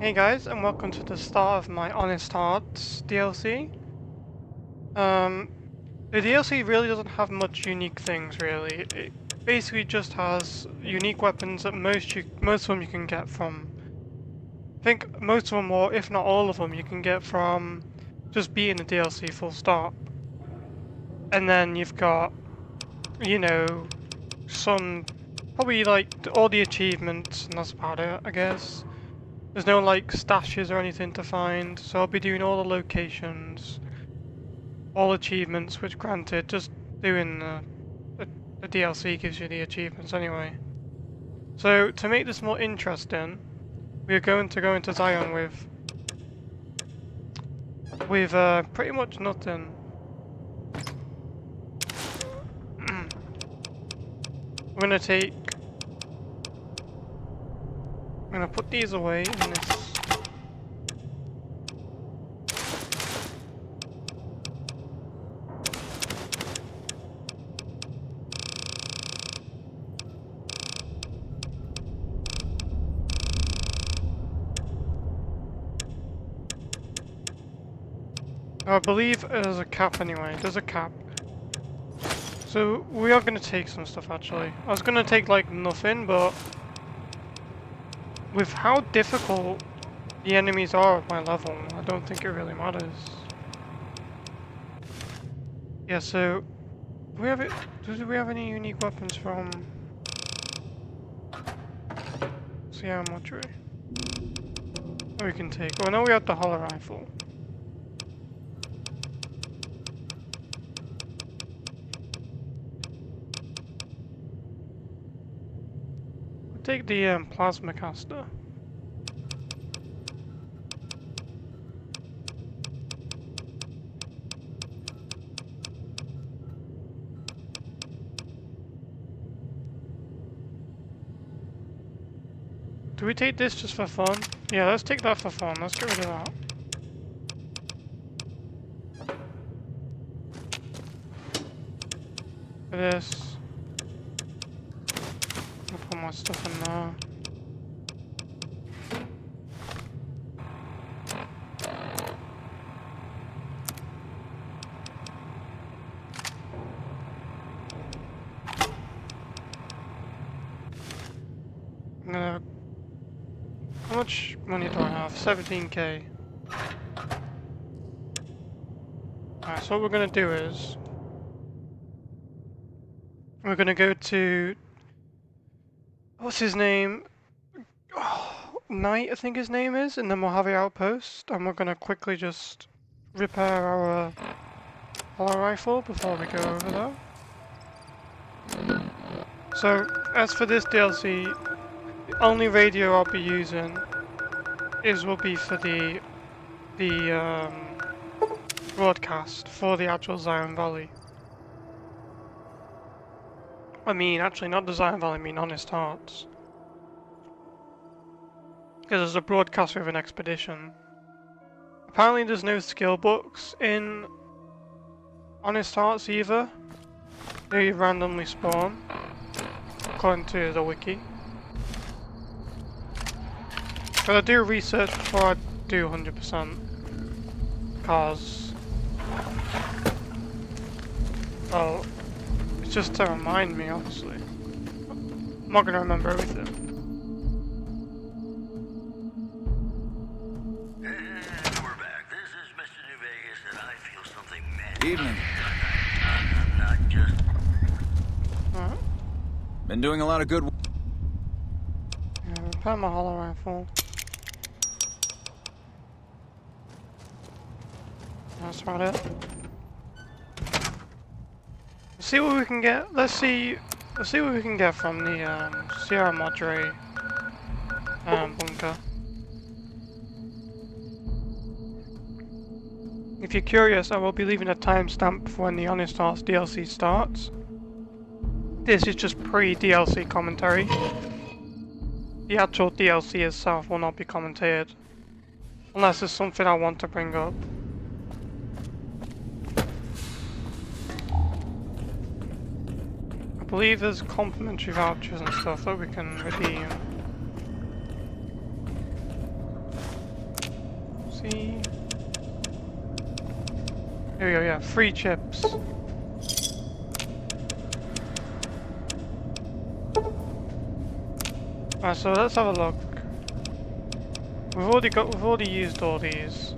Hey guys, and welcome to the start of my Honest Hearts DLC. The DLC really doesn't have much unique things, really. It basically just has unique weapons that most of them you can get from... I think most of them, or if not all of them, you can get from just beating the DLC full stop. And then you've got, you know, probably like all the achievements, and that's about it, I guess. There's no like stashes or anything to find, so I'll be doing all the locations, all achievements, which granted, just doing the DLC gives you the achievements anyway. So to make this more interesting, we're going to go into Zion with pretty much nothing. I'm gonna put these away in this. I believe there's a cap anyway. There's a cap. So we are going to take some stuff actually. I was going to take like nothing, but with how difficult the enemies are at my level, I don't think it really matters. Yeah, so do we have any unique weapons from Sierra Madre? Oh, we can take. Oh, now we have the hollow rifle. We'll take the plasma caster. Do we take this just for fun? Yeah, let's take that for fun. Let's get rid of that. For this. I'll put my stuff in there. I'm gonna... How much money do I have? 17k. Alright, so what we're gonna do is... We're gonna go to... What's his name? Oh, Knight, I think his name is, and then we'll have the outpost, and we're gonna quickly just repair our hollow rifle before we go over there. So, as for this DLC, the only radio I'll be using will be for the broadcast for the actual Zion Valley. I mean, actually not the Zion Valley, I mean Honest Hearts. Because there's a broadcast with an expedition. Apparently there's no skill books in Honest Hearts either. They randomly spawn, according to the wiki. But I do research before I do 100%. Because... well, it's just to remind me, obviously. I'm not gonna remember everything. And we're back. This is Mr. New Vegas, and I feel something mad. Evening. Not just... Alright. Been doing a lot of good work. Yeah, repair my hollow rifle. That's about it. Let's see what we can get. Let's see what we can get from the Sierra Madre bunker. If you're curious, I will be leaving a timestamp for when the Honest Hearts DLC starts. This is just pre-DLC commentary. The actual DLC itself will not be commentated, unless there's something I want to bring up. I believe there's complimentary vouchers and stuff that we can redeem. Coffee. Here we go, yeah, free chips. Alright, so let's have a look. We've already used all these.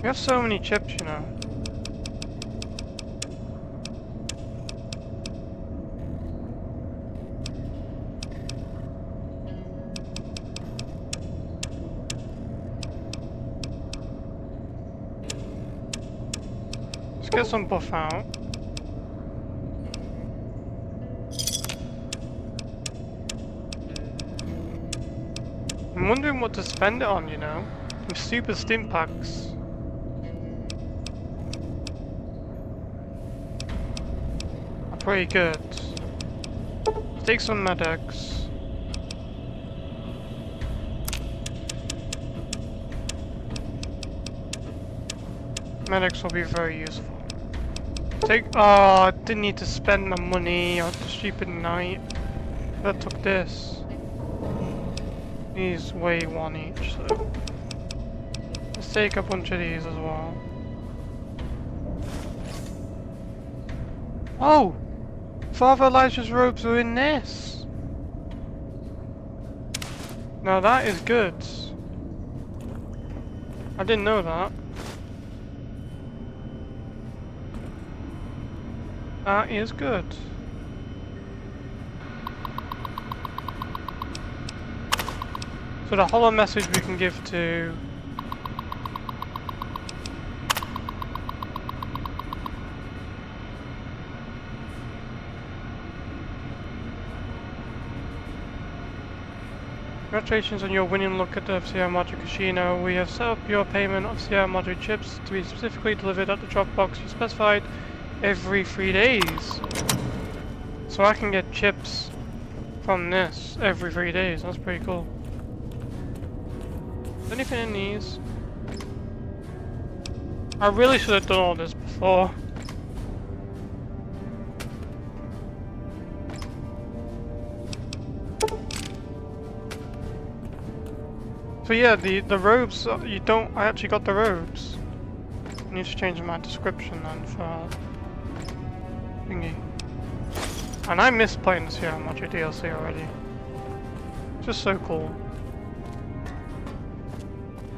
We have so many chips, you know. Let's get some buff out. I'm wondering what to spend it on, you know? With super stim packs. Are pretty good. Let's take some medics. Medics will be very useful. Oh, I didn't need to spend the money on the stupid knight. I took this. These weigh 1 each, so let's take a bunch of these as well. Oh! Father Elijah's robes are in this! Now that is good. I didn't know that. That is good. So the hollow message we can give to congratulations on your winning look at the Sierra Madre Casino. We have set up your payment of Sierra Madre chips to be specifically delivered at the drop box you specified every 3 days. So I can get chips from this every 3 days. That's pretty cool. Is anything in these? I really should have done all this before. So yeah, the robes, I actually got the robes. I need to change my description then for thingy. And I miss playing this Sierra Madre DLC already. Just so cool.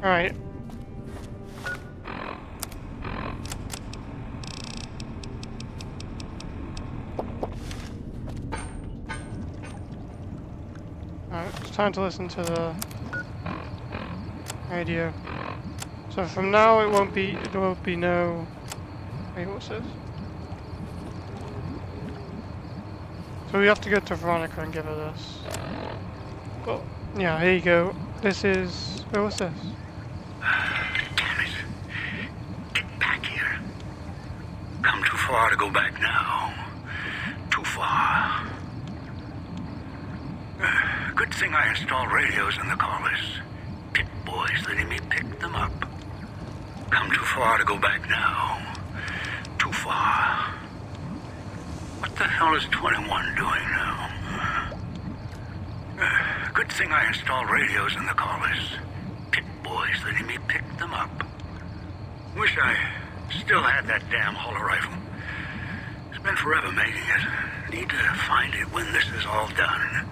Alright. Alright, it's time to listen to the radio. So from now there won't be no... Wait, what's this? So we have to go to Veronica and give her this. Well, yeah, here you go. This is... Wait, what's this? Damn it. Get back here. Come too far to go back now. Too far. Good thing I installed radios in the callers. Pit boys letting me pick them up. Come too far to go back now. Too far. What the hell is 21 doing now? Good thing I installed radios in the callers. Pit boys letting me pick them up. Wish I still had that damn hollow rifle. It's been forever making it. Need to find it when this is all done.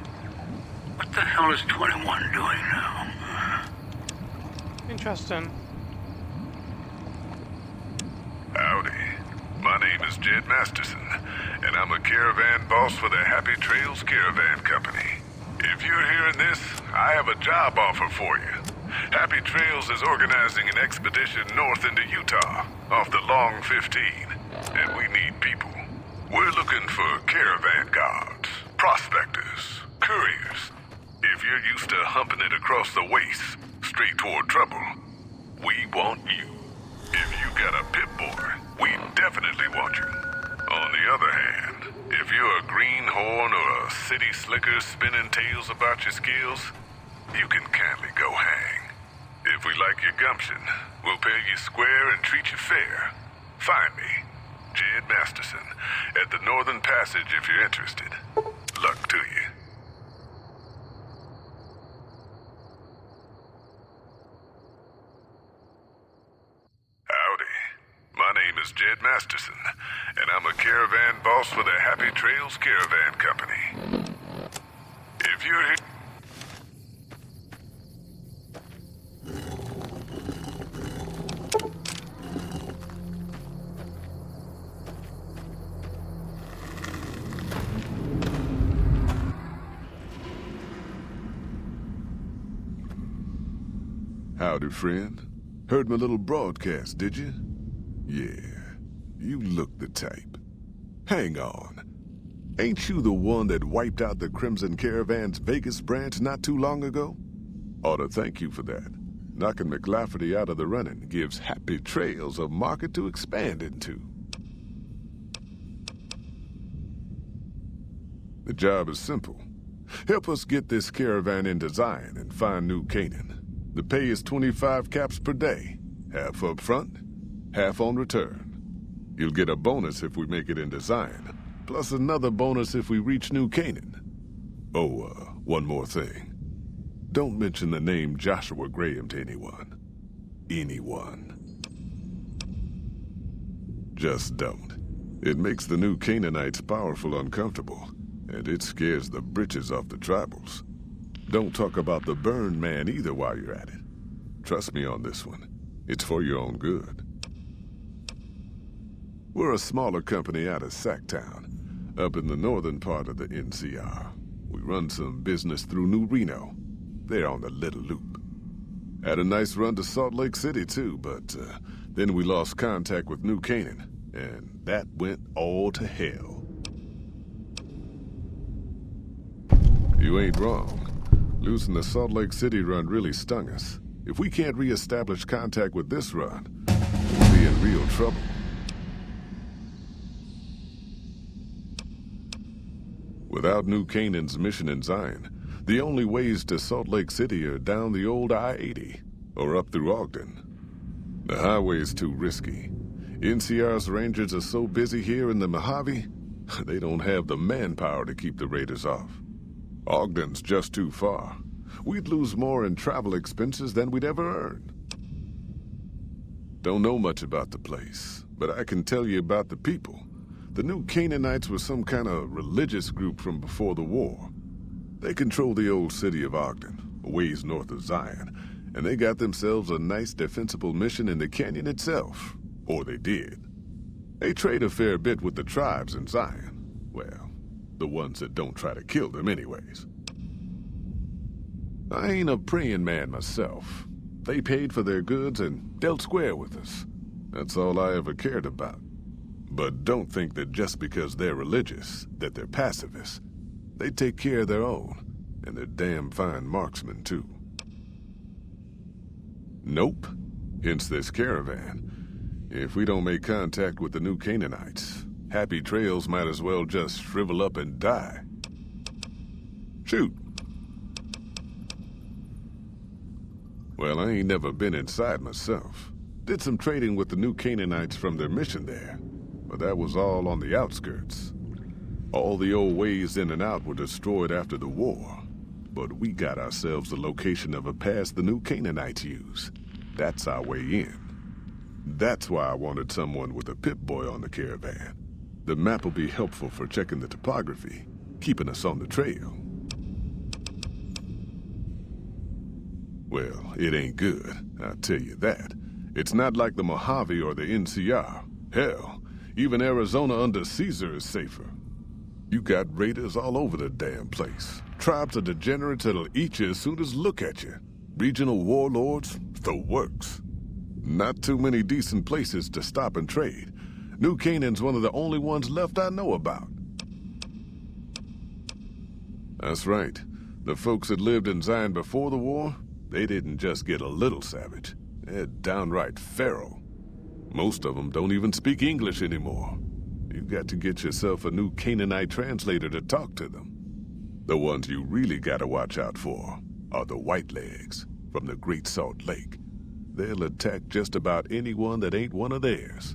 What the hell is 21 doing now? Interesting. Howdy. My name is Jed Masterson, and I'm a caravan boss for the Happy Trails Caravan Company. If you're hearing this, I have a job offer for you. Happy Trails is organizing an expedition north into Utah, off the Long 15, and we need people. We're looking for caravan guards, prospectors, couriers. If you're used to humping it across the waste, straight toward trouble, we want you. If you got a pit boy, we definitely want you. On the other hand, if you're a greenhorn or a city slicker spinning tales about your skills, you can kindly go hang. If we like your gumption, we'll pay you square and treat you fair. Find me, Jed Jed Masterson at the Northern Passage if you're interested. Luck to you. Howdy. My name is Jed Masterson, and I'm a caravan boss for the Happy Trails Caravan Company. If you're here... Howdy, friend. Heard my little broadcast, did you? Yeah, you look the type. Hang on. Ain't you the one that wiped out the Crimson Caravan's Vegas branch not too long ago? Ought to thank you for that. Knocking McLafferty out of the running gives Happy Trails a market to expand into. The job is simple. Help us get this caravan into Zion and find New Canaan. The pay is 25 caps per day, half up front, half on return. You'll get a bonus if we make it into Zion, plus another bonus if we reach New Canaan. Oh, one more thing. Don't mention the name Joshua Graham to anyone. Anyone. Just don't. It makes the New Canaanites powerful uncomfortable, and it scares the britches off the tribals. Don't talk about the Burn Man either while you're at it. Trust me on this one. It's for your own good. We're a smaller company out of Sacktown, up in the northern part of the NCR. We run some business through New Reno. They're on the Little Loop. Had a nice run to Salt Lake City too, but then we lost contact with New Canaan, and that went all to hell. You ain't wrong. Losing the Salt Lake City run really stung us. If we can't re-establish contact with this run, we'll be in real trouble. Without New Canaan's mission in Zion, the only ways to Salt Lake City are down the old I-80, or up through Ogden. The highway's too risky. NCR's rangers are so busy here in the Mojave, they don't have the manpower to keep the raiders off. Ogden's just too far. We'd lose more in travel expenses than we'd ever earn. Don't know much about the place, but I can tell you about the people. The New Canaanites were some kind of religious group from before the war. They control the old city of Ogden, a ways north of Zion, and they got themselves a nice defensible mission in the canyon itself. Or they did. They trade a fair bit with the tribes in Zion. Well, the ones that don't try to kill them anyways. I ain't a praying man myself. They paid for their goods and dealt square with us. That's all I ever cared about. But don't think that just because they're religious, that they're pacifists. They take care of their own, and they're damn fine marksmen too. Nope. Hence this caravan. If we don't make contact with the New Canaanites, Happy Trails might as well just shrivel up and die. Shoot. Well, I ain't never been inside myself. Did some trading with the New Canaanites from their mission there, but that was all on the outskirts. All the old ways in and out were destroyed after the war, but we got ourselves the location of a pass the New Canaanites use. That's our way in. That's why I wanted someone with a Pip-Boy on the caravan. The map will be helpful for checking the topography, keeping us on the trail. Well, it ain't good, I'll tell you that. It's not like the Mojave or the NCR. Hell, even Arizona under Caesar is safer. You got raiders all over the damn place. Tribes of degenerates that'll eat you as soon as look at you. Regional warlords, the works. Not too many decent places to stop and trade. New Canaan's one of the only ones left I know about. That's right. The folks that lived in Zion before the war, they didn't just get a little savage. They're downright feral. Most of them don't even speak English anymore. You've got to get yourself a New Canaanite translator to talk to them. The ones you really gotta watch out for are the Whitelegs from the Great Salt Lake. They'll attack just about anyone that ain't one of theirs.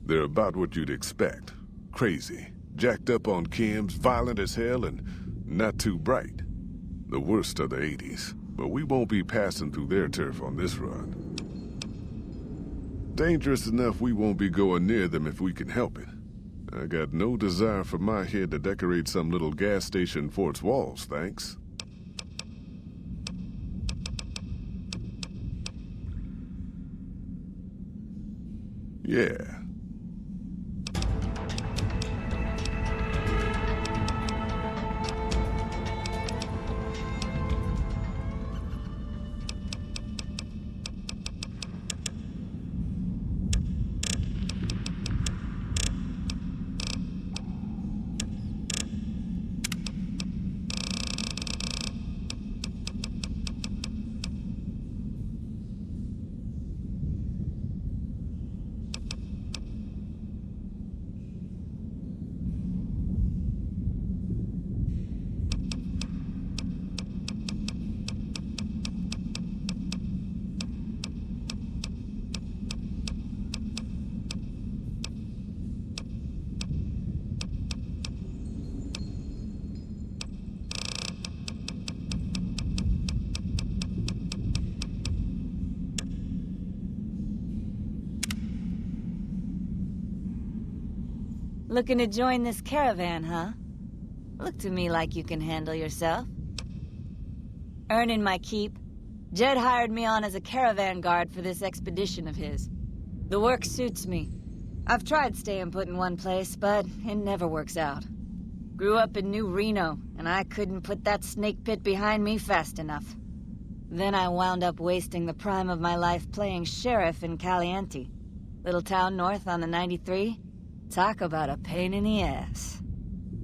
They're about what you'd expect. Crazy, jacked up on chems, violent as hell, and not too bright. The worst of the 80s, but we won't be passing through their turf on this run. Dangerous enough we won't be going near them if we can help it. I got no desire for my head to decorate some little gas station fort's walls, thanks. Yeah. Looking to join this caravan, huh? Look to me like you can handle yourself. Earning my keep, Jed hired me on as a caravan guard for this expedition of his. The work suits me. I've tried staying put in one place, but it never works out. Grew up in New Reno, and I couldn't put that snake pit behind me fast enough. Then I wound up wasting the prime of my life playing sheriff in Caliente. Little town north on the 93. Talk about a pain in the ass.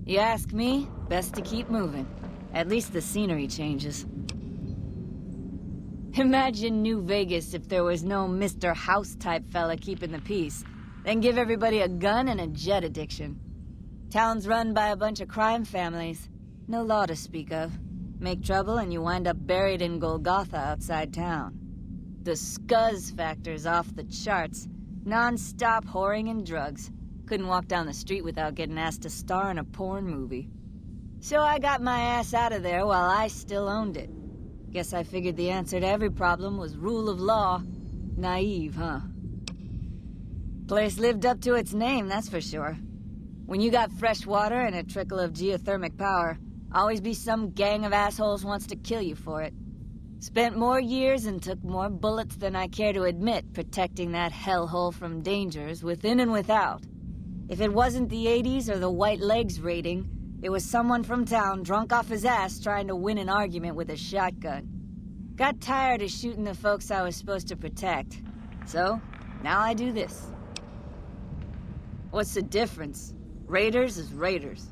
You ask me, best to keep moving. At least the scenery changes. Imagine New Vegas if there was no Mr. House-type fella keeping the peace. Then give everybody a gun and a jet addiction. Town's run by a bunch of crime families. No law to speak of. Make trouble and you wind up buried in Golgotha outside town. The scuzz factor's off the charts. Non-stop whoring and drugs. Couldn't walk down the street without getting asked to star in a porn movie. So I got my ass out of there while I still owned it. Guess I figured the answer to every problem was rule of law. Naive, huh? Place lived up to its name, that's for sure. When you got fresh water and a trickle of geothermic power, always be some gang of assholes wants to kill you for it. Spent more years and took more bullets than I care to admit protecting that hellhole from dangers within and without. If it wasn't the 80s or the white legs raiding, it was someone from town drunk off his ass trying to win an argument with a shotgun. Got tired of shooting the folks I was supposed to protect. So, now I do this. What's the difference? Raiders is raiders.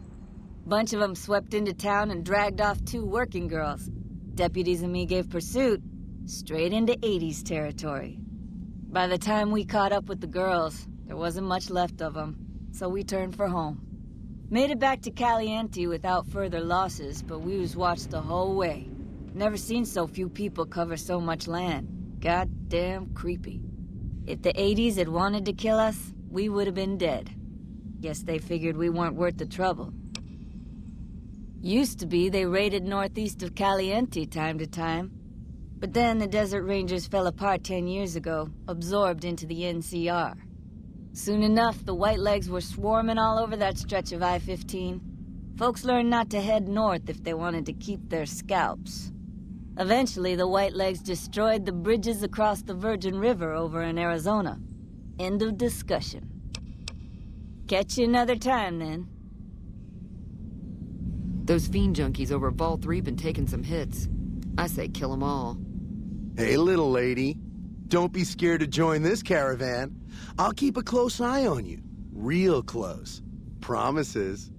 Bunch of them swept into town and dragged off 2 working girls. Deputies and me gave pursuit, straight into 80s territory. By the time we caught up with the girls, there wasn't much left of them. So we turned for home. Made it back to Caliente without further losses, but we was watched the whole way. Never seen so few people cover so much land. Goddamn creepy. If the 80s had wanted to kill us, we would have been dead. Guess they figured we weren't worth the trouble. Used to be they raided northeast of Caliente time to time. But then the Desert Rangers fell apart 10 years ago, absorbed into the NCR. Soon enough, the Whitelegs were swarming all over that stretch of I-15. Folks learned not to head north if they wanted to keep their scalps. Eventually, the Whitelegs destroyed the bridges across the Virgin River over in Arizona. End of discussion. Catch you another time, then. Those fiend junkies over Vault 3 been taking some hits. I say kill them all. Hey, little lady. Don't be scared to join this caravan. I'll keep a close eye on you. Real close. Promises.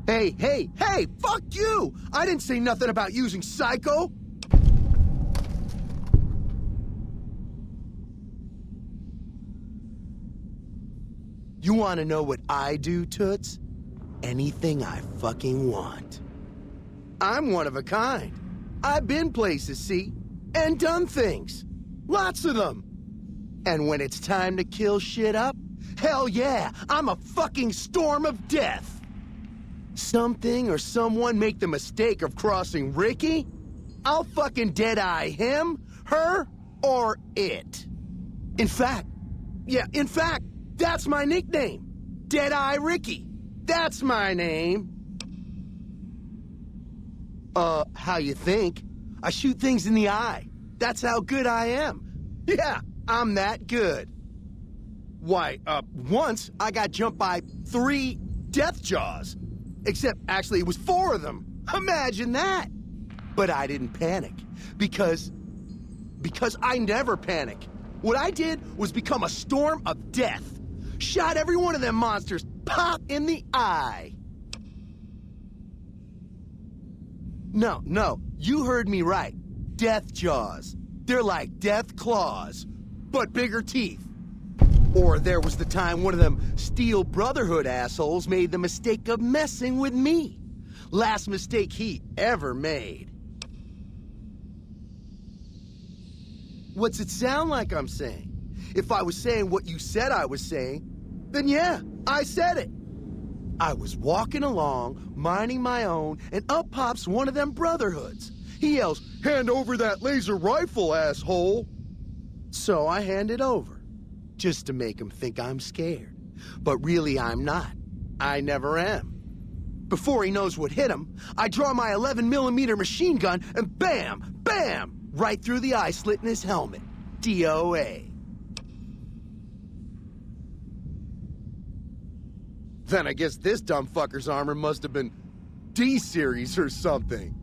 Hey, hey, hey! Fuck you! I didn't say nothing about using Psycho! You wanna know what I do, Toots? Anything I fucking want. I'm one of a kind. I've been places, see? And done things. Lots of them. And when it's time to kill shit up, hell yeah, I'm a fucking storm of death. Something or someone make the mistake of crossing Ricky, I'll fucking dead-eye him, her, or it. In fact, that's my nickname. Dead-Eye Ricky. That's my name. How you think? I shoot things in the eye. That's how good I am. Yeah, I'm that good. Why, once I got jumped by 3 death jaws. Except, actually, it was 4 of them. Imagine that! But I didn't panic. Because I never panic. What I did was become a storm of death. Shot every one of them monsters pop in the eye. No, you heard me right. Death jaws. They're like death claws, but bigger teeth. Or there was the time one of them Steel Brotherhood assholes made the mistake of messing with me. Last mistake he ever made. What's it sound like I'm saying? If I was saying what you said I was saying, then yeah, I said it. I was walking along, minding my own, and up pops one of them Brotherhoods. He yells, "Hand over that laser rifle, asshole!" So I hand it over, just to make him think I'm scared. But really I'm not. I never am. Before he knows what hit him, I draw my 11mm machine gun and bam, bam, right through the eye slit in his helmet. DOA. Then I guess this dumb fucker's armor must have been D-series or something.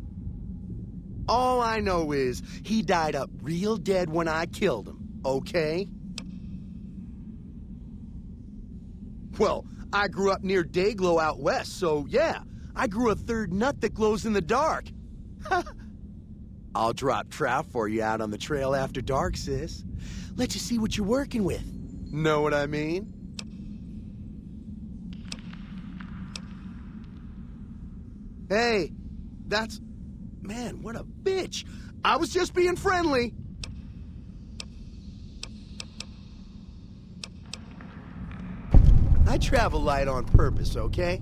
All I know is he died up real dead when I killed him, okay? Well, I grew up near Dayglow out west, so yeah, I grew a 3rd nut that glows in the dark. I'll drop trout for you out on the trail after dark, sis. Let you see what you're working with. Know what I mean? Hey, that's... Man, what a bitch. I was just being friendly. I travel light on purpose, okay?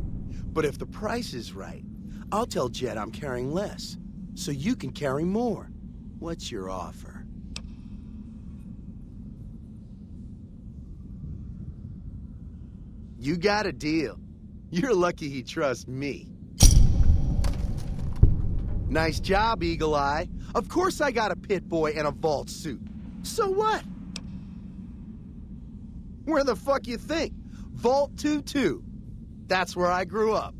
But if the price is right, I'll tell Jed I'm carrying less, so you can carry more. What's your offer? You got a deal. You're lucky he trusts me. Nice job, Eagle Eye. Of course I got a pit boy and a vault suit. So what? Where the fuck you think? Vault 2-2. That's where I grew up.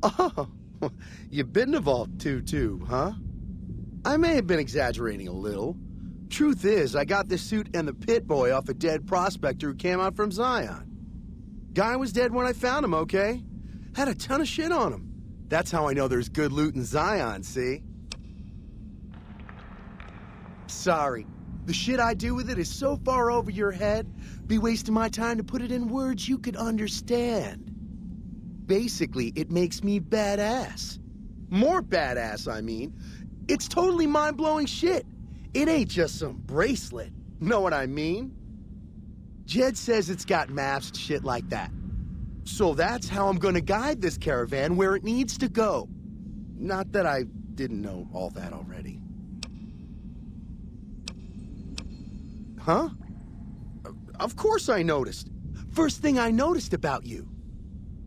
Oh, you've been to Vault 2-2, huh? I may have been exaggerating a little. Truth is, I got this suit and the pit boy off a dead prospector who came out from Zion. Guy was dead when I found him, okay? Had a ton of shit on him. That's how I know there's good loot in Zion, see? Sorry. The shit I do with it is so far over your head, be wasting my time to put it in words you could understand. Basically, it makes me badass. More badass, I mean. It's totally mind-blowing shit. It ain't just some bracelet. Know what I mean? Jed says it's got masked shit like that. So that's how I'm gonna guide this caravan where it needs to go. Not that I didn't know all that already. Huh? Of course I noticed. First thing I noticed about you.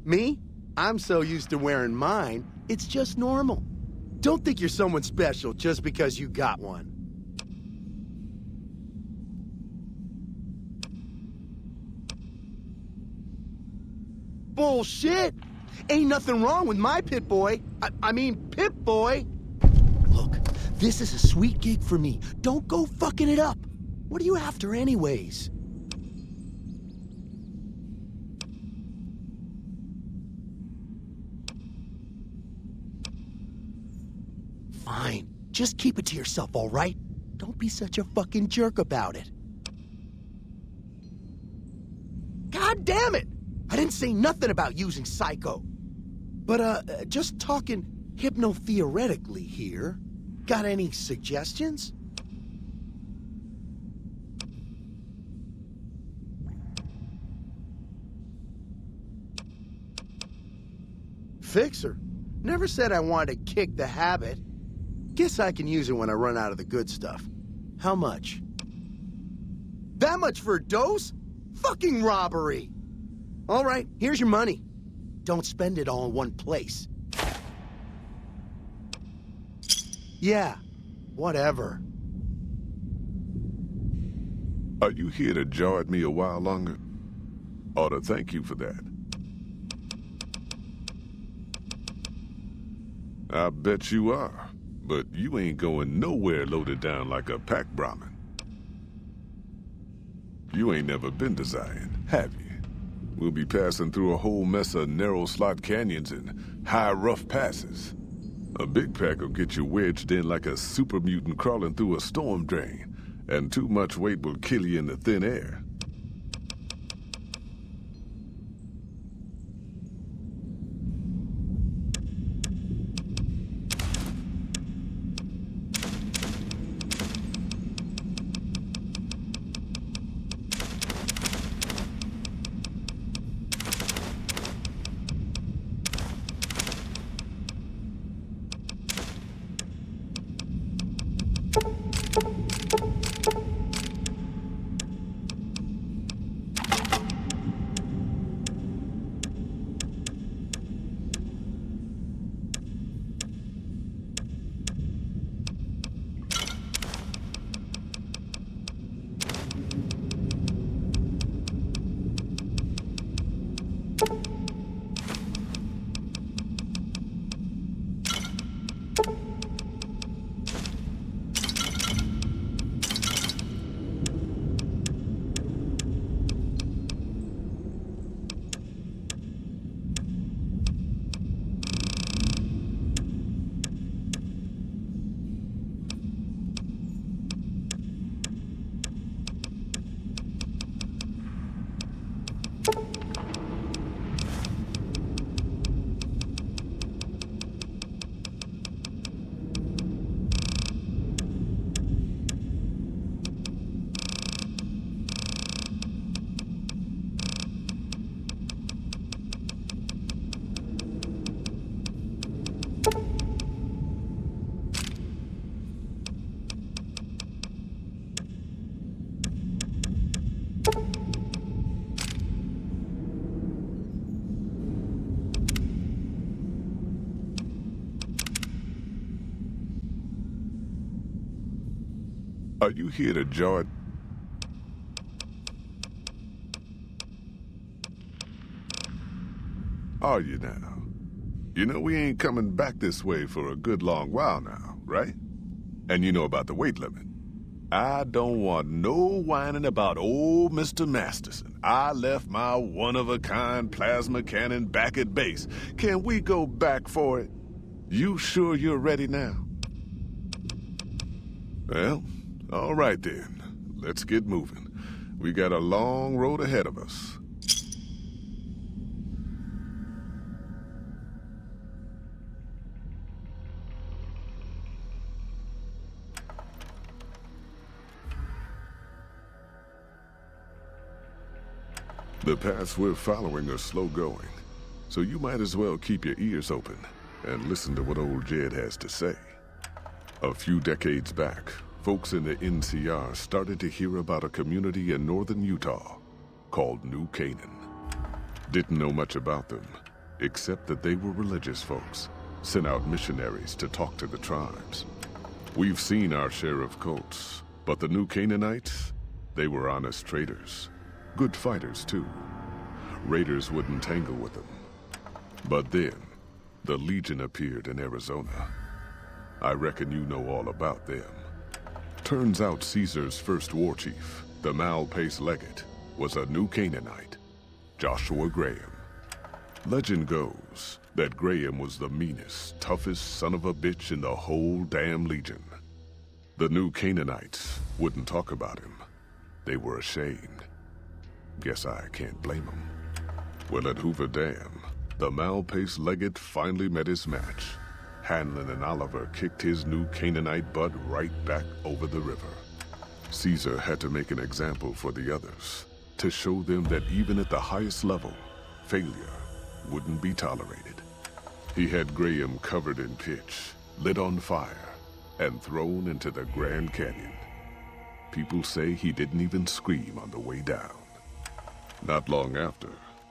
Me? I'm so used to wearing mine, it's just normal. Don't think you're someone special just because you got one. Bullshit! Ain't nothing wrong with my pit boy. I mean, Pip Boy. Look, this is a sweet gig for me. Don't go fucking it up. What are you after anyways? Fine. Just keep it to yourself, all right? Don't be such a fucking jerk about it. God damn it! I didn't say nothing about using Psycho. But, just talking hypno-theoretically here. Got any suggestions? Fixer. Never said I wanted to kick the habit. Guess I can use it when I run out of the good stuff. How much? That much for a dose? Fucking robbery! All right, here's your money. Don't spend it all in one place. Yeah, whatever. Are you here to jaw at me a while longer? Ought to thank you for that. I bet you are, but you ain't going nowhere loaded down like a pack Brahmin. You ain't never been to Zion, have you? We'll be passing through a whole mess of narrow slot canyons and high rough passes. A big pack will get you wedged in like a super mutant crawling through a storm drain, and too much weight will kill you in the thin air. Are you here to jaw it? Are you now? You know we ain't coming back this way for a good long while now, right? And you know about the weight limit. I don't want no whining about old Mr. Masterson. I left my one-of-a-kind plasma cannon back at base. Can we go back for it? You sure you're ready now? Well, all right then. Let's get moving. We got a long road ahead of us. The paths we're following are slow going, so you might as well keep your ears open and listen to what old Jed has to say. A few decades back, folks in the NCR started to hear about a community in northern Utah called New Canaan. Didn't know much about them, except that they were religious folks, sent out missionaries to talk to the tribes. We've seen our share of cults, but the New Canaanites, they were honest traders. Good fighters, too. Raiders wouldn't tangle with them. But then, the Legion appeared in Arizona. I reckon you know all about them. Turns out Caesar's first war chief, the Mal-Pace Legate, was a New Canaanite, Joshua Graham. Legend goes that Graham was the meanest, toughest son of a bitch in the whole damn Legion. The New Canaanites wouldn't talk about him. They were ashamed. Guess I can't blame them. Well, at Hoover Dam, the Malpace legate finally met his match. Hanlon and Oliver kicked his new Canaanite butt right back over the river. Caesar had to make an example for the others, to show them that even at the highest level, failure wouldn't be tolerated. He had Graham covered in pitch, lit on fire, and thrown into the Grand Canyon. People say he didn't even scream on the way down. Not long after,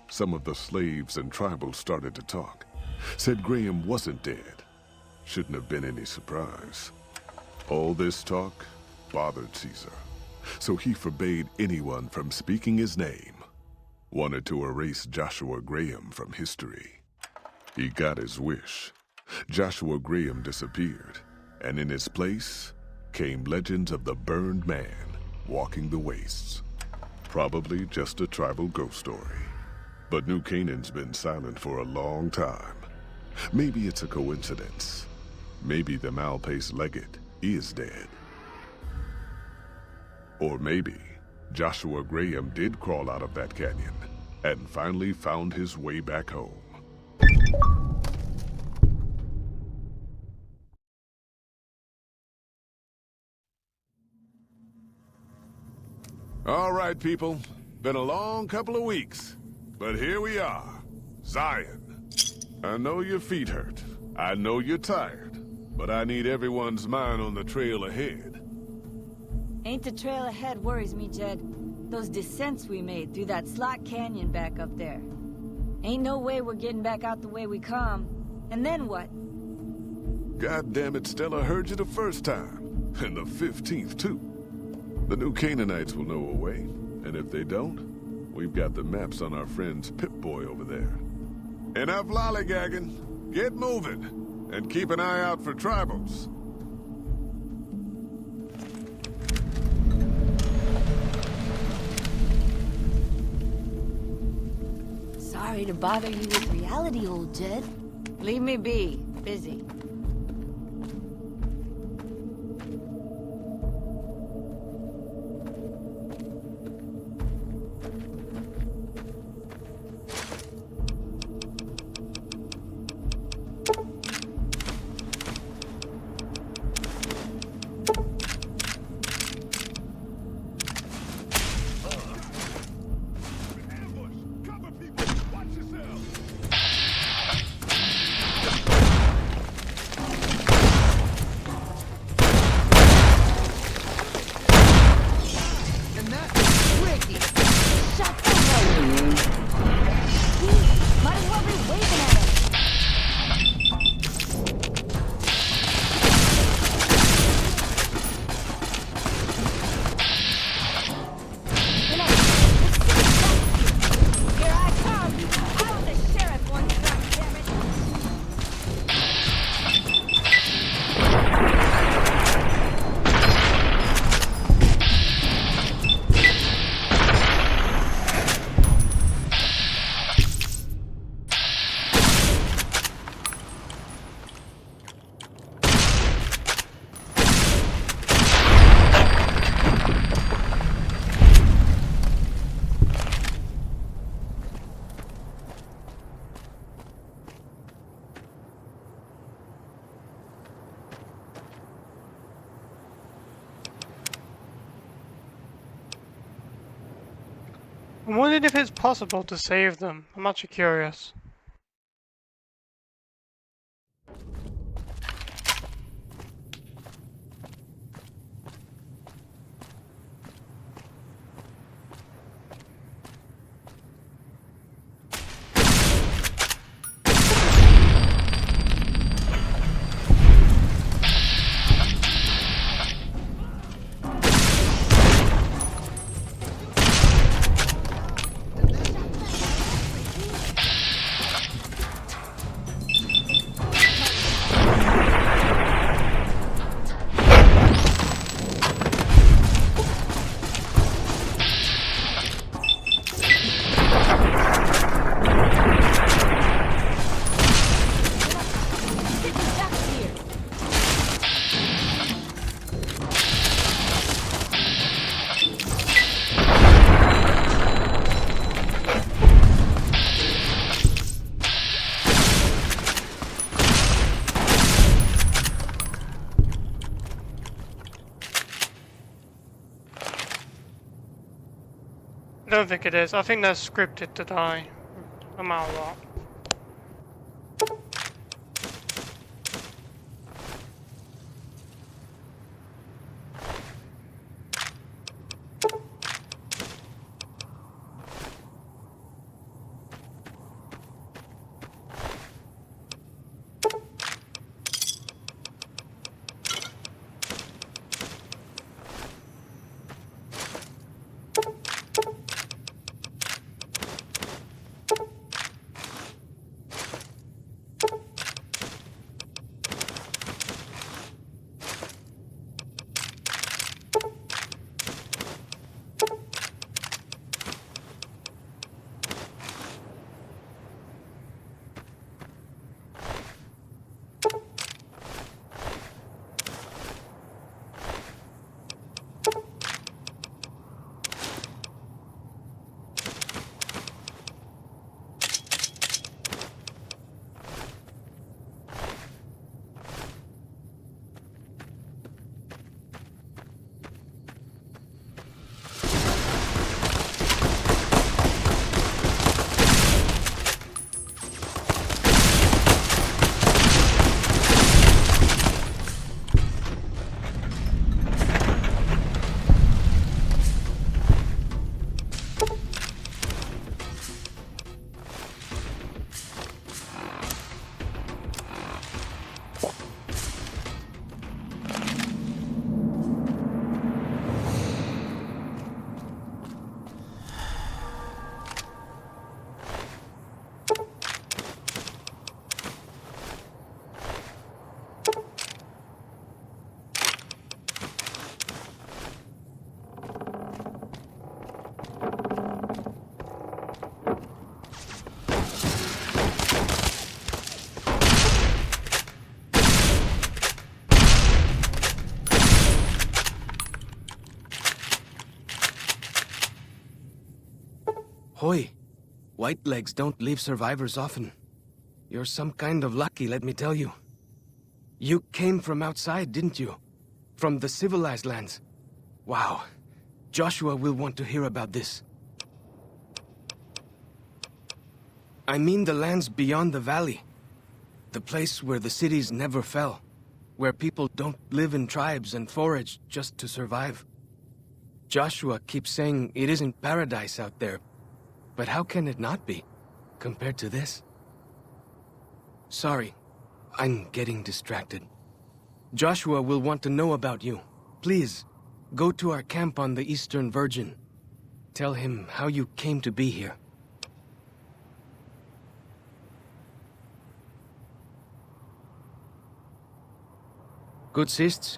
some of the slaves and tribals started to talk. Said Graham wasn't dead. Shouldn't have been any surprise. All this talk bothered Caesar, so he forbade anyone from speaking his name. Wanted to erase Joshua Graham from history. He got his wish. Joshua Graham disappeared, and in his place came legends of the burned man walking the wastes. Probably just a tribal ghost story. But New Canaan's been silent for a long time. Maybe it's a coincidence. Maybe the Malpace legate is dead. Or maybe Joshua Graham did crawl out of that canyon and finally found his way back home. All right, people. Been a long couple of weeks, but here we are. Zion. I know your feet hurt. I know you're tired, but I need everyone's mind on the trail ahead. Ain't the trail ahead worries me, Jed. Those descents we made through that slot canyon back up there. Ain't no way we're getting back out the way we come. And then what? God damn it, Stella heard you the first time. And the 15th, too. The new Canaanites will know a way, and if they don't, we've got the maps on our friend's Pip-Boy over there. Enough lollygagging. Get moving, and keep an eye out for tribals. Sorry to bother you with reality, old Jed. Leave me be. Busy. I'm wondering if it's possible to save them. I'm actually curious. don't think it is. I think they're scripted to die, no matter what. Hoy, white legs don't leave survivors often. You're some kind of lucky, let me tell you. You came from outside, didn't you? From the civilized lands. Wow. Joshua will want to hear about this. I mean the lands beyond the valley. The place where the cities never fell. Where people don't live in tribes and forage just to survive. Joshua keeps saying it isn't paradise out there. But how can it not be, compared to this? Sorry, I'm getting distracted. Joshua will want to know about you. Please, go to our camp on the Eastern Virgin. Tell him how you came to be here. Good sists.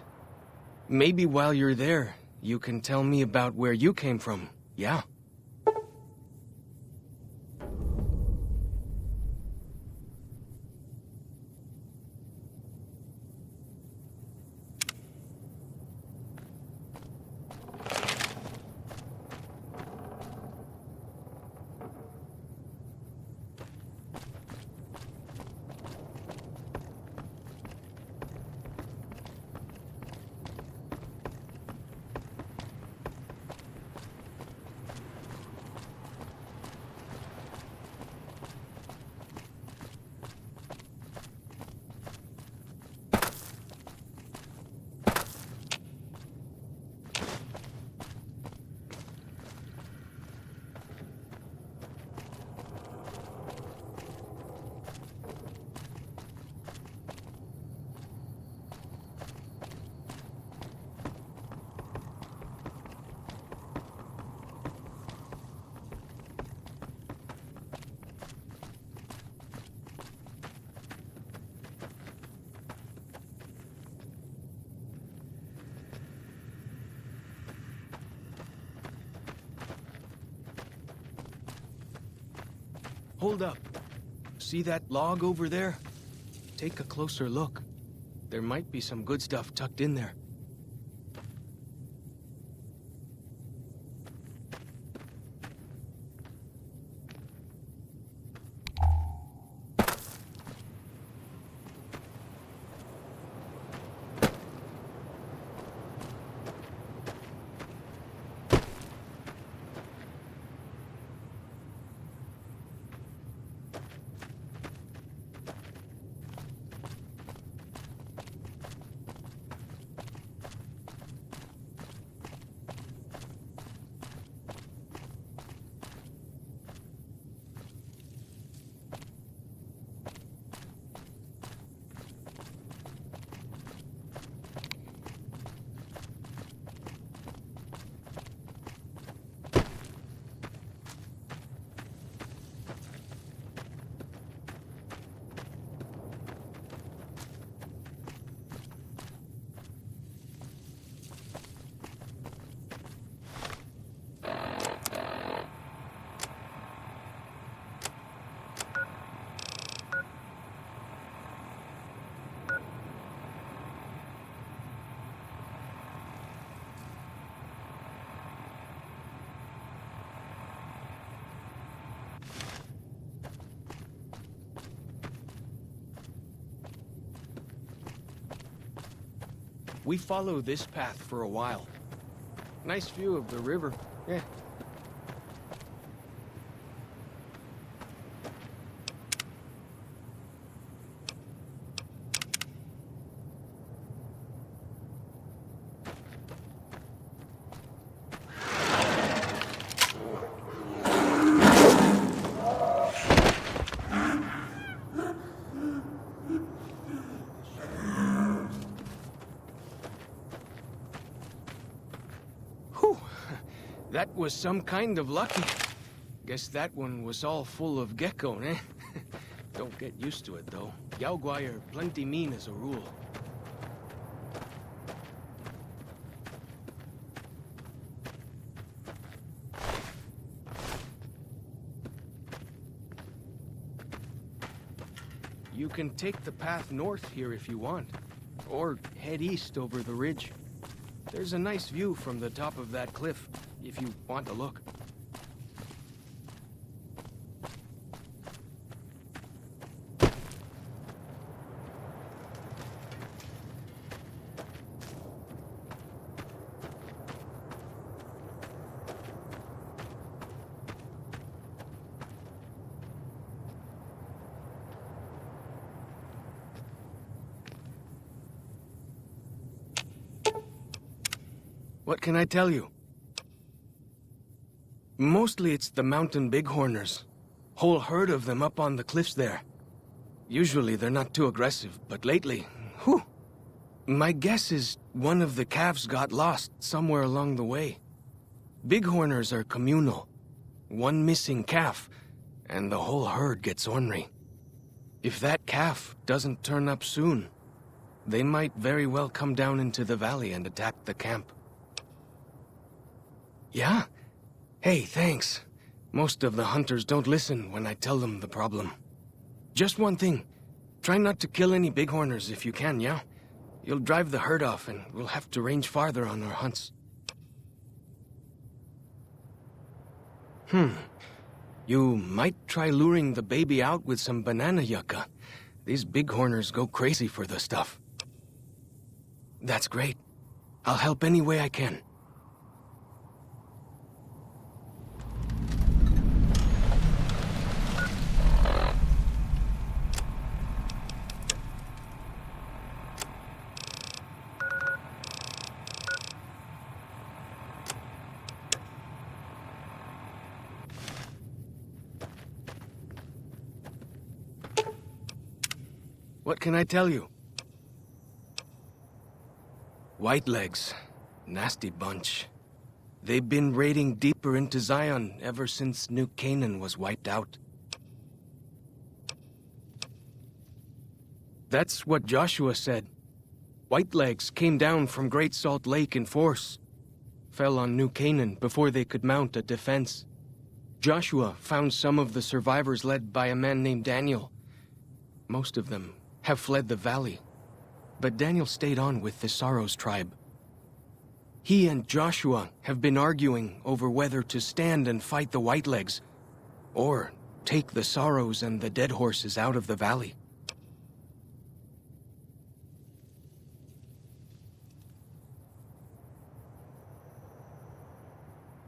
Maybe while you're there, you can tell me about where you came from, yeah? Hold up. See that log over there? Take a closer look. There might be some good stuff tucked in there. We follow this path for a while. Nice view of the river. Yeah. That was some kind of lucky. Guess that one was all full of gecko, eh? Don't get used to it, though. Yaoguai are plenty mean as a rule. You can take the path north here if you want, or head east over the ridge. There's a nice view from the top of that cliff, if you want to look. What can I tell you? Mostly it's the mountain bighorners. Whole herd of them up on the cliffs there. Usually they're not too aggressive, but lately, whew. My guess is one of the calves got lost somewhere along the way. Bighorners are communal. One missing calf, and the whole herd gets ornery. If that calf doesn't turn up soon, they might very well come down into the valley and attack the camp. Yeah? Hey, thanks. Most of the hunters don't listen when I tell them the problem. Just one thing. Try not to kill any bighorners if you can, yeah? You'll drive the herd off and we'll have to range farther on our hunts. You might try luring the baby out with some banana yucca. These bighorners go crazy for the stuff. That's great. I'll help any way I can. What can I tell you? Whitelegs. Nasty bunch. They've been raiding deeper into Zion ever since New Canaan was wiped out. That's what Joshua said. Whitelegs came down from Great Salt Lake in force. Fell on New Canaan before they could mount a defense. Joshua found some of the survivors led by a man named Daniel. Most of them have fled the valley, but Daniel stayed on with the Sorrows tribe. He and Joshua have been arguing over whether to stand and fight the Whitelegs, or take the Sorrows and the Dead Horses out of the valley.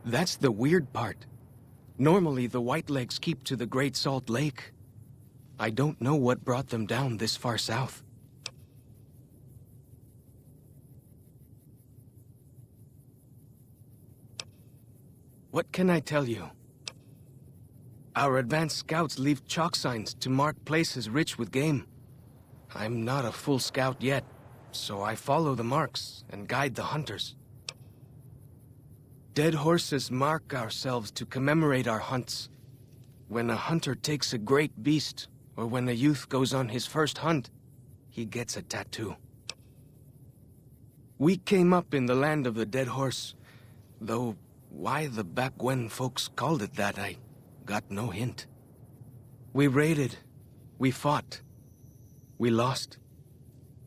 That's the weird part. Normally the Whitelegs keep to the Great Salt Lake. I don't know what brought them down this far south. What can I tell you? Our advanced scouts leave chalk signs to mark places rich with game. I'm not a full scout yet, so I follow the marks and guide the hunters. Dead horses mark ourselves to commemorate our hunts. When a hunter takes a great beast, or when a youth goes on his first hunt, he gets a tattoo. We came up in the land of the dead horse, though why the back when folks called it that, I got no hint. We raided, we fought, we lost.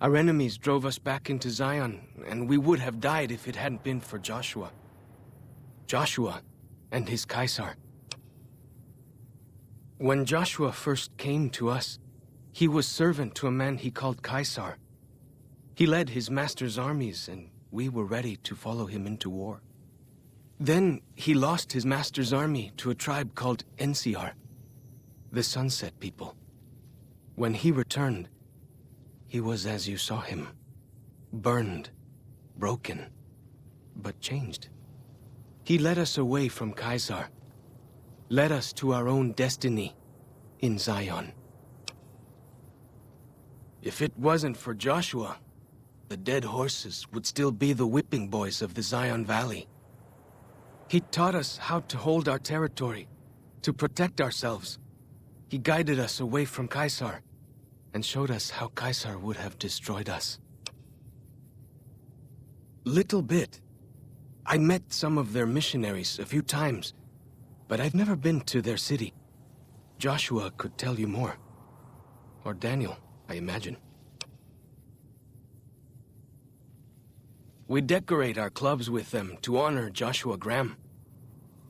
Our enemies drove us back into Zion, and we would have died if it hadn't been for Joshua. Joshua and his Caesar. When Joshua first came to us, he was servant to a man he called Caesar. He led his master's armies, and we were ready to follow him into war. Then he lost his master's army to a tribe called NCR, the Sunset People. When he returned, he was as you saw him. Burned, broken, but changed. He led us away from Caesar, led us to our own destiny in Zion. If it wasn't for Joshua, the dead horses would still be the whipping boys of the Zion Valley. He taught us how to hold our territory, to protect ourselves. He guided us away from Caesar, and showed us how Caesar would have destroyed us. Little bit. I met some of their missionaries a few times, but I've never been to their city. Joshua could tell you more. Or Daniel, I imagine. We decorate our clubs with them to honor Joshua Graham.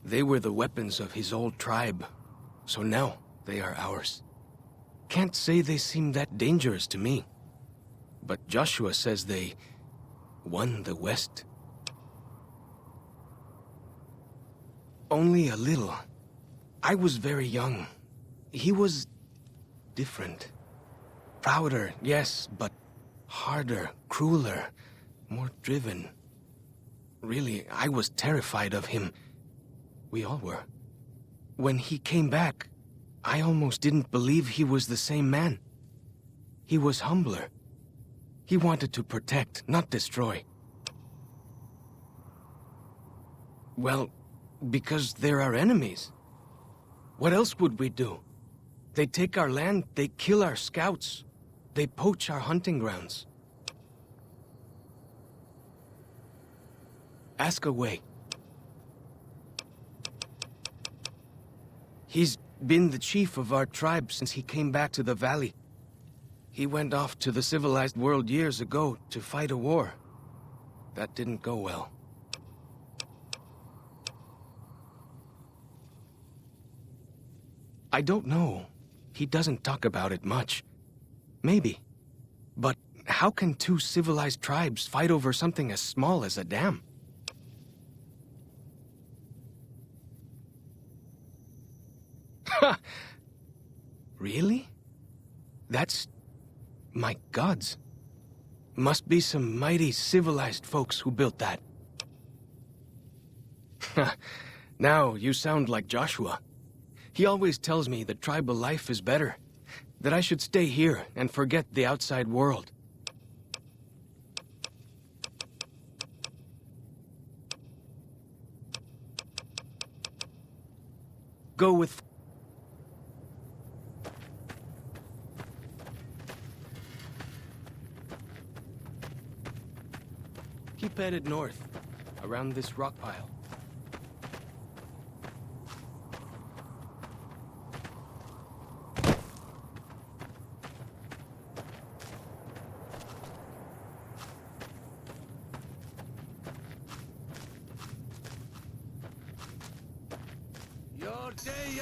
They were the weapons of his old tribe, so now they are ours. Can't say they seem that dangerous to me, but Joshua says they won the West. Only a little. I was very young. He was different. Prouder, yes, but harder, crueler, more driven. Really, I was terrified of him. We all were. When he came back, I almost didn't believe he was the same man. He was humbler. He wanted to protect, not destroy. Well, because they're our enemies. What else would we do? They take our land, they kill our scouts, they poach our hunting grounds. Ask away. He's been the chief of our tribe since he came back to the valley. He went off to the civilized world years ago to fight a war. That didn't go well. I don't know. He doesn't talk about it much. Maybe. But how can two civilized tribes fight over something as small as a dam? Ha! Really? That's... my gods. Must be some mighty civilized folks who built that. Now you sound like Joshua. He always tells me that tribal life is better, that I should stay here and forget the outside world. Go with... Keep headed north, around this rock pile. Your day,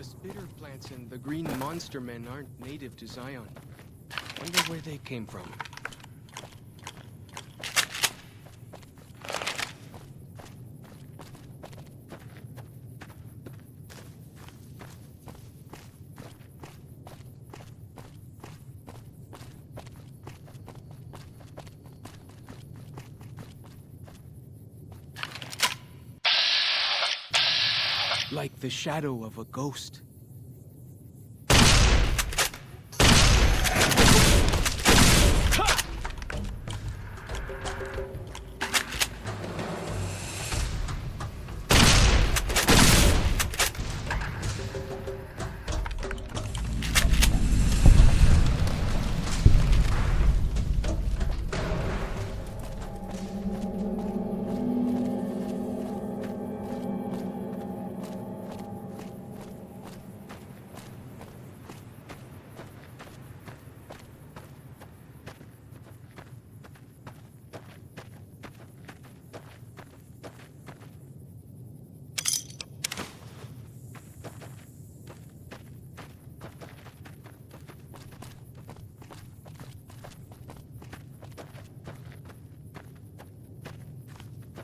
The spitter plants and the green monster men aren't native to Zion. Wonder where they came from. Like the shadow of a ghost.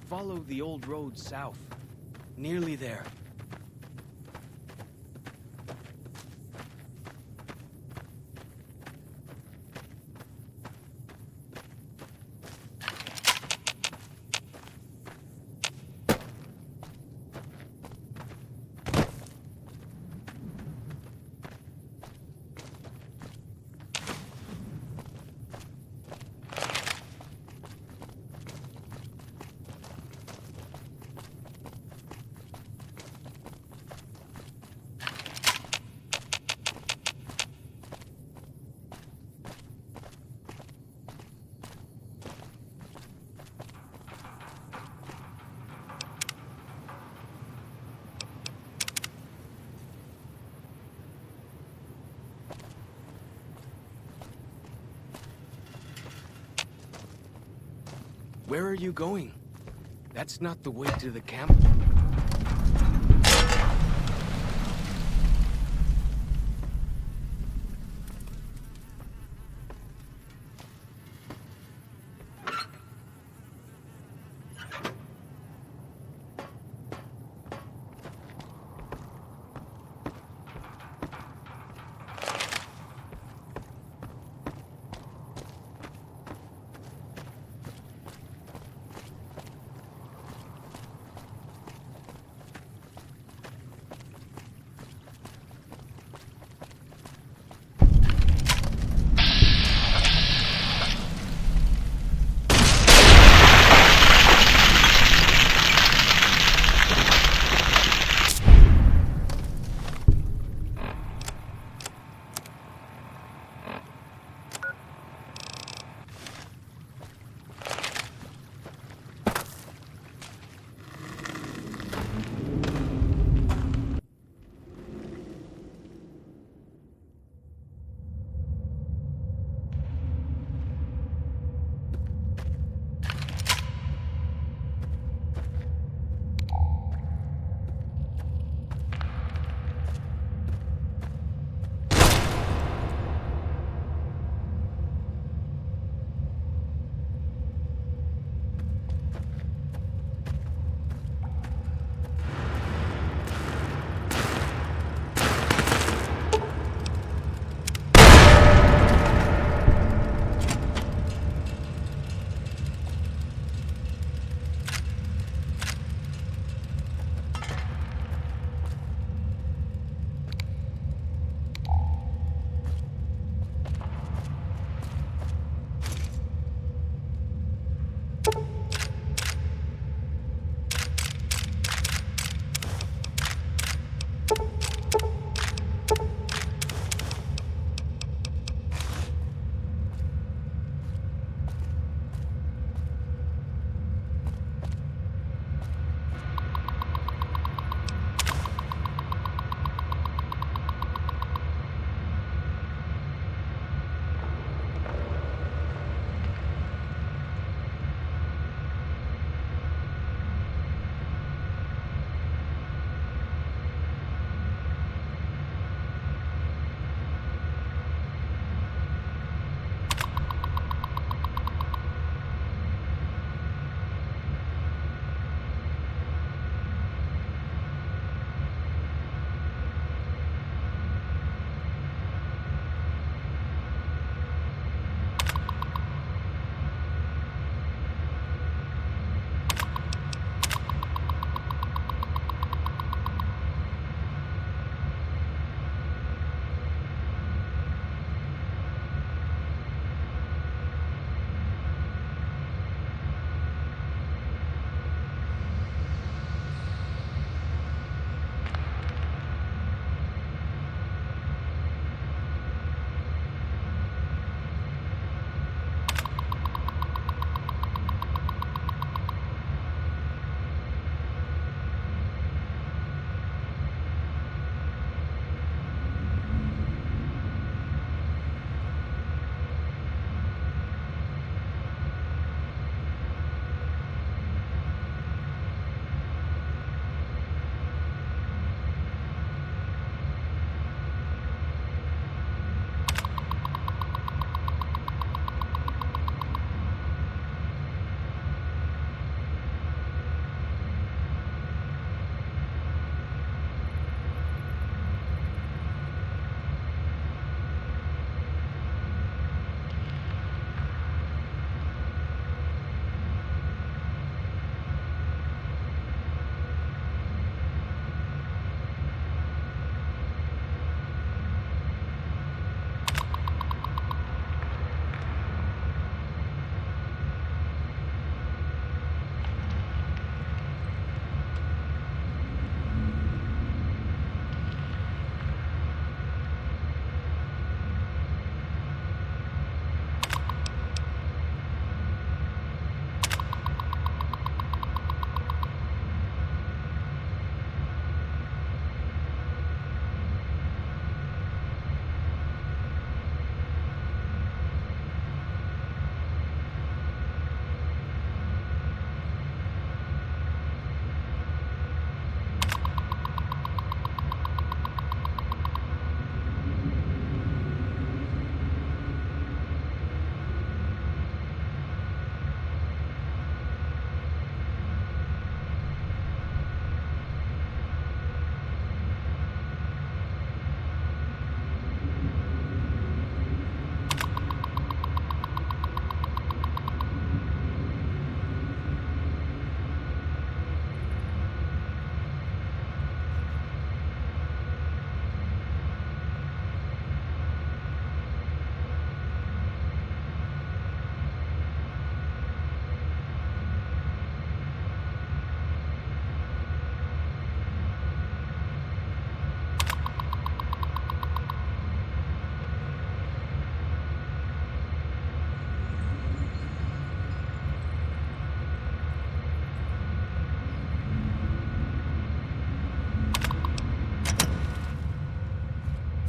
Follow the old road south. Nearly there. Where are you going? That's not the way to the camp.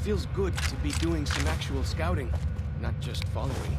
Feels good to be doing some actual scouting, not just following.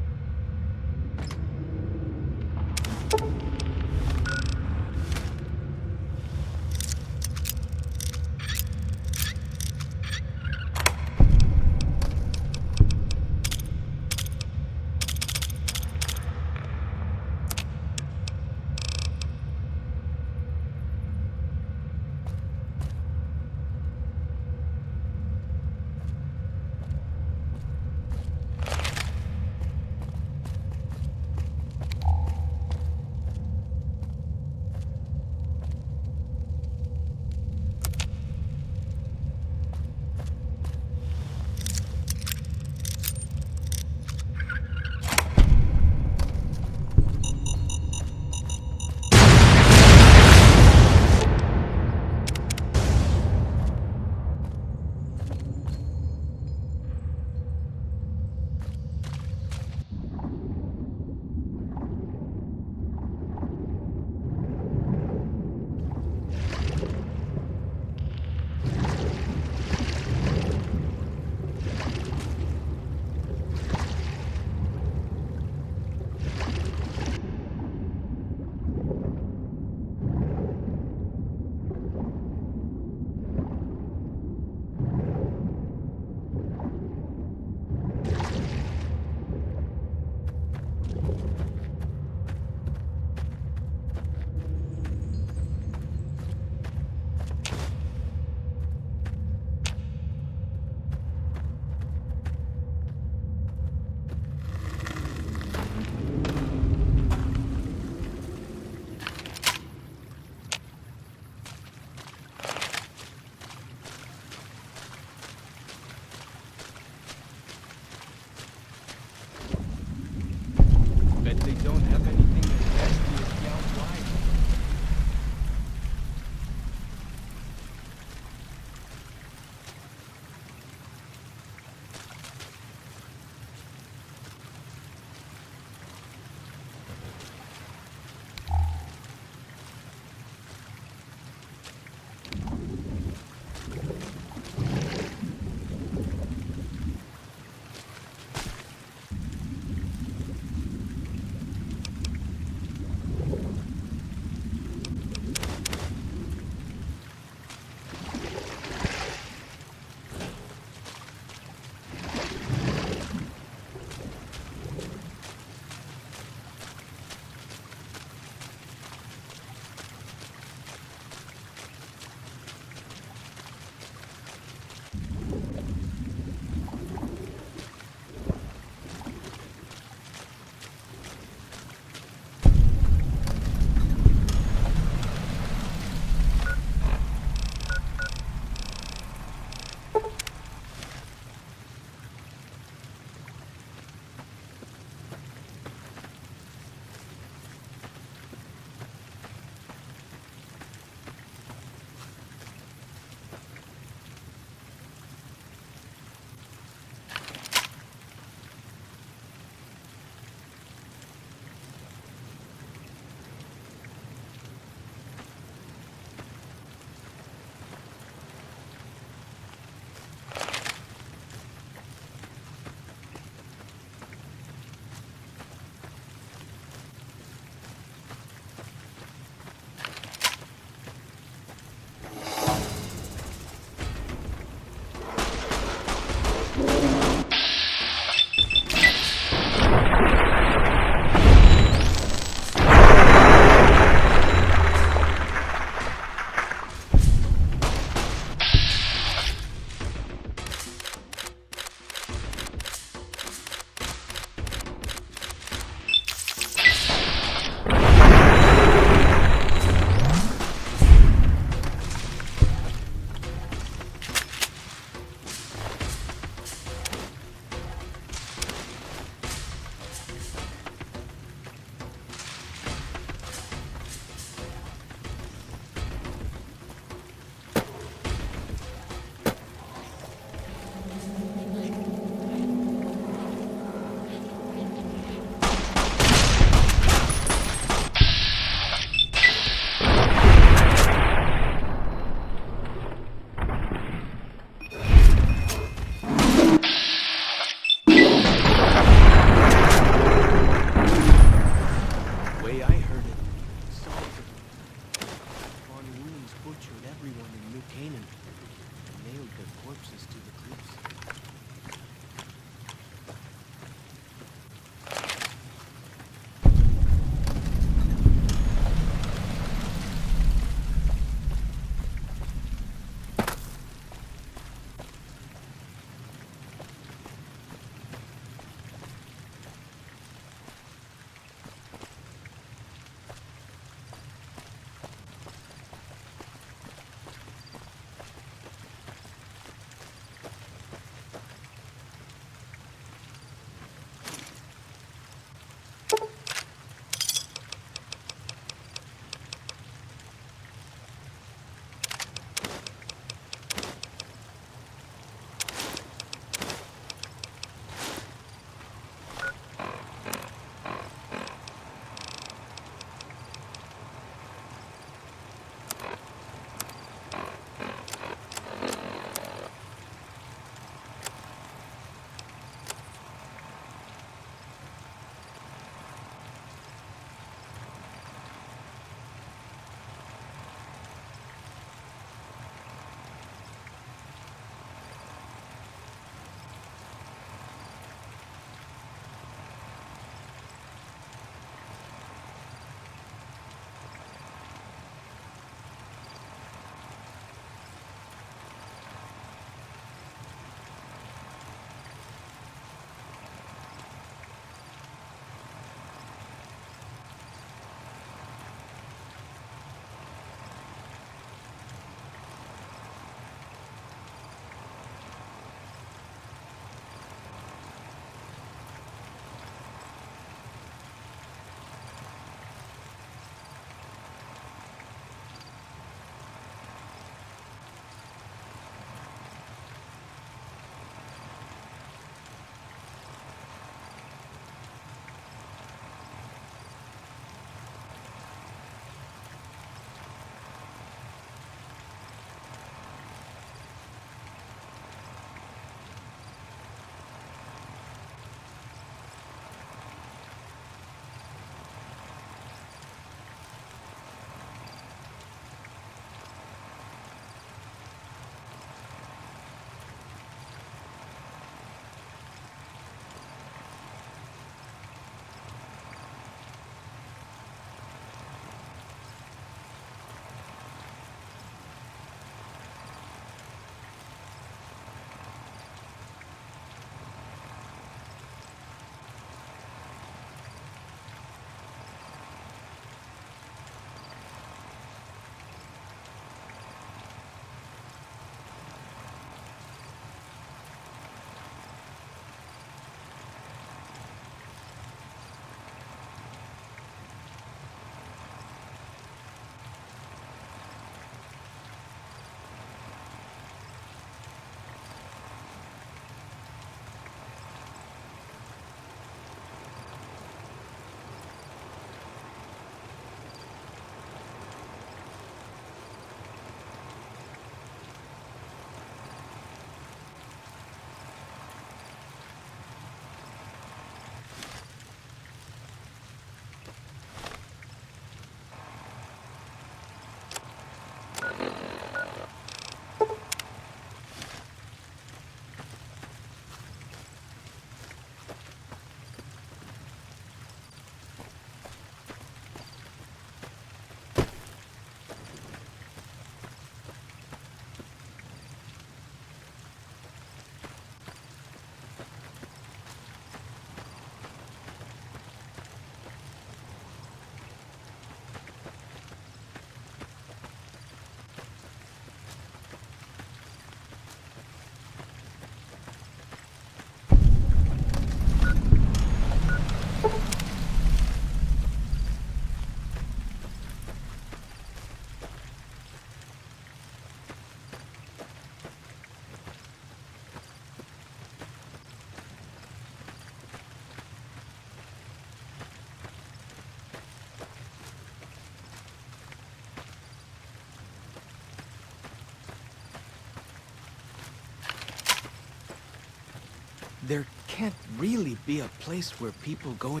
There can't really be a place where people go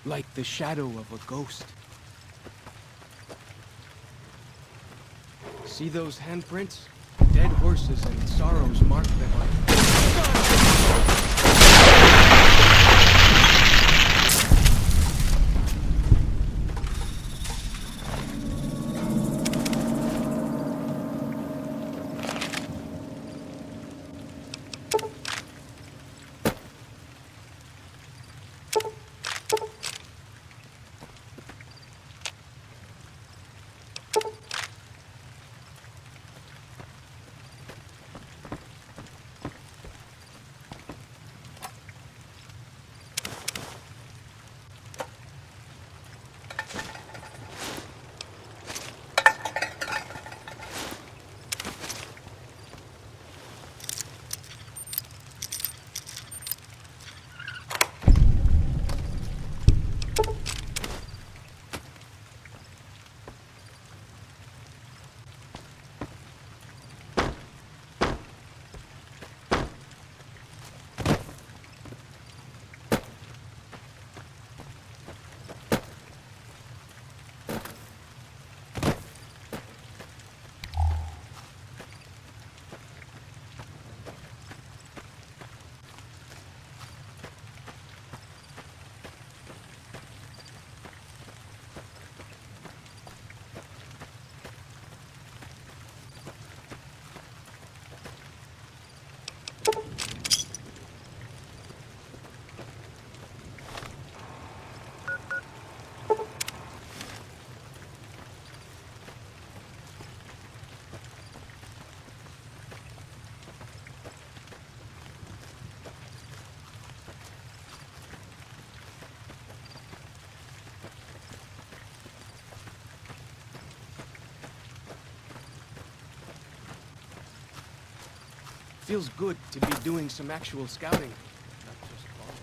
like the shadow of a ghost. See those handprints? Dead horses and sorrows mark them on. Feels good to be doing some actual scouting. Not just following.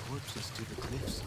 Corpses to the cliffs.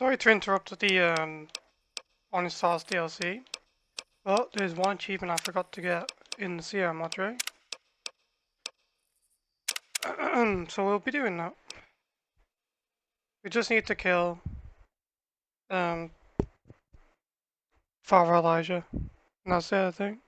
Sorry to interrupt the Honest Stars DLC, but there's one achievement I forgot to get in the Sierra Madre. So we'll be doing that. We just need to kill Father Elijah, and that's it, I think.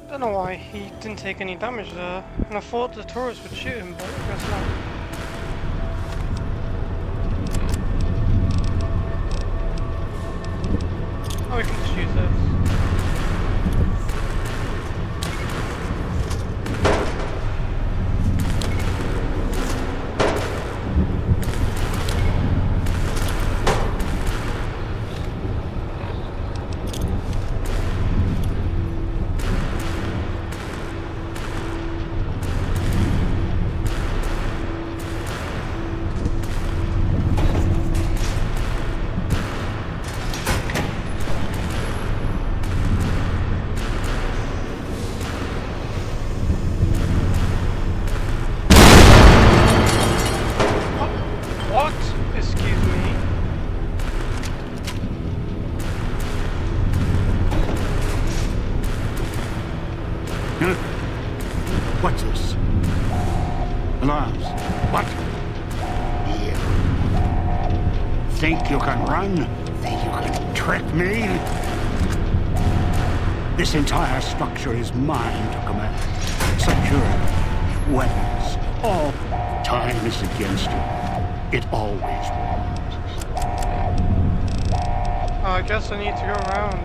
Don't know why he didn't take any damage there, and I thought the turrets would shoot him, but I guess not. Oh, we can just use this. What? Excuse me. Huh? What's this? Alarms. What? You think you can run? Think you can trick me? This entire structure is mine to command. Security, weapons, all. Time is against you. It always was. I guess I need to go around.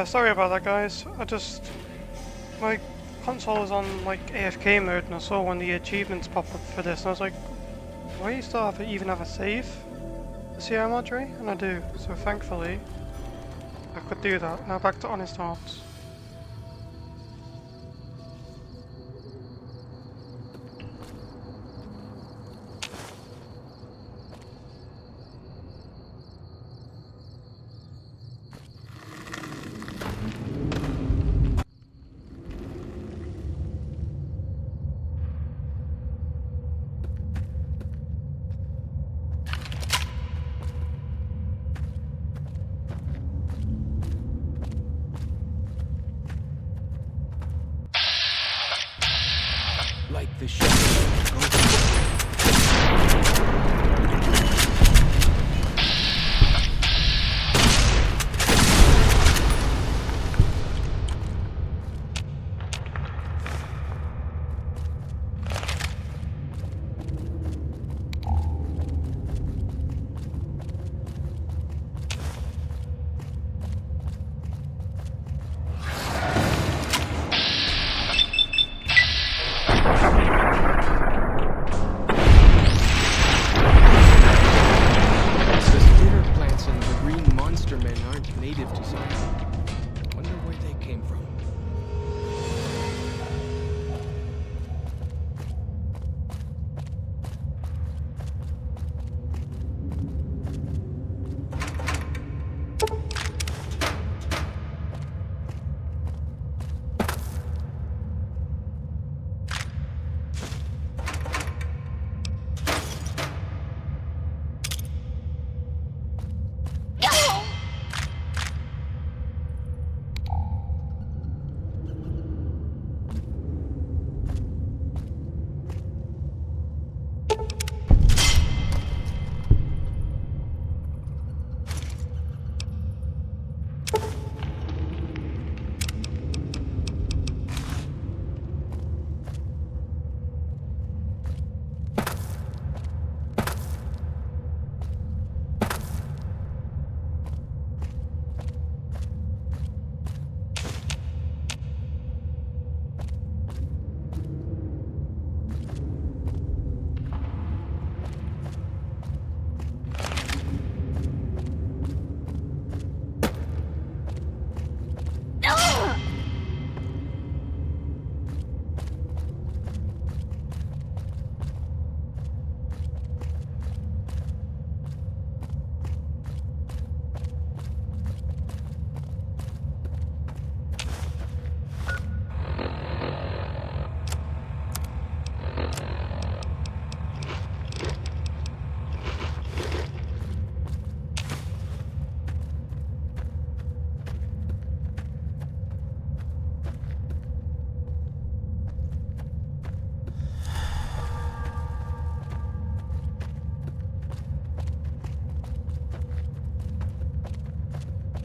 Yeah, sorry about that, guys. My console was on like AFK mode, and I saw one of the achievements pop up for this, and I was like, why do you still even have a save? The CR Marjorie? And I do, so thankfully I could do that. Now back to Honest Hearts. Like the shadow of a ghost.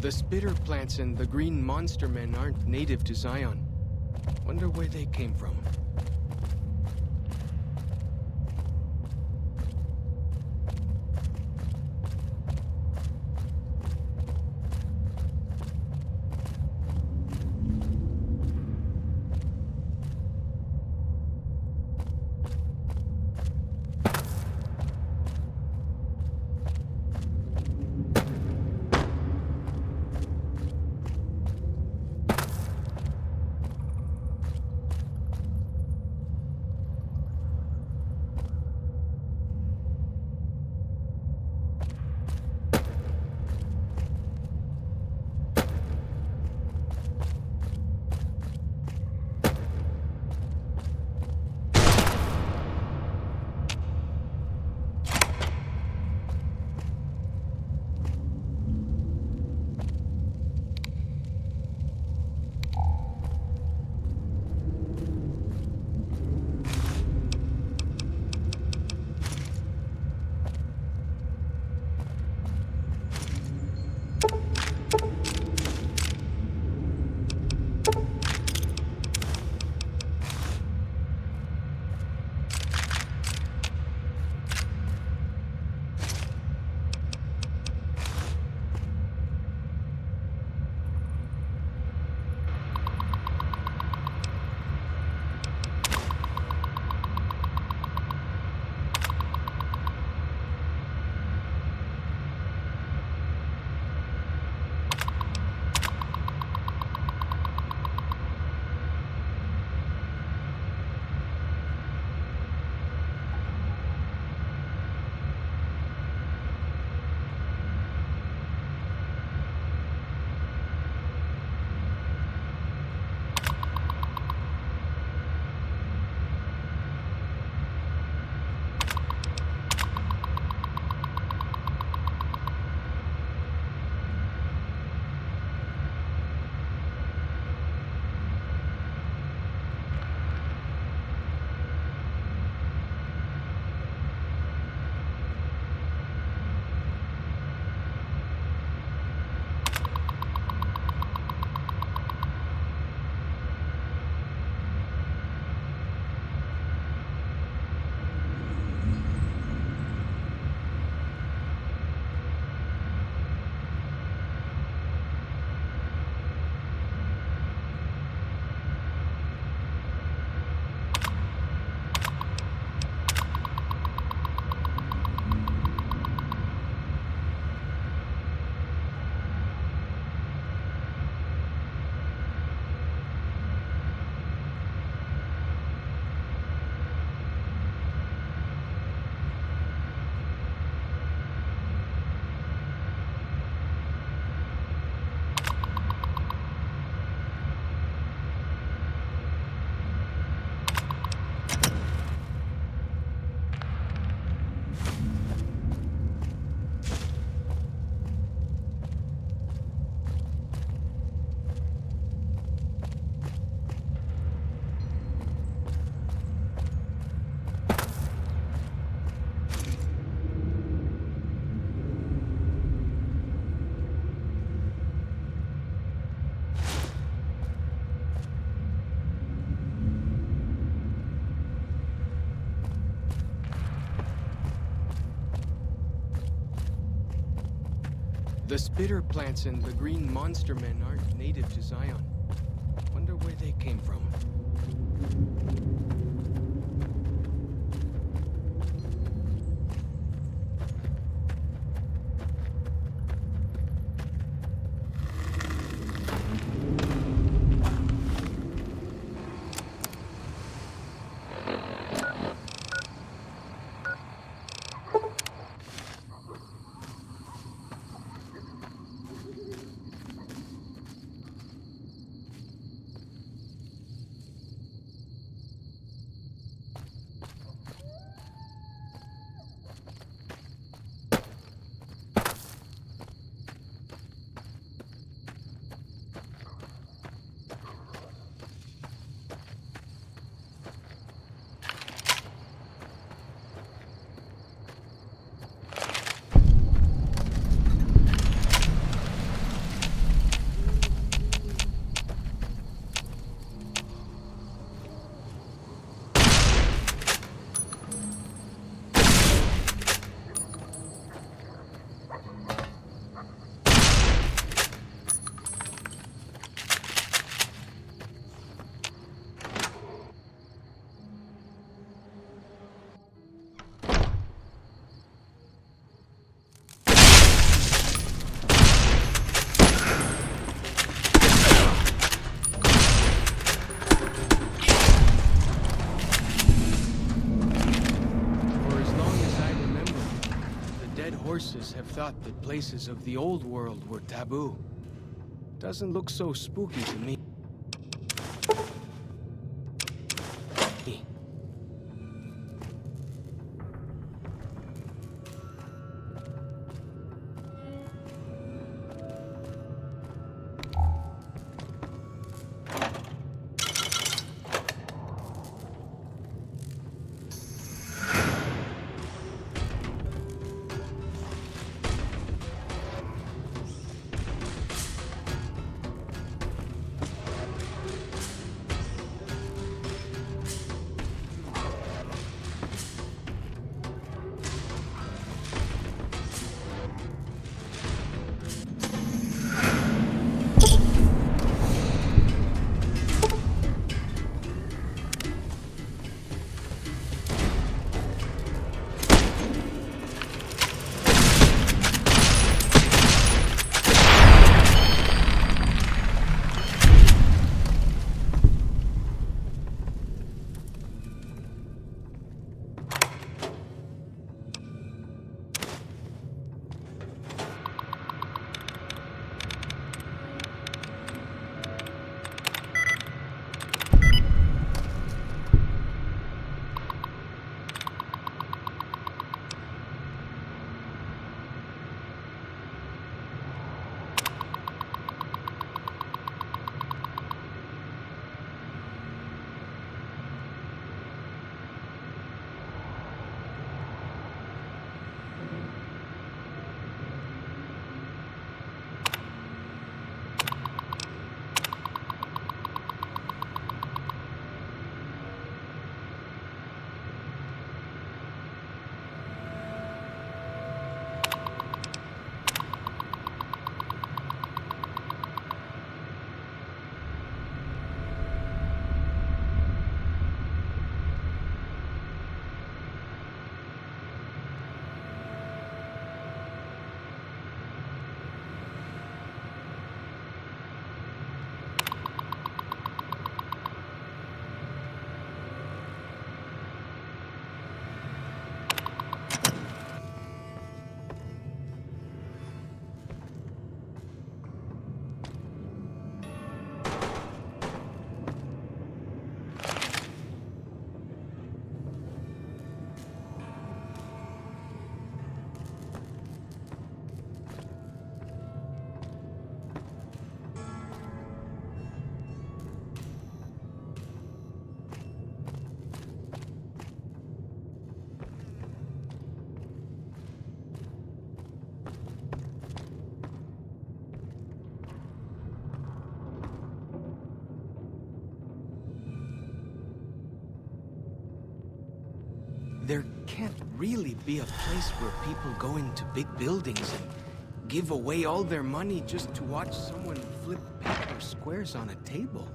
The spitter plants and the green monster men aren't native to Zion. Wonder where they came from. The spitter plants and the green monster men aren't native to Zion. Wonder where they came from. Horses have thought that places of the old world were taboo. Doesn't look so spooky to me. There can't really be a place where people go into big buildings and give away all their money just to watch someone flip paper squares on a table.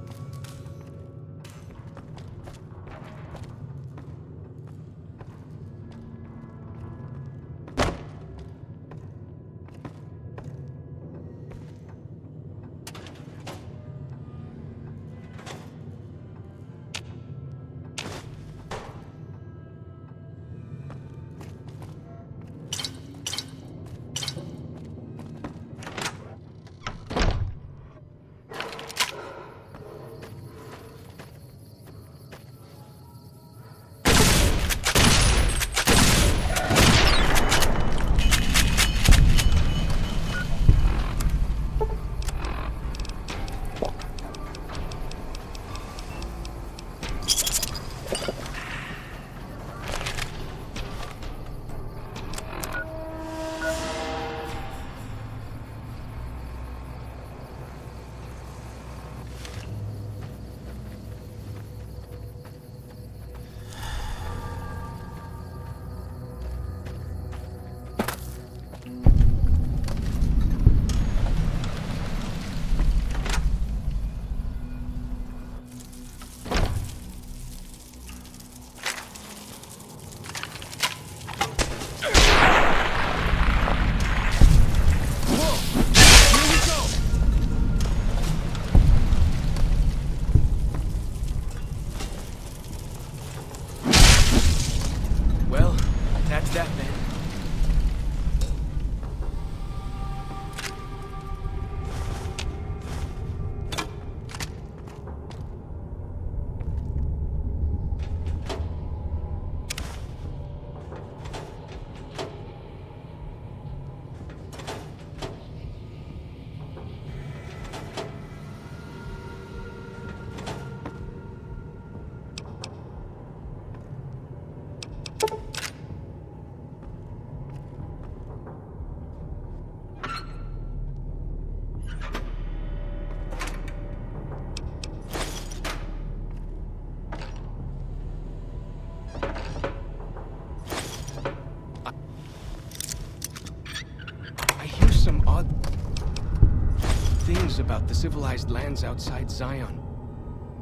About the civilized lands outside Zion.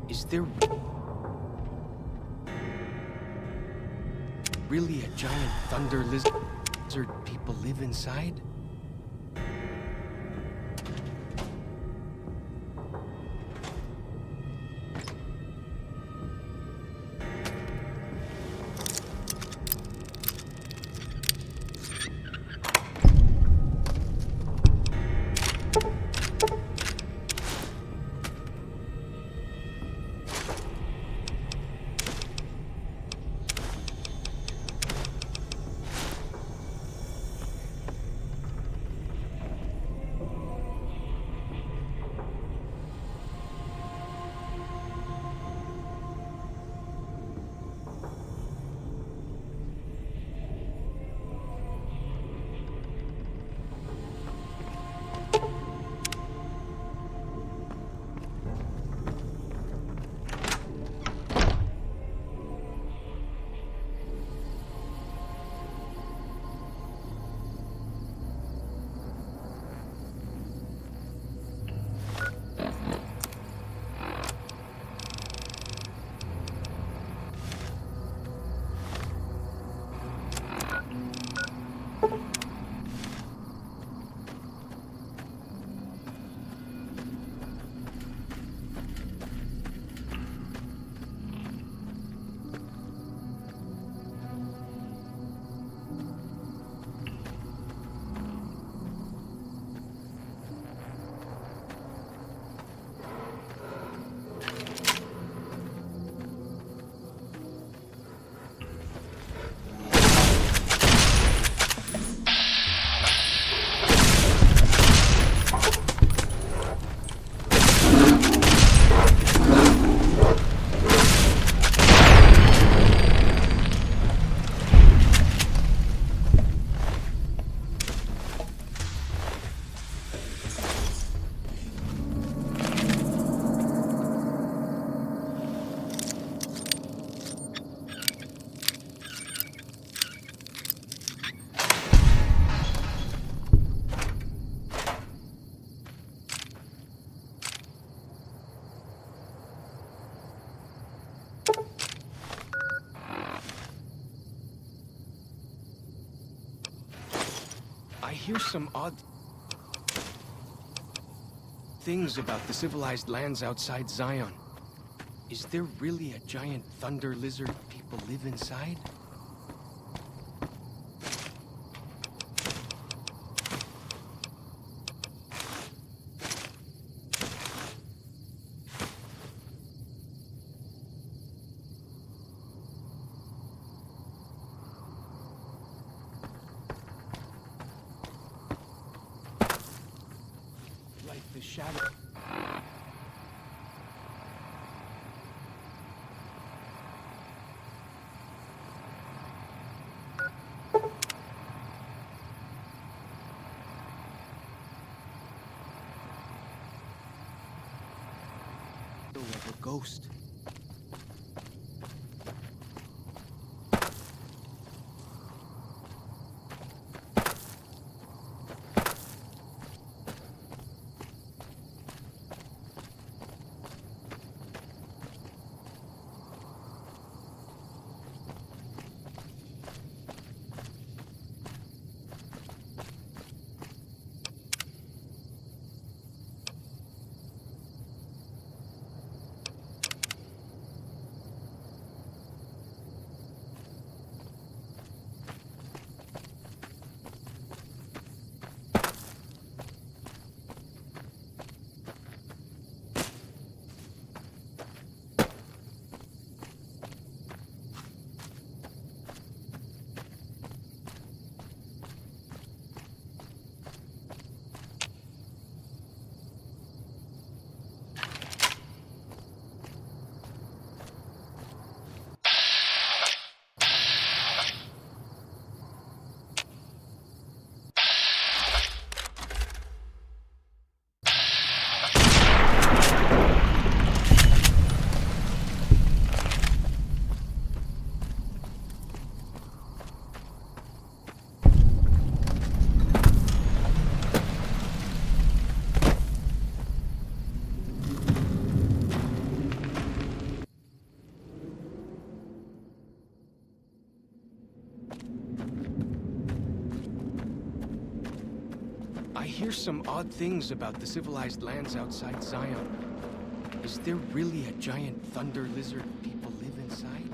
Is there really a giant thunder lizard people live inside? I hear some odd things about the civilized lands outside Zion. Is there really a giant thunder lizard people live inside? Like the shadow. Of a ghost. I hear some odd things about the civilized lands outside Zion. Is there really a giant thunder lizard people live inside?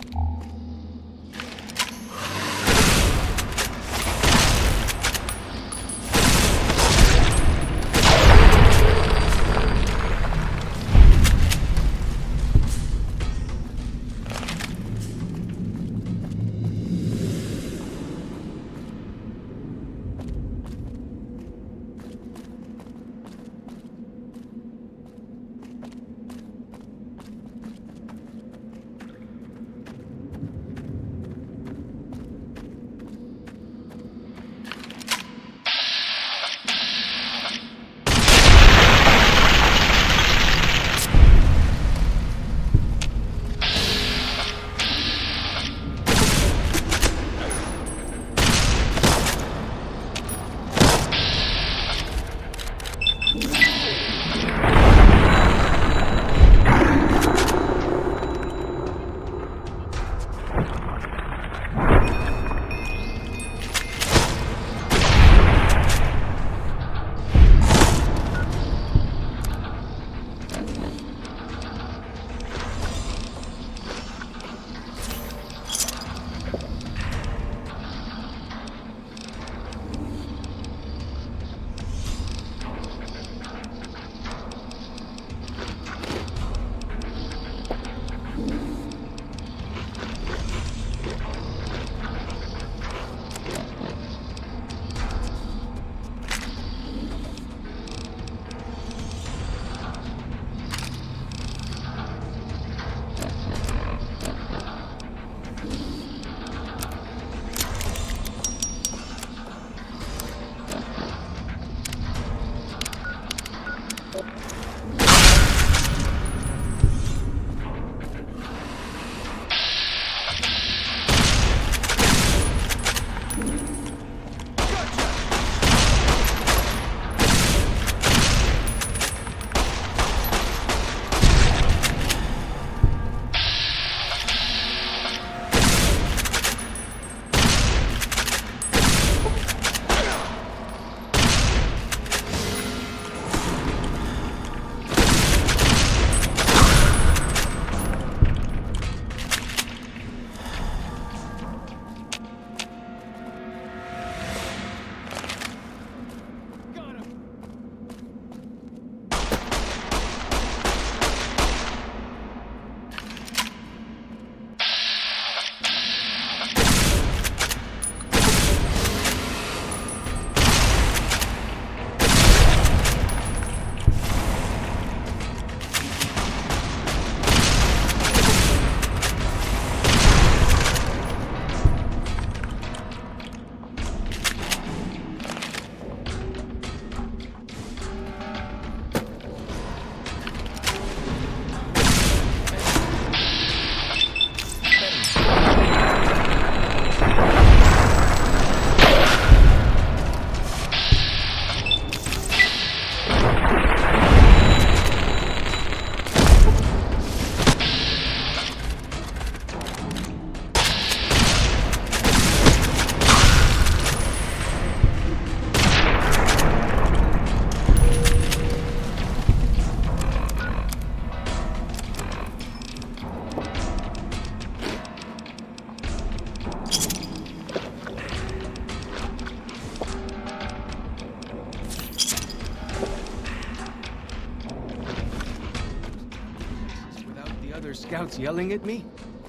scouts yelling at me?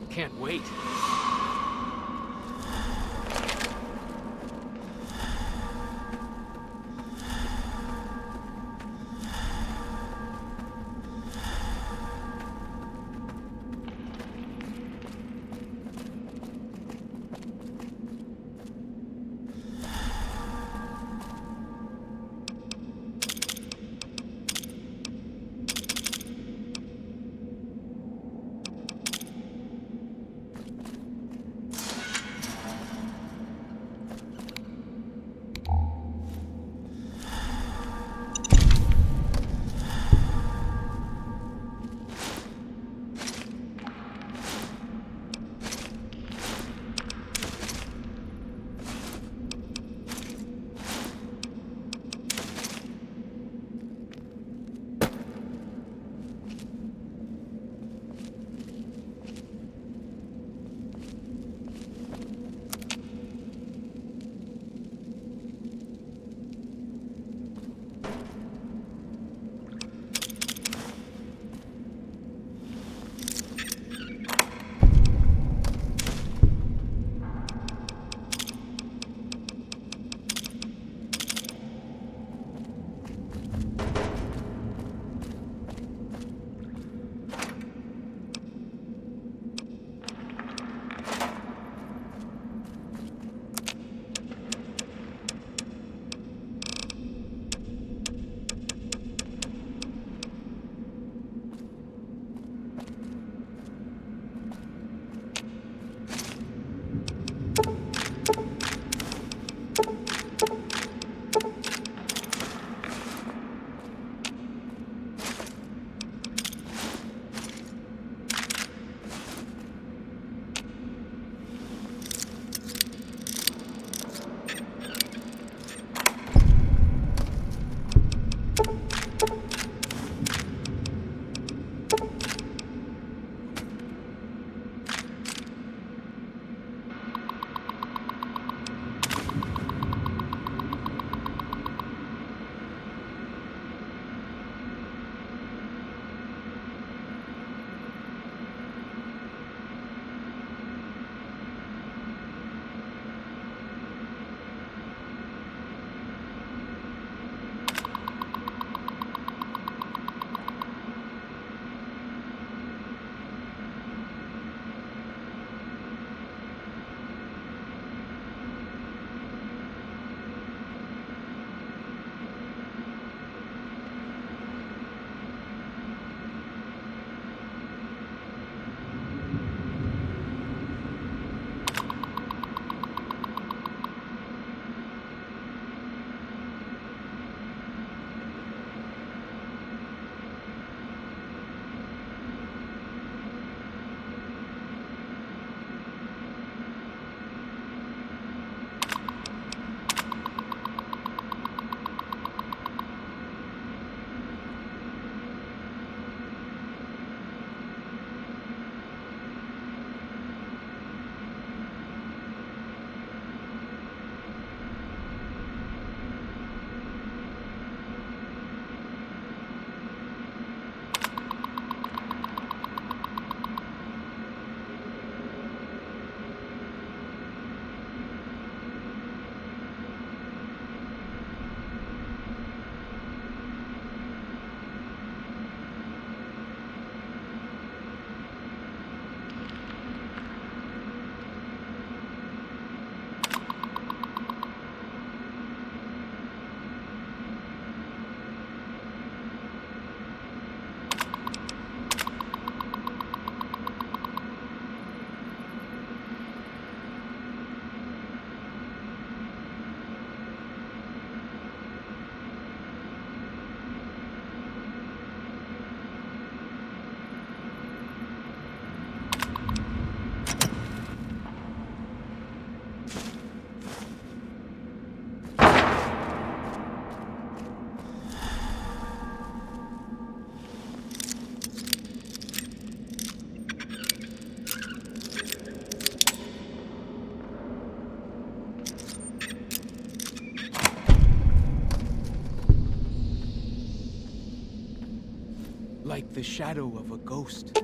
Can't wait. Like the shadow of a ghost.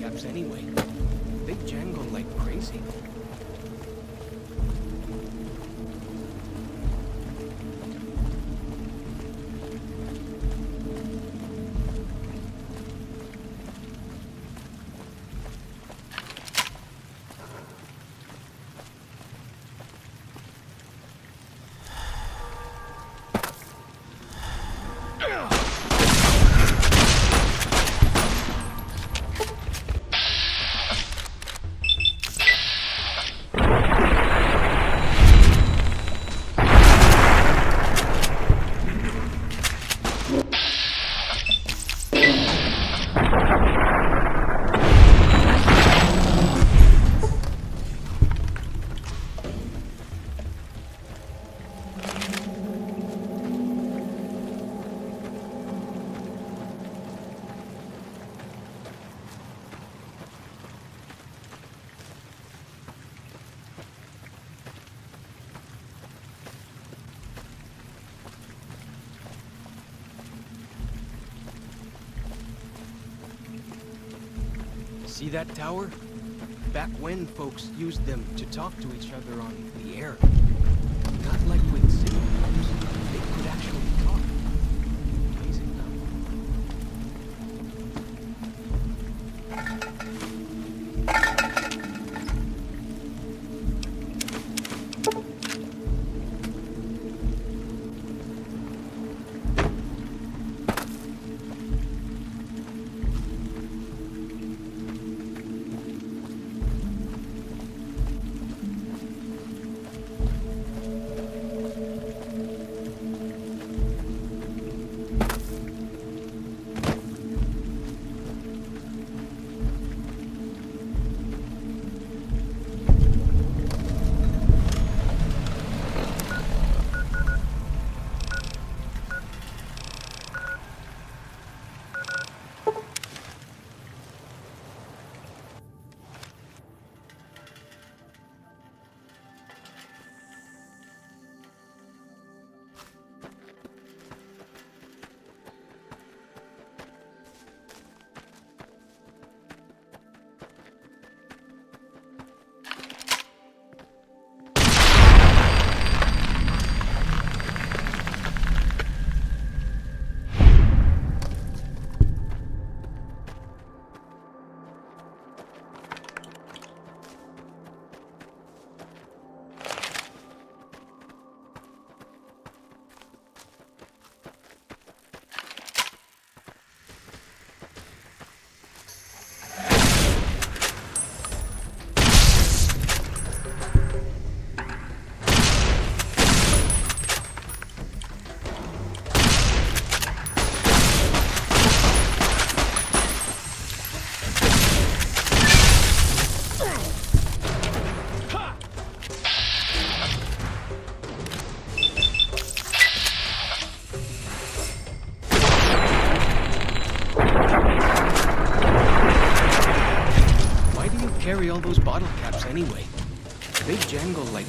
caps anyway? They jangle like crazy. See that tower? Back when folks used them to talk to each other on the air. Not like with signals. They could actually talk. Amazing, carry all those bottle caps anyway? They jangle like...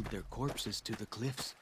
pinned their corpses to the cliffs.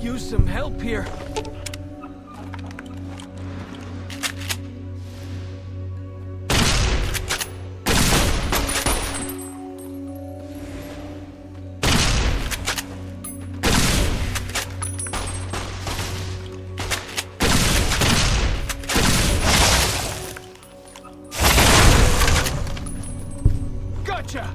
Use some help here. Gotcha!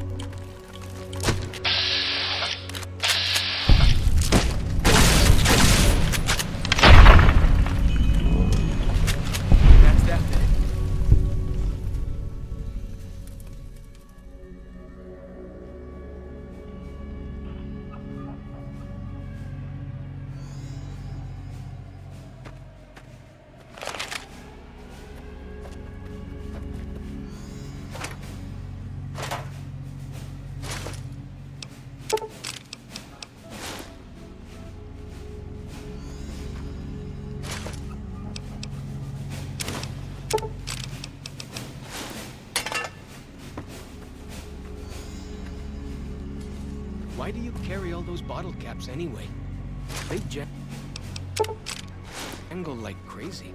Why do you carry all those bottle caps anyway? They jangle like crazy.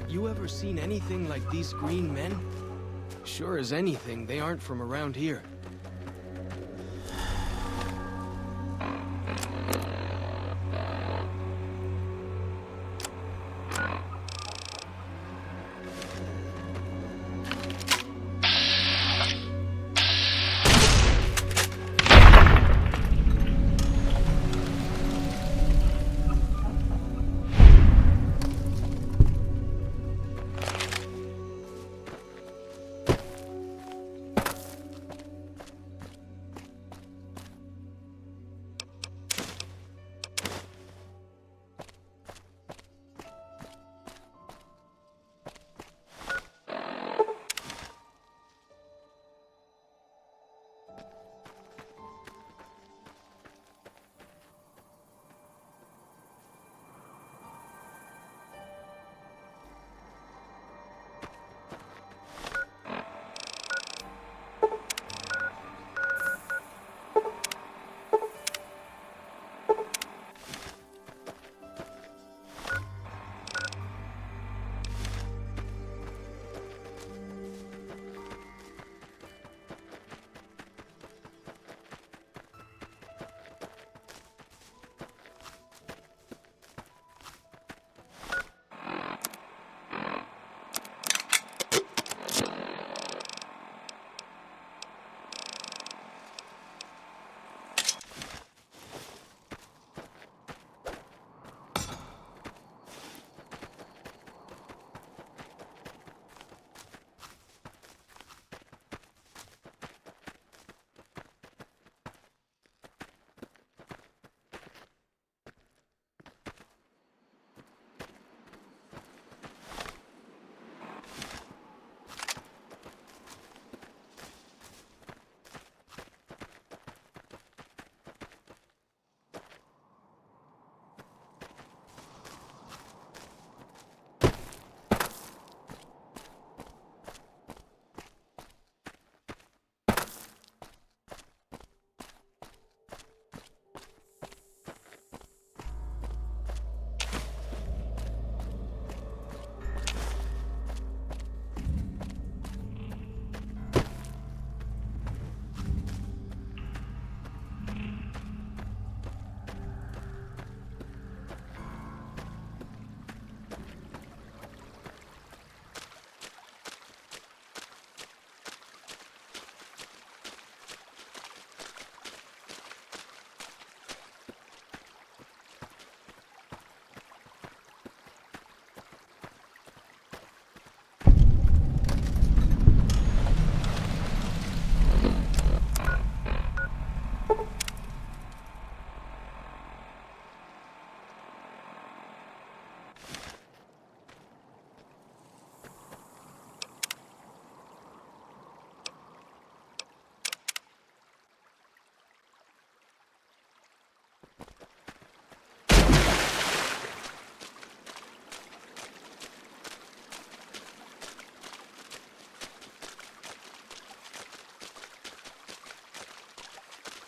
You ever seen anything like these green men? Sure as anything, they aren't from around here.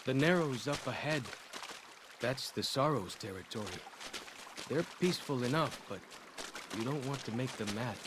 The Narrows up ahead. That's the Sorrows territory. They're peaceful enough, but you don't want to make them mad.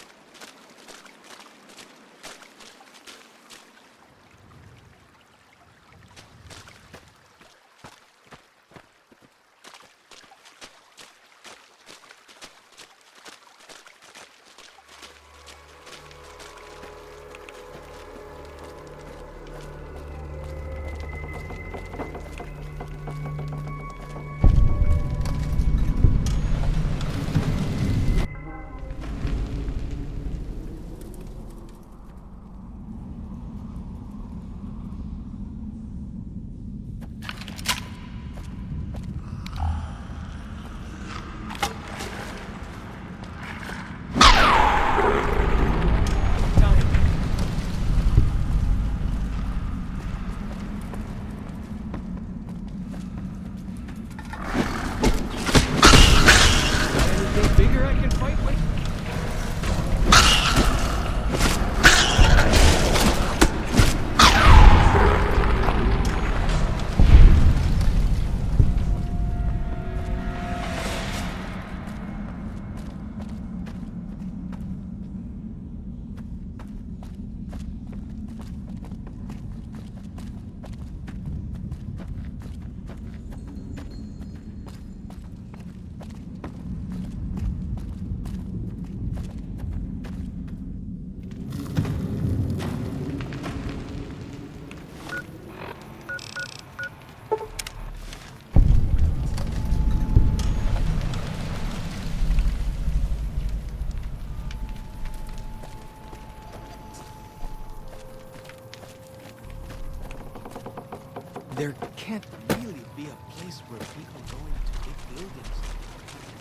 There can't really be a place where people go into big buildings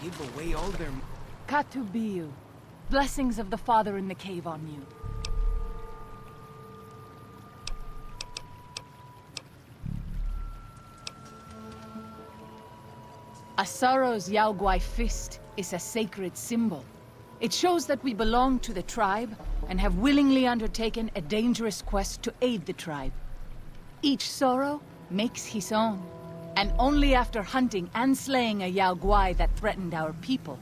give away all their... Katubiyu. Blessings of the Father in the cave on you. Asaro's Yaoguai fist is a sacred symbol. It shows that we belong to the tribe and have willingly undertaken a dangerous quest to aid the tribe. Each Sorrow makes his own, and only after hunting and slaying a Yaoguai that threatened our people.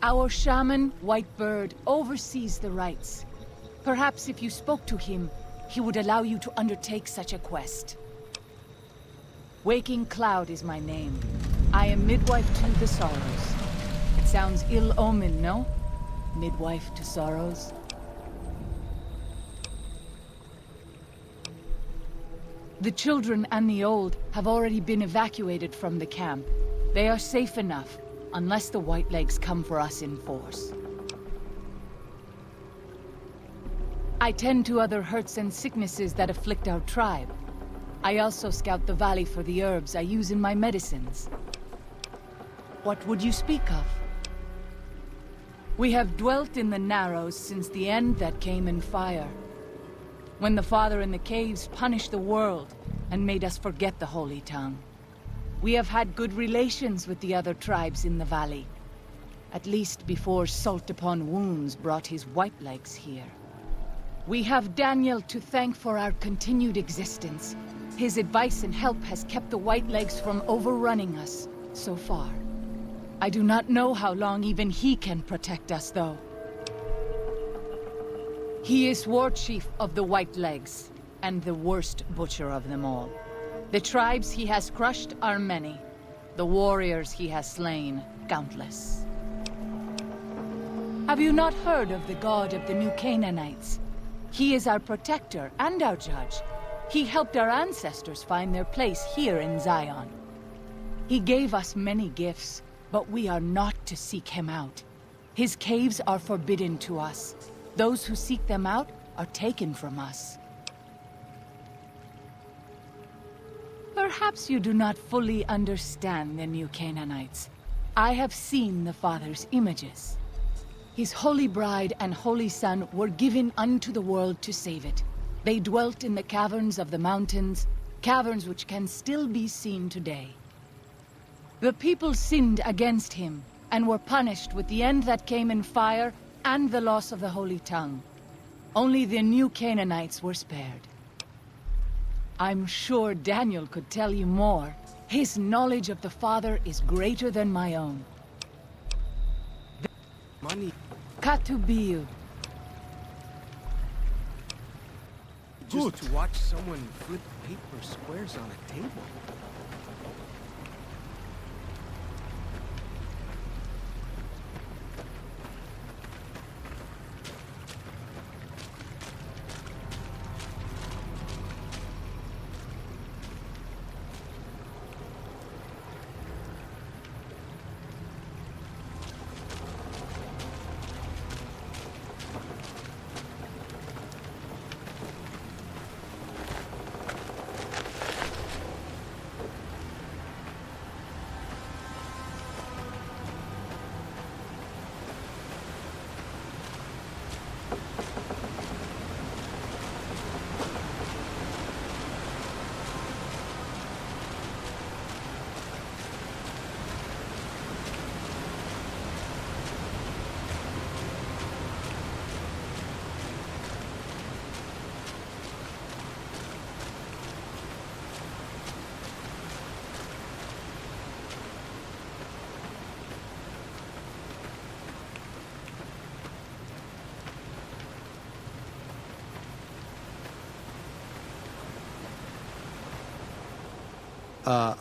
Our shaman, White Bird, oversees the rites. Perhaps if you spoke to him, he would allow you to undertake such a quest. Waking Cloud is my name. I am midwife to the Sorrows. It sounds ill-omened, no? Midwife to Sorrows? The children and the old have already been evacuated from the camp. They are safe enough, unless the Whitelegs come for us in force. I tend to other hurts and sicknesses that afflict our tribe. I also scout the valley for the herbs I use in my medicines. What would you speak of? We have dwelt in the Narrows since the end that came in fire. When the Father in the caves punished the world and made us forget the Holy Tongue. We have had good relations with the other tribes in the valley. At least before Salt Upon Wounds brought his Whitelegs here. We have Daniel to thank for our continued existence. His advice and help has kept the Whitelegs from overrunning us, so far. I do not know how long even he can protect us, though. He is war chief of the Whitelegs, and the worst butcher of them all. The tribes he has crushed are many. The warriors he has slain, countless. Have you not heard of the god of the New Canaanites? He is our protector and our judge. He helped our ancestors find their place here in Zion. He gave us many gifts, but we are not to seek him out. His caves are forbidden to us. Those who seek them out are taken from us. Perhaps you do not fully understand the New Canaanites. I have seen the Father's images. His holy bride and holy son were given unto the world to save it. They dwelt in the caverns of the mountains, caverns which can still be seen today. The people sinned against him, and were punished with the end that came in fire and the loss of the Holy Tongue. Only the New Canaanites were spared. I'm sure Daniel could tell you more. His knowledge of the Father is greater than my own. Money. Katubiyu. Just to watch someone flip paper squares on a table.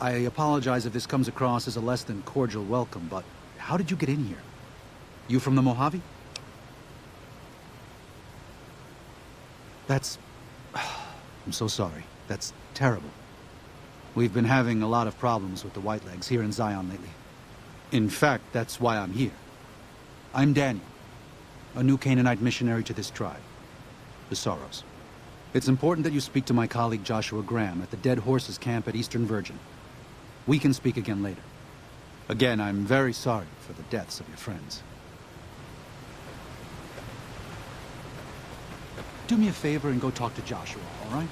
I apologize if this comes across as a less than cordial welcome, but how did you get in here? You from the Mojave? That's... I'm so sorry. That's terrible. We've been having a lot of problems with the Whitelegs here in Zion lately. In fact, that's why I'm here. I'm Daniel, a new Canaanite missionary to this tribe, the Sorrows. It's important that you speak to my colleague Joshua Graham at the Dead Horses Camp at Eastern Virgin. We can speak again later. Again, I'm very sorry for the deaths of your friends. Do me a favor and go talk to Joshua, all right?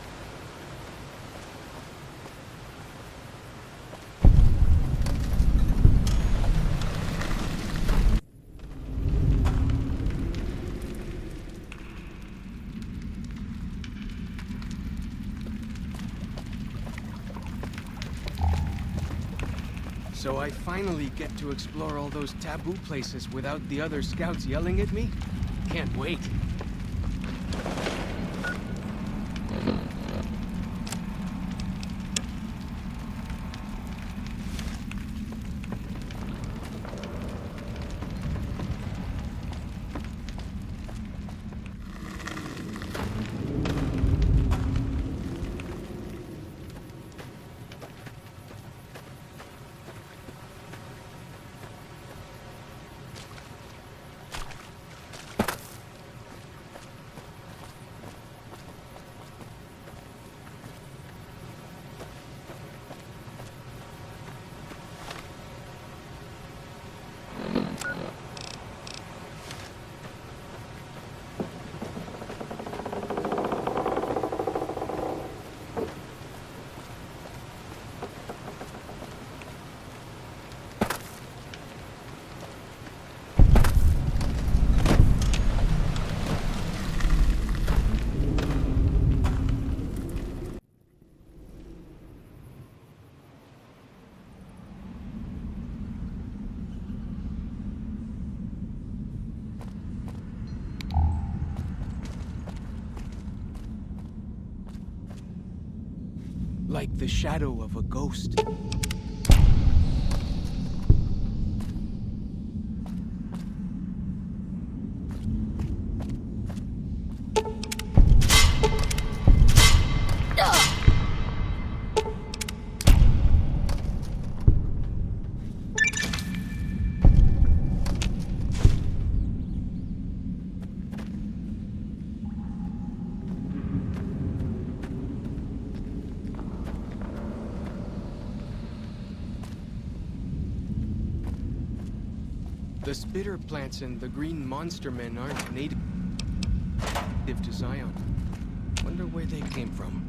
So I finally get to explore all those taboo places without the other scouts yelling at me? Can't wait. Like the shadow of a ghost. The spitter plants and the green monster men aren't native to Zion. Wonder where they came from.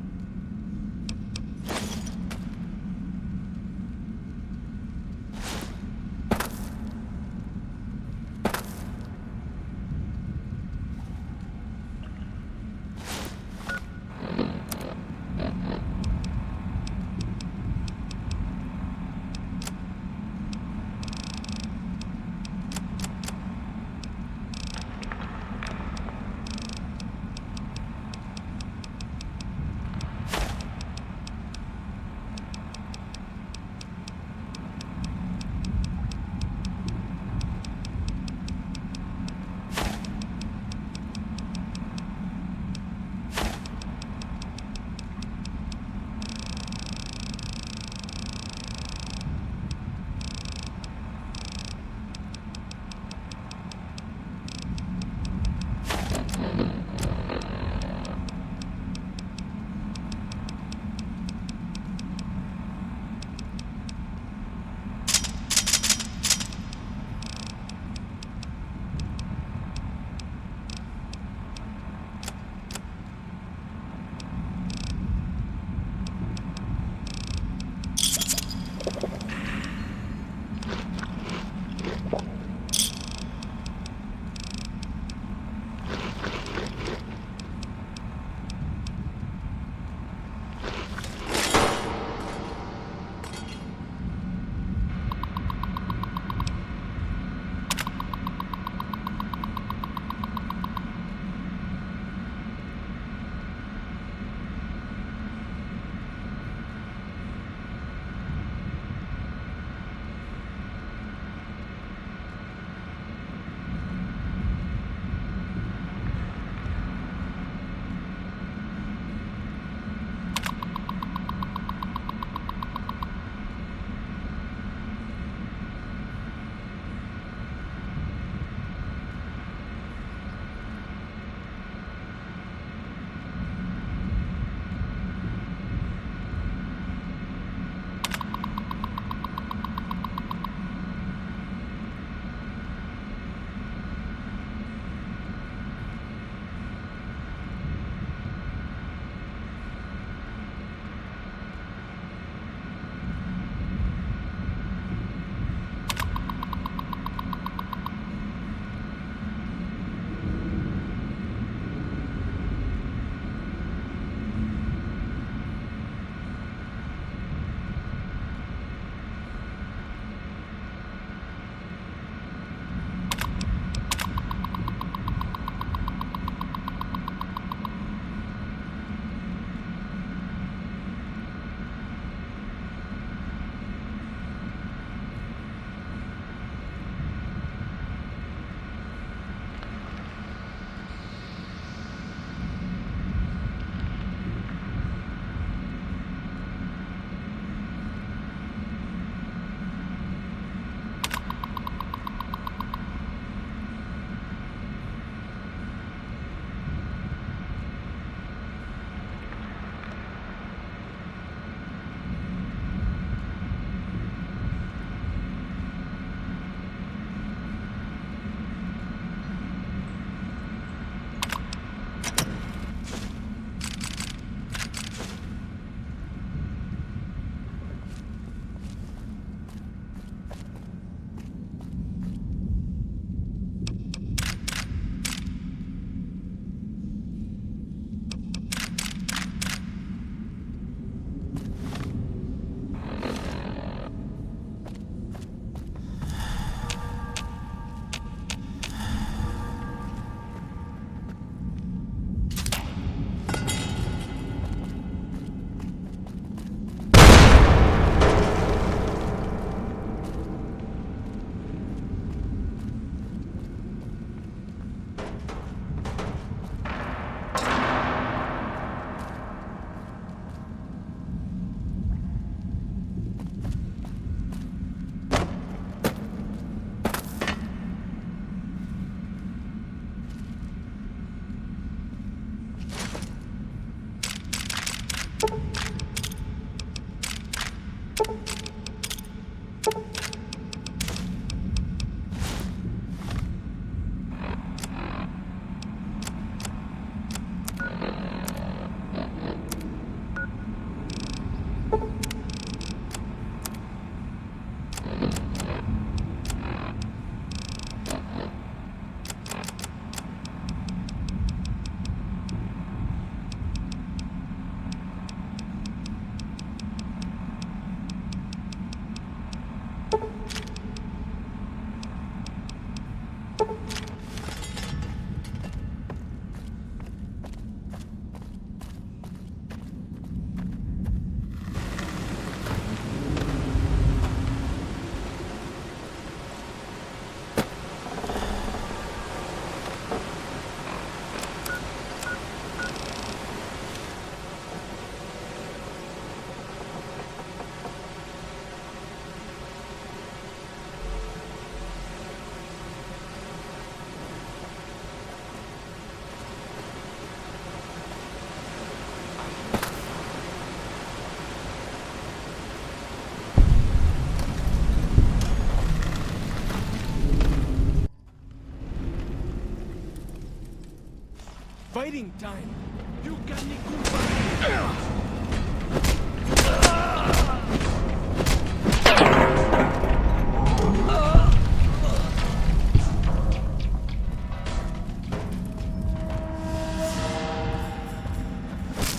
fighting time. You got me goosebumps.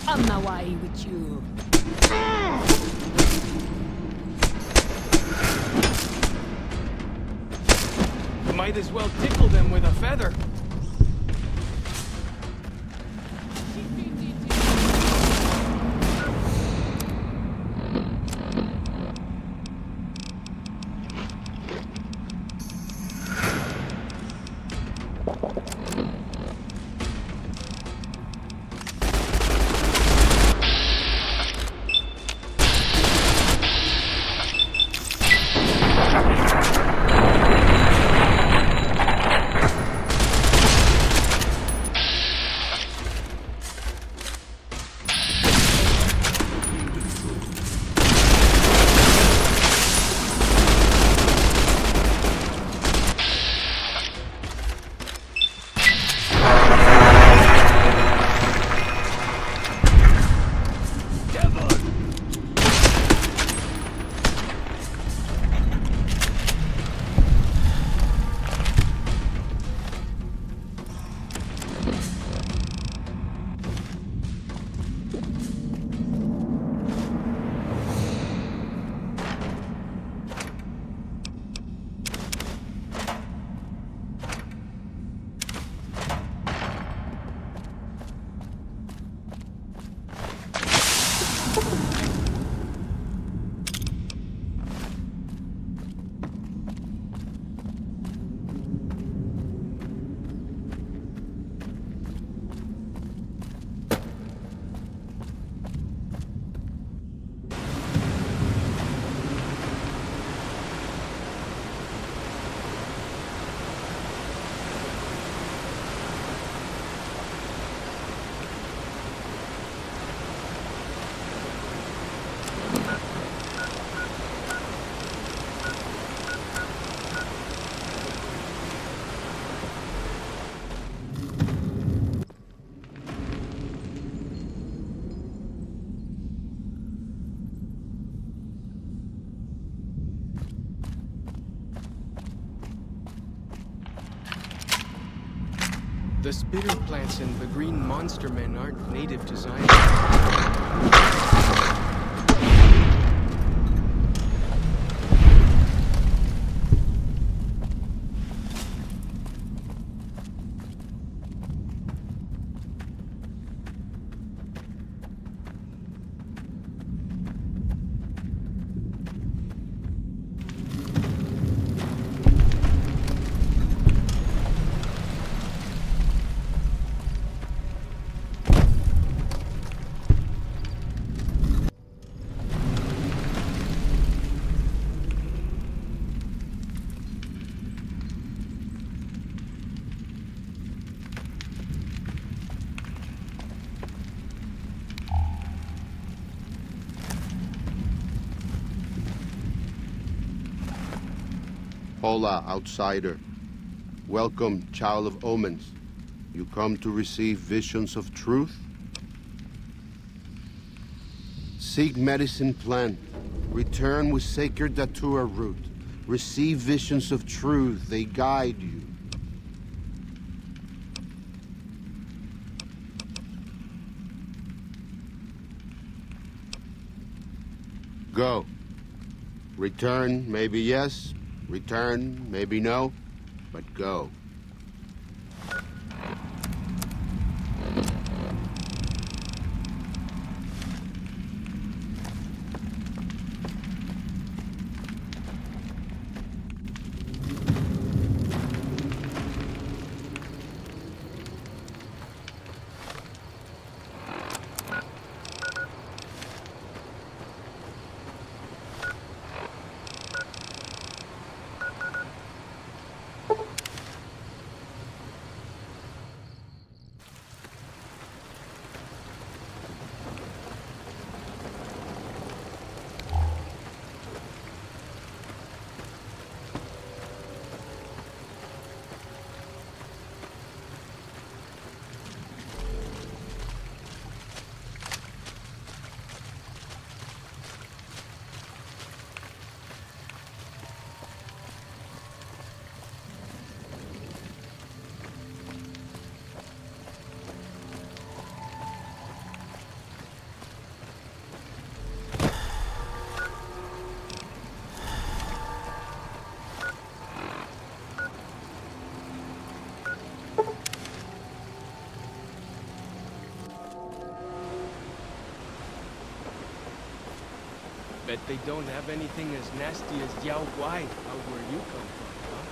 I'm Hawaii with you. Might as well tickle them with a feather. The spitter plants and the green monster men aren't native to Zion. Hola, outsider. Welcome, child of omens. You come to receive visions of truth? Seek medicine plant. Return with sacred datura root. Receive visions of truth. They guide you. Go. Return, maybe yes. Return, maybe no. But go. Bet they don't have anything as nasty as Yao Guai out where you come from, huh?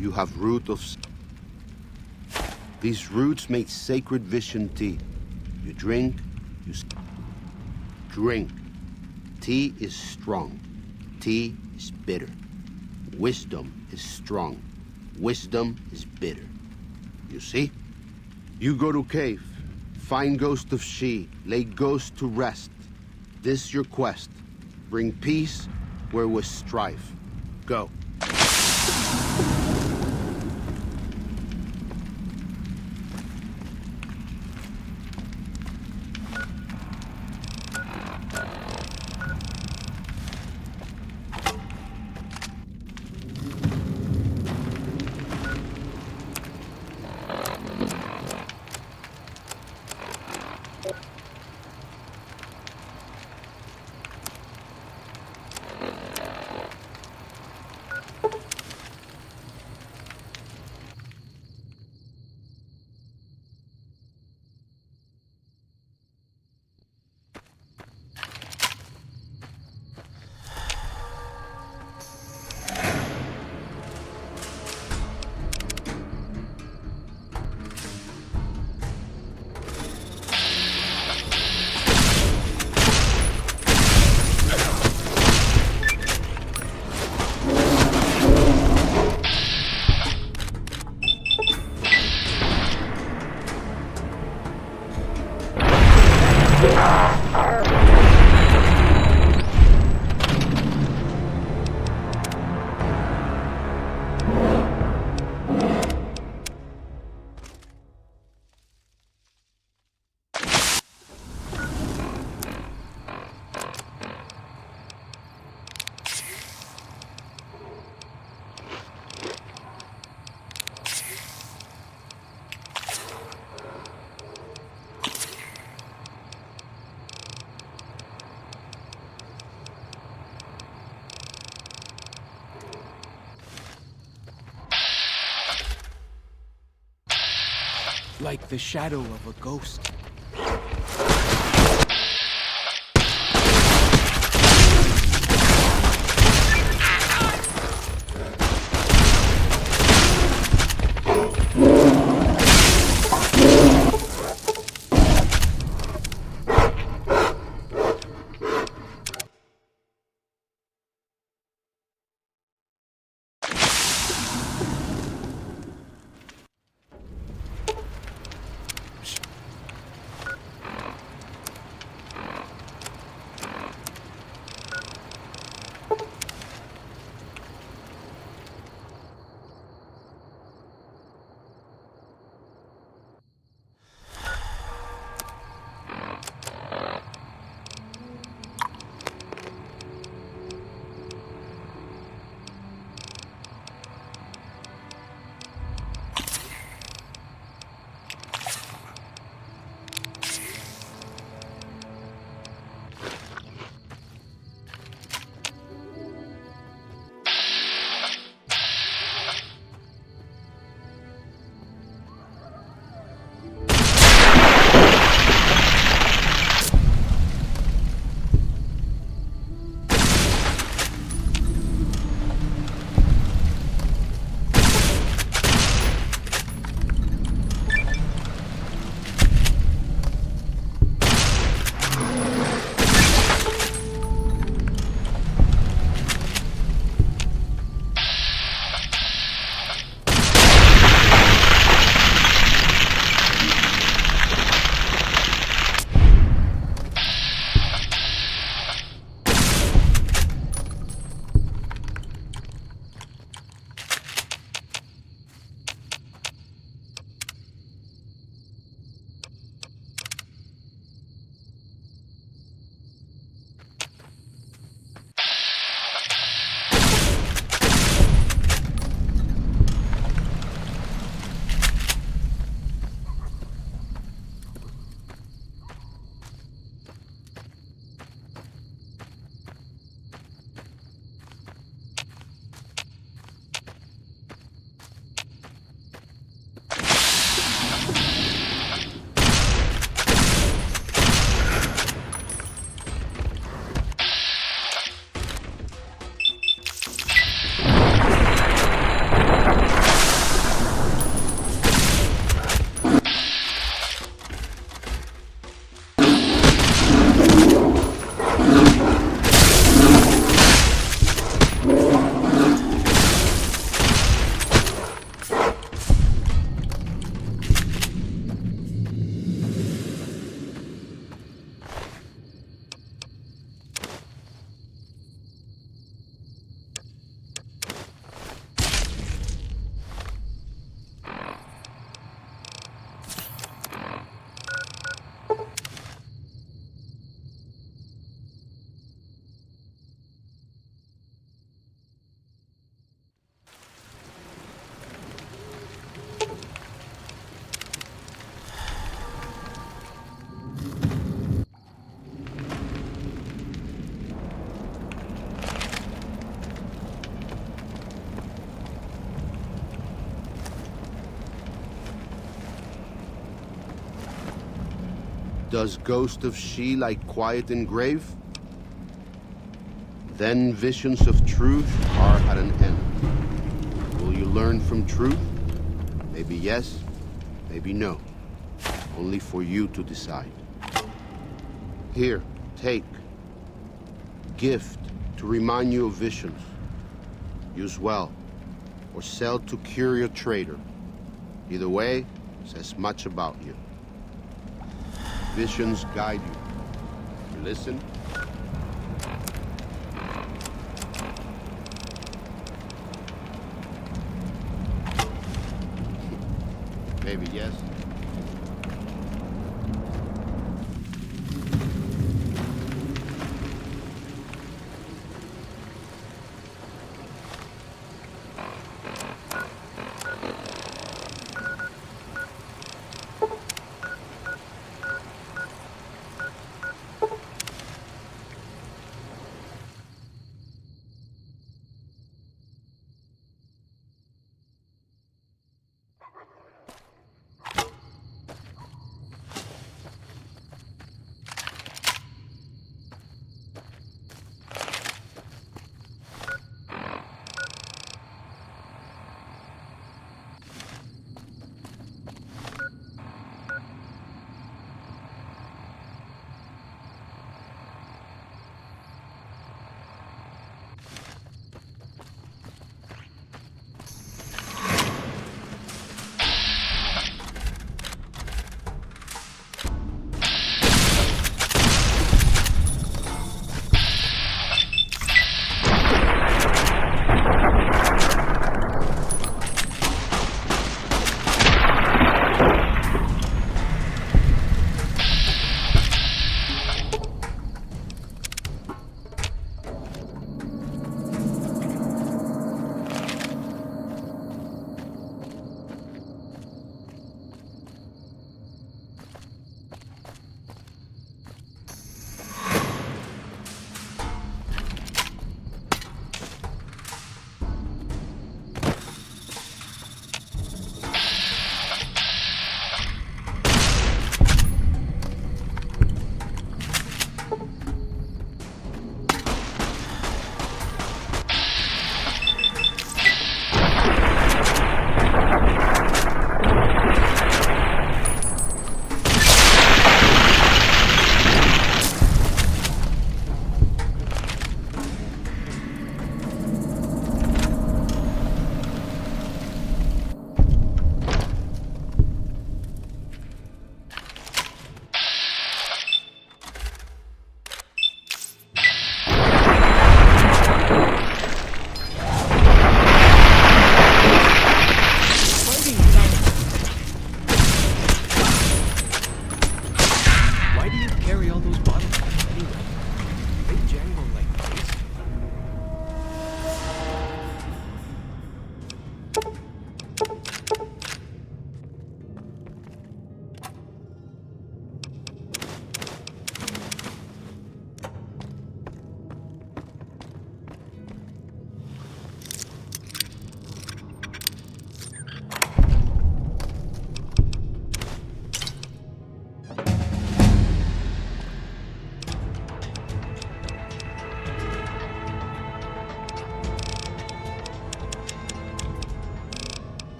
You have root of... These roots make sacred vision tea. You drink, drink. Tea is strong. Tea is bitter. Wisdom is strong. Wisdom is bitter. You see? You go to cave, find ghost of she, lay ghost to rest. This your quest. Bring peace where was strife. Go. Like the shadow of a ghost. Does ghost of she like quiet in grave? Then visions of truth are at an end. Will you learn from truth? Maybe yes, maybe no. Only for you to decide. Here, take. Gift to remind you of visions. Use well, or sell to curious trader. Either way, says much about you. Visions guide you. You listen? Maybe yes.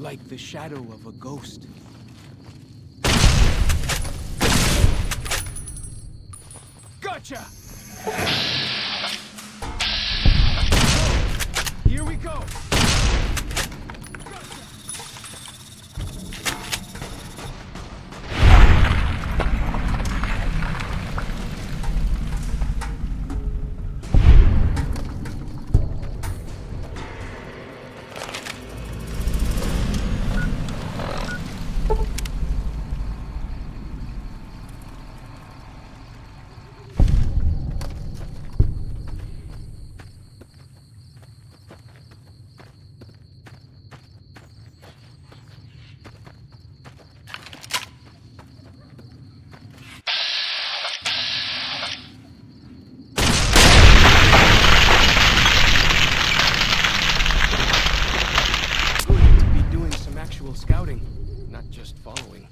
like the shadow of a ghost. Gotcha! Here we go! Scouting, not just following.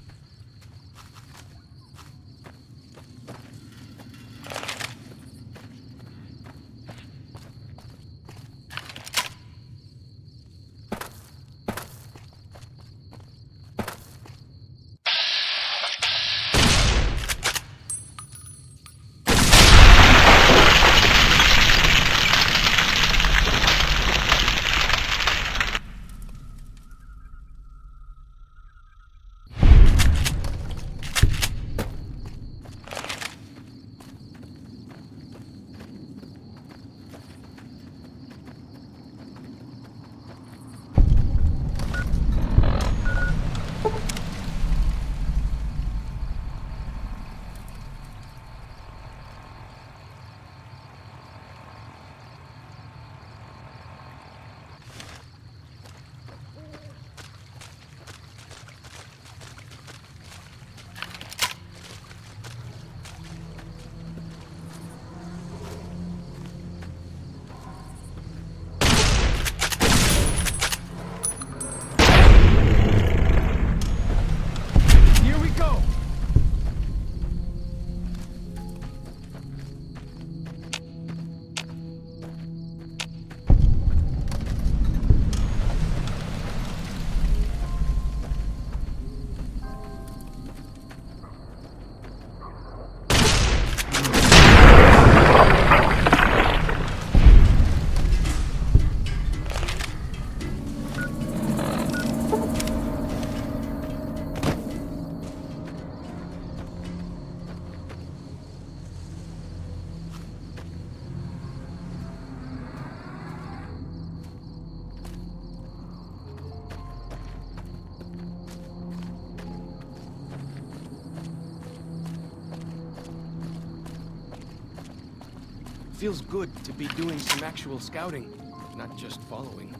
Feels good to be doing some actual scouting, not just following.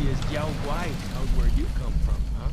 funky as Yao Guai out where you come from, huh?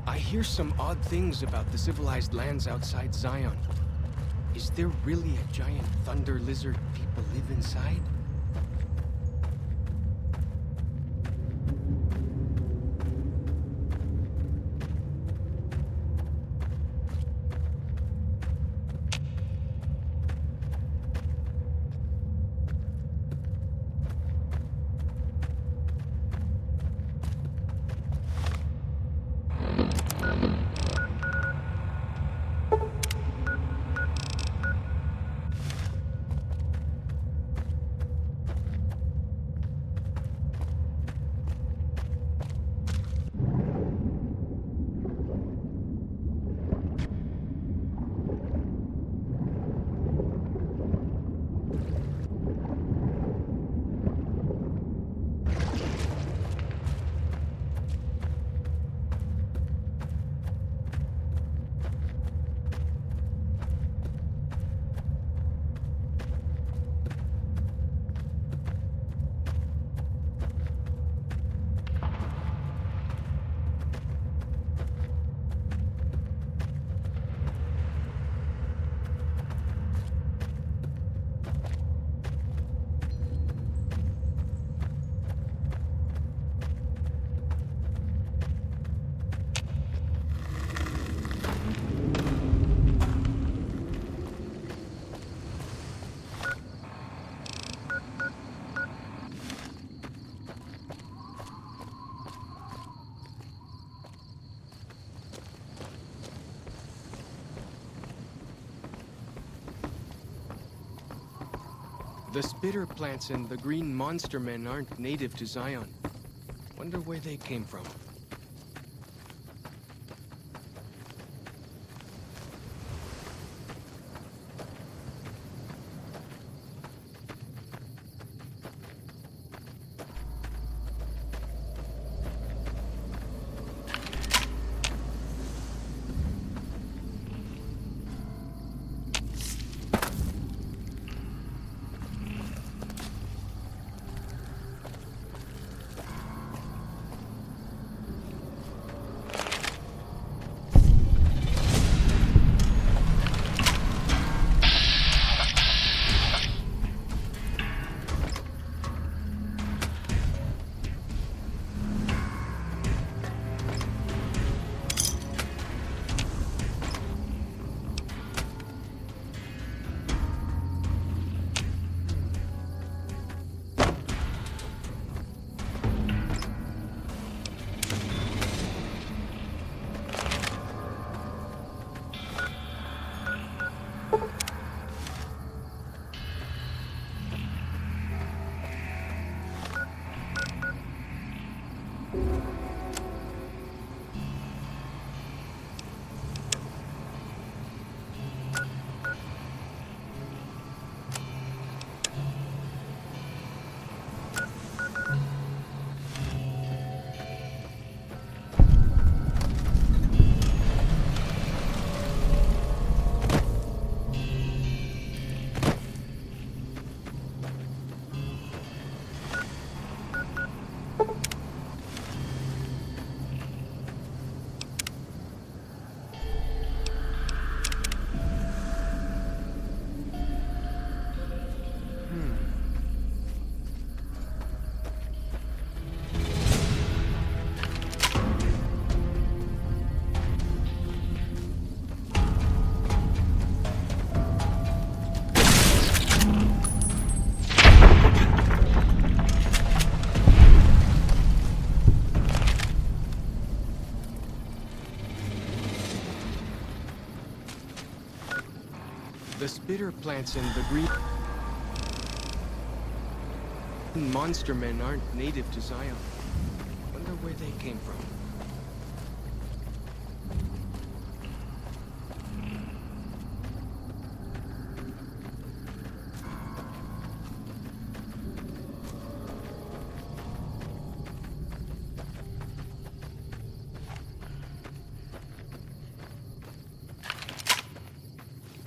I hear some odd things about the civilized lands outside Zion. Is there really a giant thunder lizard people live inside? The spitter plants and the green monster men aren't native to Zion. Wonder where they came from. The spitter plants and the green monster men aren't native to Zion. Wonder where they came from.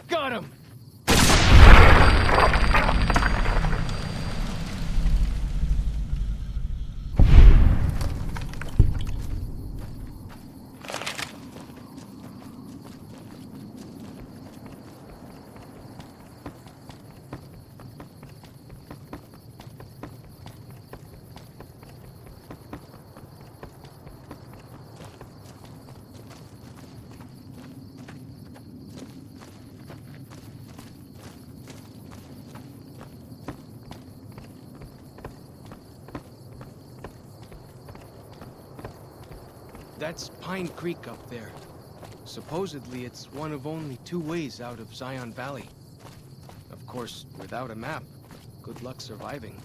Got him! That's Pine Creek up there. Supposedly, it's one of only 2 ways out of Zion Valley. Of course, without a map, good luck surviving.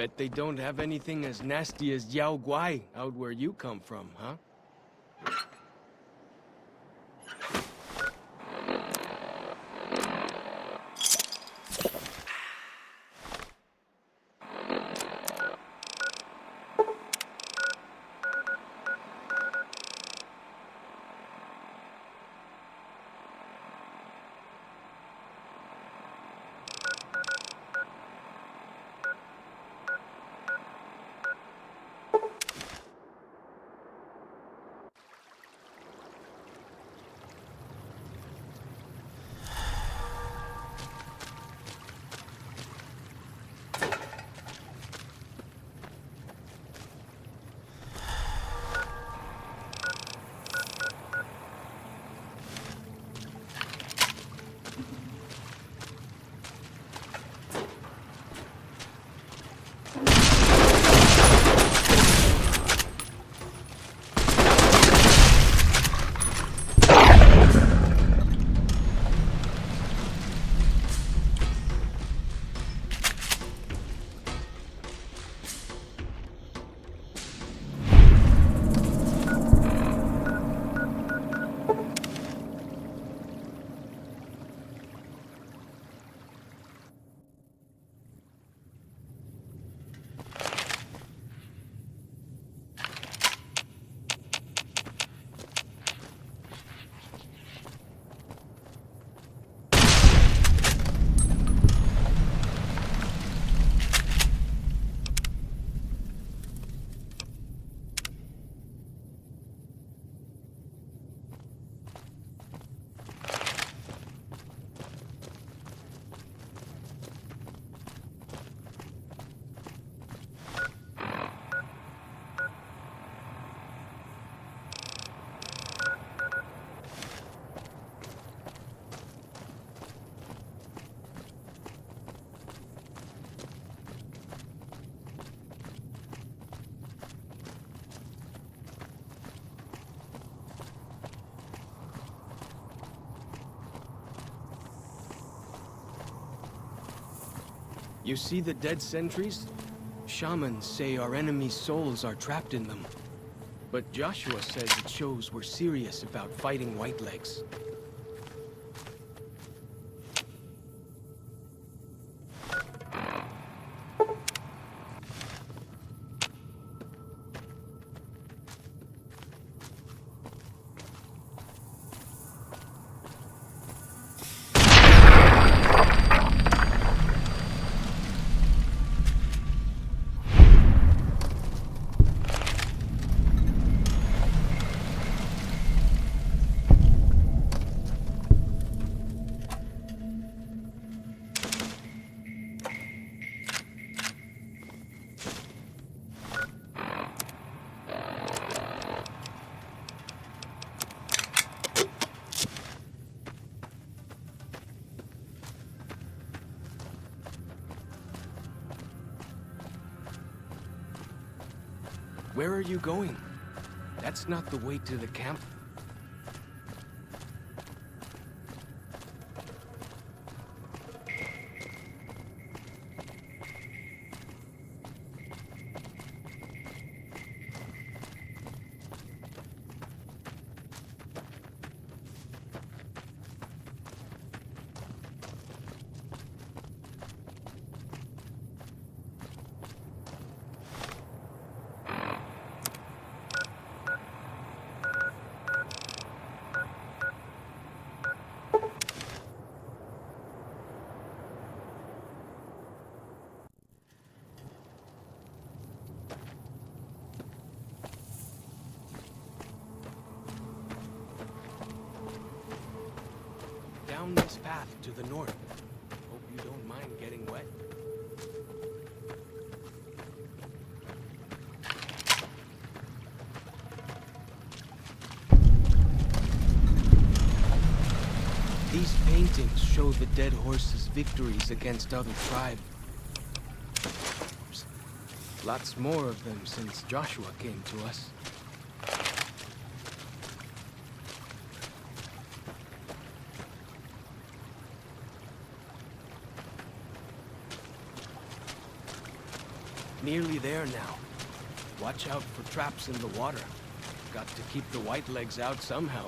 Bet they don't have anything as nasty as Yao Guai out where you come from, huh? You see the dead sentries? Shamans say our enemies' souls are trapped in them. But Joshua says it shows we're serious about fighting Whitelegs. Where are you going? That's not the way to the camp. Down this path to the north. Hope you don't mind getting wet. These paintings show the dead horse's victories against other tribes. Lots more of them since Joshua came to us. Nearly there now. Watch out for traps in the water. Got to keep the whitelegs out somehow.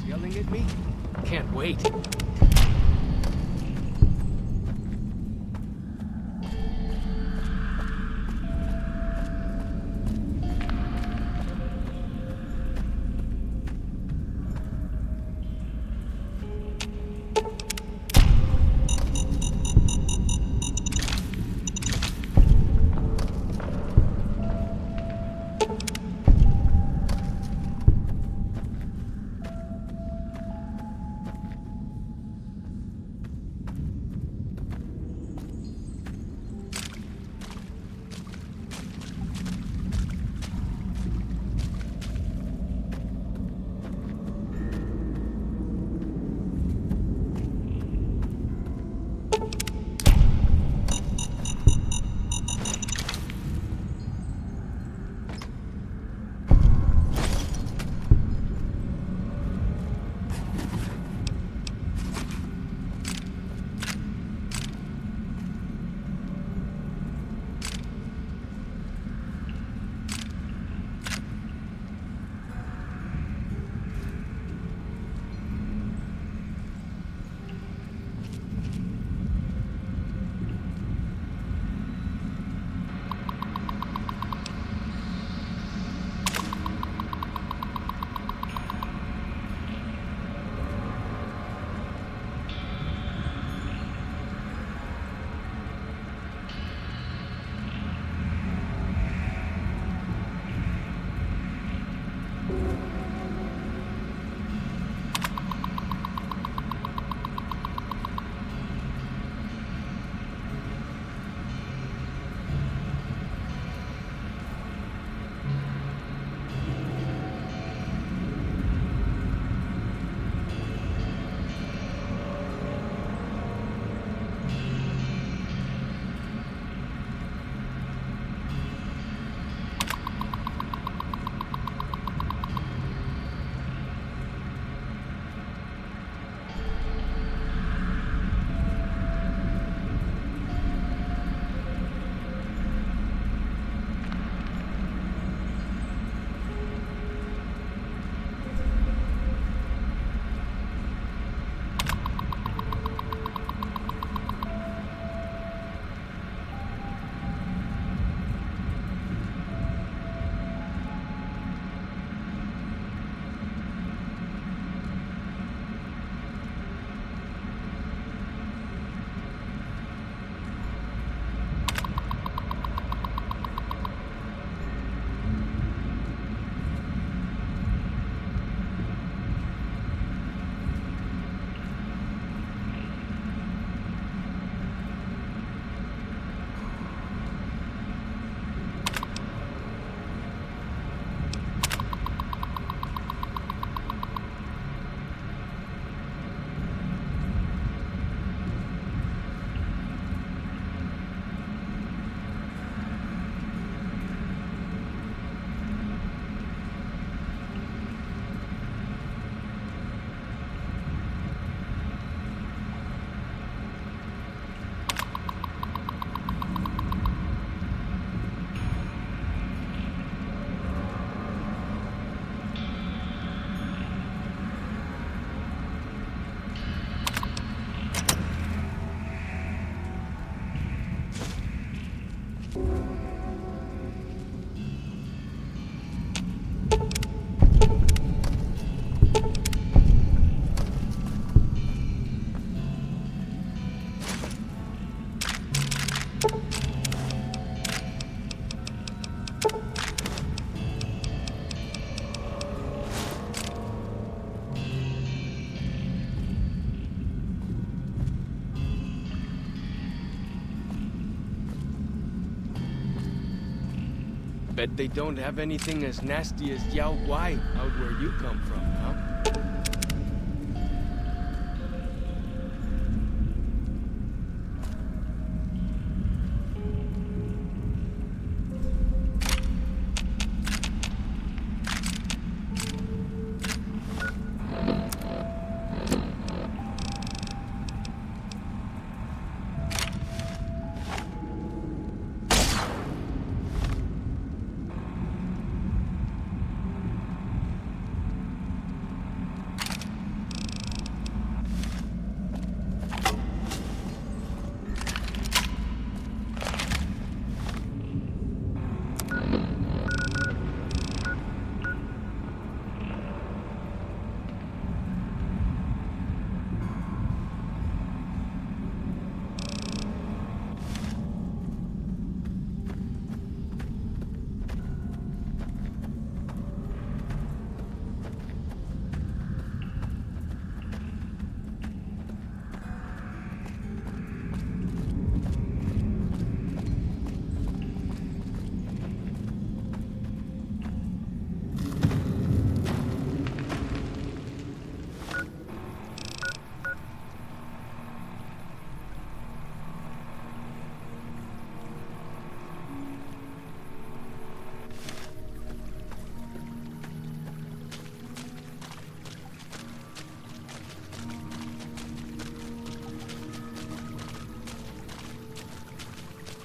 Yelling at me? Can't wait. Bet they don't have anything as nasty as Yao Guai out where you come from, huh?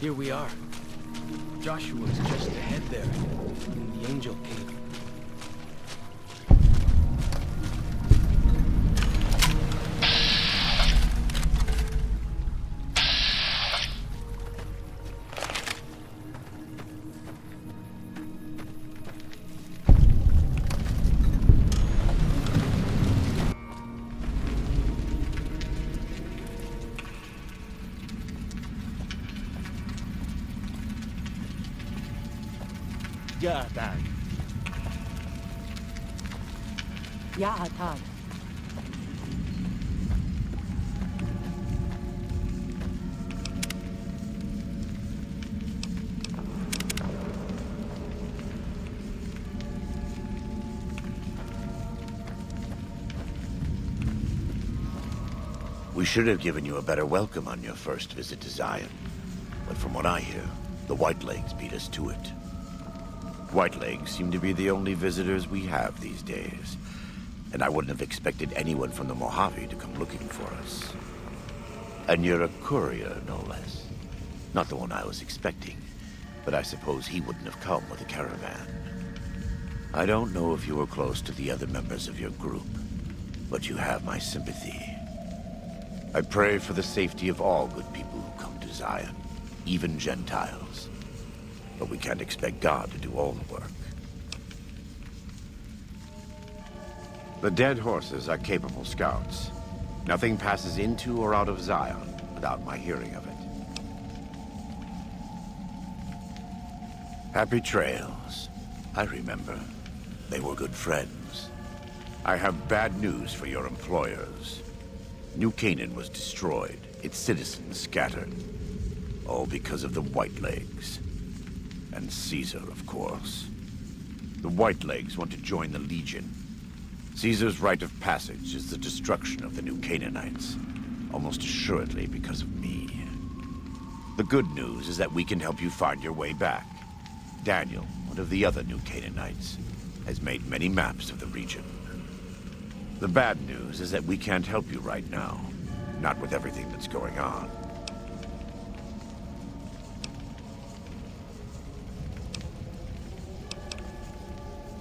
Here we are. Joshua's just ahead there, in the Angel Cave. Yeah, Dad. Yeah, Todd. We should have given you a better welcome on your first visit to Zion. But from what I hear, the Whitelegs beat us to it. Whitelegs seem to be the only visitors we have these days. And I wouldn't have expected anyone from the Mojave to come looking for us. And you're a courier, no less. Not the one I was expecting, but I suppose he wouldn't have come with a caravan. I don't know if you were close to the other members of your group, but you have my sympathy. I pray for the safety of all good people who come to Zion, even Gentiles. But we can't expect God to do all the work. The dead horses are capable scouts. Nothing passes into or out of Zion without my hearing of it. Happy trails. I remember. They were good friends. I have bad news for your employers. New Canaan was destroyed, its citizens scattered. All because of the Whitelegs. And Caesar, of course. The Whitelegs want to join the Legion. Caesar's rite of passage is the destruction of the New Canaanites, almost assuredly because of me. The good news is that we can help you find your way back. Daniel, one of the other New Canaanites, has made many maps of the region. The bad news is that we can't help you right now, not with everything that's going on.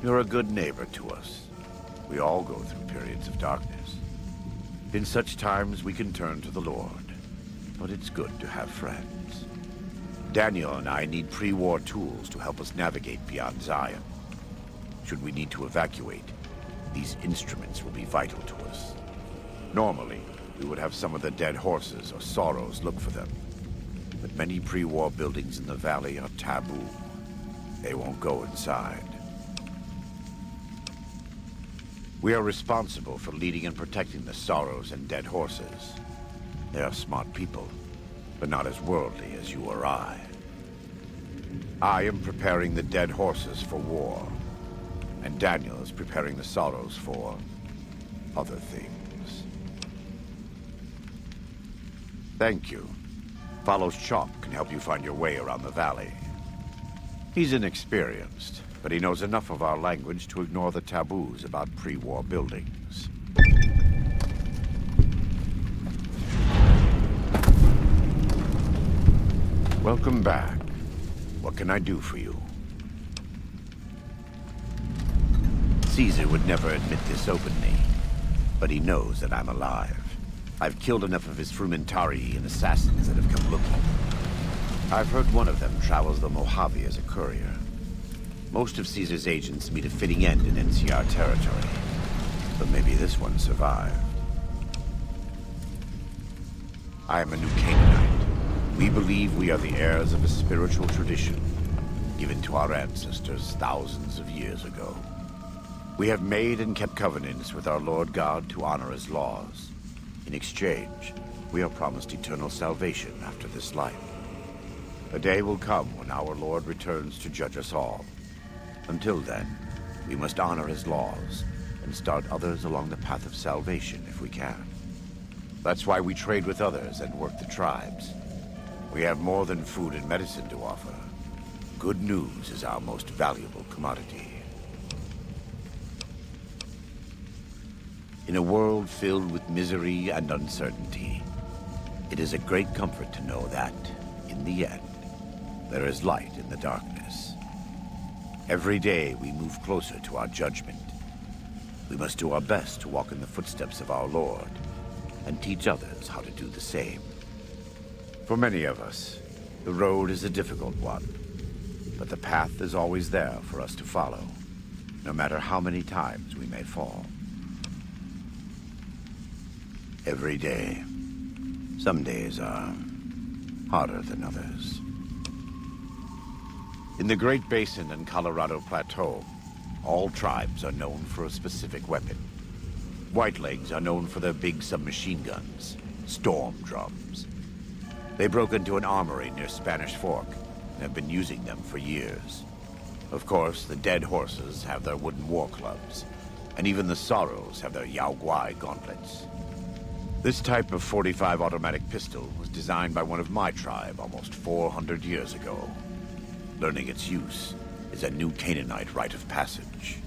You're a good neighbor to us. We all go through periods of darkness. In such times, we can turn to the Lord. But it's good to have friends. Daniel and I need pre-war tools to help us navigate beyond Zion. Should we need to evacuate, these instruments will be vital to us. Normally, we would have some of the dead horses or sorrows look for them. But many pre-war buildings in the valley are taboo. They won't go inside. We are responsible for leading and protecting the sorrows and dead horses. They are smart people, but not as worldly as you or I. I am preparing the dead horses for war, and Daniel is preparing the sorrows for other things. Thank you. Fallow's Chop can help you find your way around the valley. He's inexperienced, but he knows enough of our language to ignore the taboos about pre-war buildings. Welcome back. What can I do for you? Caesar would never admit this openly, but he knows that I'm alive. I've killed enough of his Frumentarii and assassins that have come looking. I've heard one of them travels the Mojave as a courier. Most of Caesar's agents meet a fitting end in NCR territory, but maybe this one survived. I am a New Canaanite. We believe we are the heirs of a spiritual tradition given to our ancestors thousands of years ago. We have made and kept covenants with our Lord God to honor his laws. In exchange, we are promised eternal salvation after this life. A day will come when our Lord returns to judge us all. Until then, we must honor his laws and start others along the path of salvation if we can. That's why we trade with others and work the tribes. We have more than food and medicine to offer. Good news is our most valuable commodity. In a world filled with misery and uncertainty, it is a great comfort to know that, in the end, there is light in the darkness. Every day we move closer to our judgment. We must do our best to walk in the footsteps of our Lord and teach others how to do the same. For many of us, the road is a difficult one, but the path is always there for us to follow, no matter how many times we may fall. Every day. Some days are harder than others. In the Great Basin and Colorado Plateau, all tribes are known for a specific weapon. Whitelegs are known for their big submachine guns, storm drums. They broke into an armory near Spanish Fork and have been using them for years. Of course, the dead horses have their wooden war clubs, and even the sorrows have their Yao Guai gauntlets. This type of .45 automatic pistol was designed by one of my tribe almost 400 years ago. Learning its use is a New Canaanite rite of passage.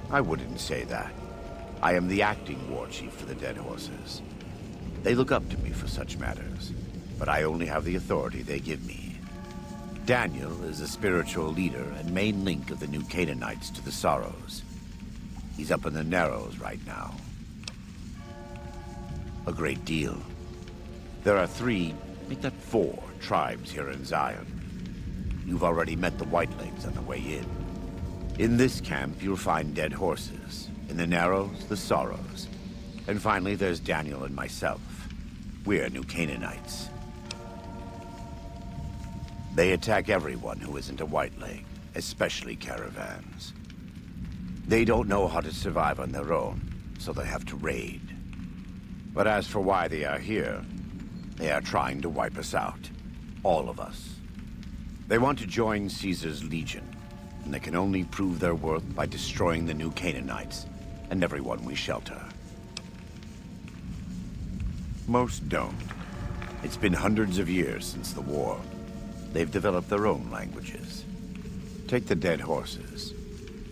I wouldn't say that. I am the acting war chief for the dead horses. They look up to me for such matters, but I only have the authority they give me. Daniel is the spiritual leader and main link of the New Canaanites to the Sorrows. He's up in the Narrows right now. A great deal. There are 3, make that 4, tribes here in Zion. You've already met the Whitelegs on the way in. In this camp, you'll find dead horses. In the Narrows, the Sorrows. And finally, there's Daniel and myself. We're New Canaanites. They attack everyone who isn't a Whiteleg, especially caravans. They don't know how to survive on their own, so they have to raid. But as for why they are here, they are trying to wipe us out. All of us. They want to join Caesar's legion, and they can only prove their worth by destroying the New Canaanites and everyone we shelter. Most don't. It's been hundreds of years since the war. They've developed their own languages. Take the dead horses.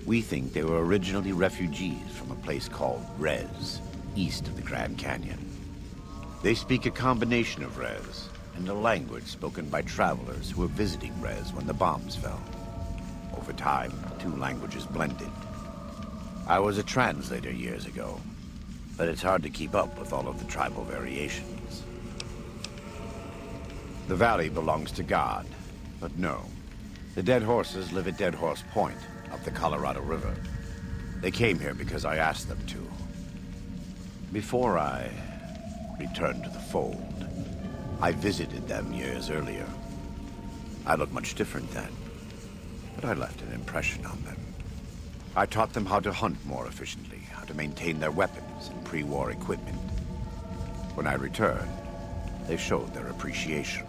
We think they were originally refugees from a place called Rez, east of the Grand Canyon. They speak a combination of Rez and a language spoken by travelers who were visiting Rez when the bombs fell. Over time, the 2 languages blended. I was a translator years ago, but it's hard to keep up with all of the tribal variations. The valley belongs to God, but no. The dead horses live at Dead Horse Point, up the Colorado River. They came here because I asked them to. Before I returned to the fold, I visited them years earlier. I looked much different then, but I left an impression on them. I taught them how to hunt more efficiently, how to maintain their weapons and pre-war equipment. When I returned, they showed their appreciation.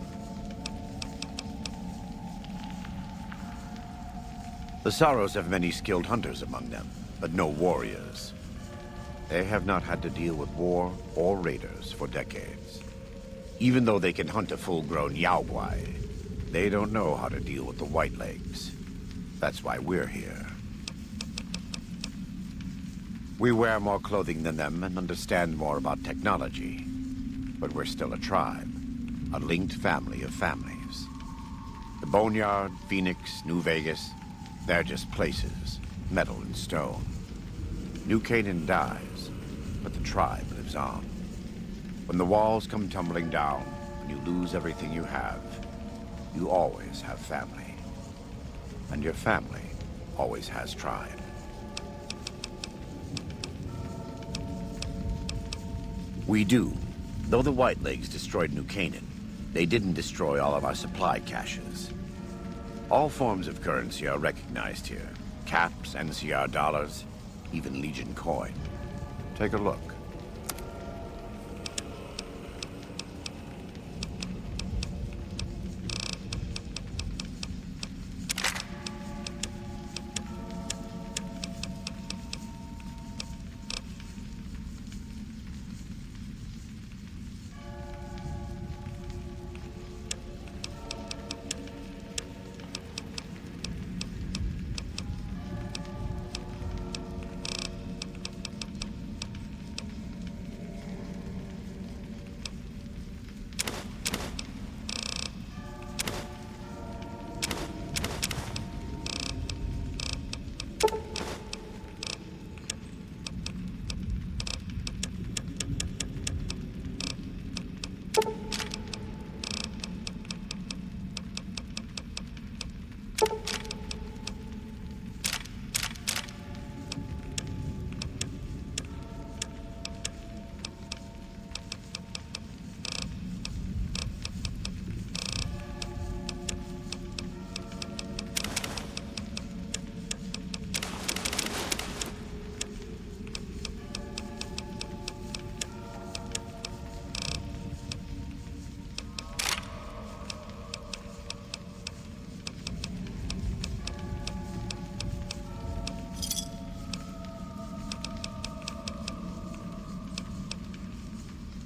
The Sorrows have many skilled hunters among them, but no warriors. They have not had to deal with war or raiders for decades. Even though they can hunt a full-grown Yaoguai, they don't know how to deal with the Whitelegs. That's why we're here. We wear more clothing than them and understand more about technology. But we're still a tribe, a linked family of families. The Boneyard, Phoenix, New Vegas, they're just places, metal and stone. New Canaan dies, but the tribe lives on. When the walls come tumbling down, and you lose everything you have, you always have family. And your family always has tribe. We do. Though the Whitelegs destroyed New Canaan, they didn't destroy all of our supply caches. All forms of currency are recognized here. Caps, NCR dollars, even Legion coin. Take a look.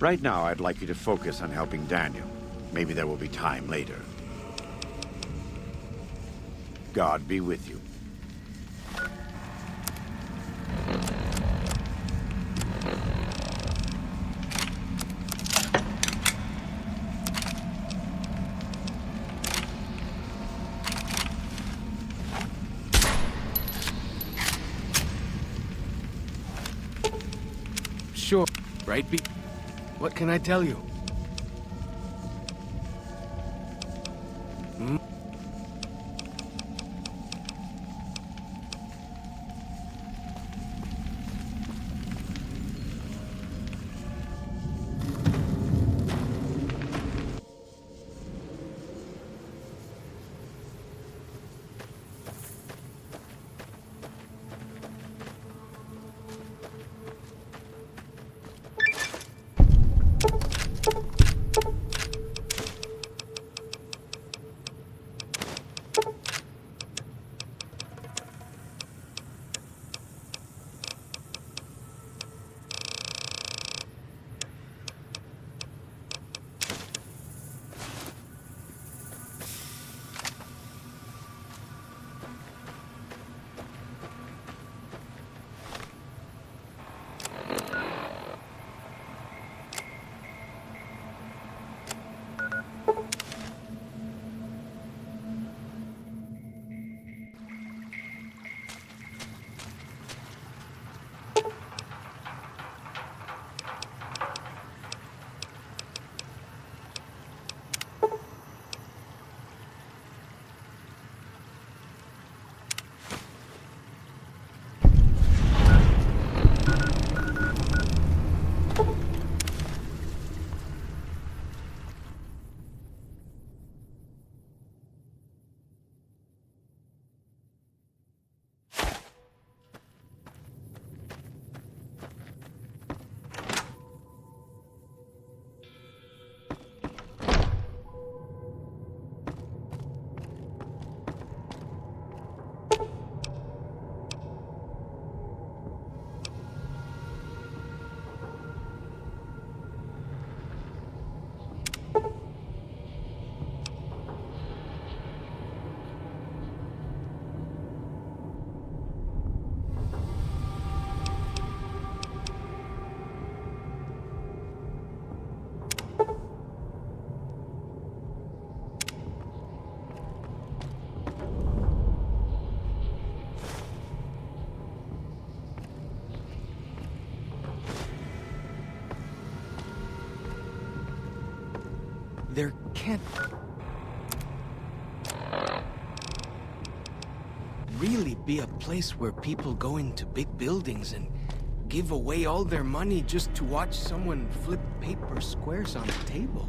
Right now, I'd like you to focus on helping Daniel. Maybe there will be time later. God be with you. Sure, right, B? What can I tell you? Hmm? There can't really be a place where people go into big buildings and give away all their money just to watch someone flip paper squares on a table.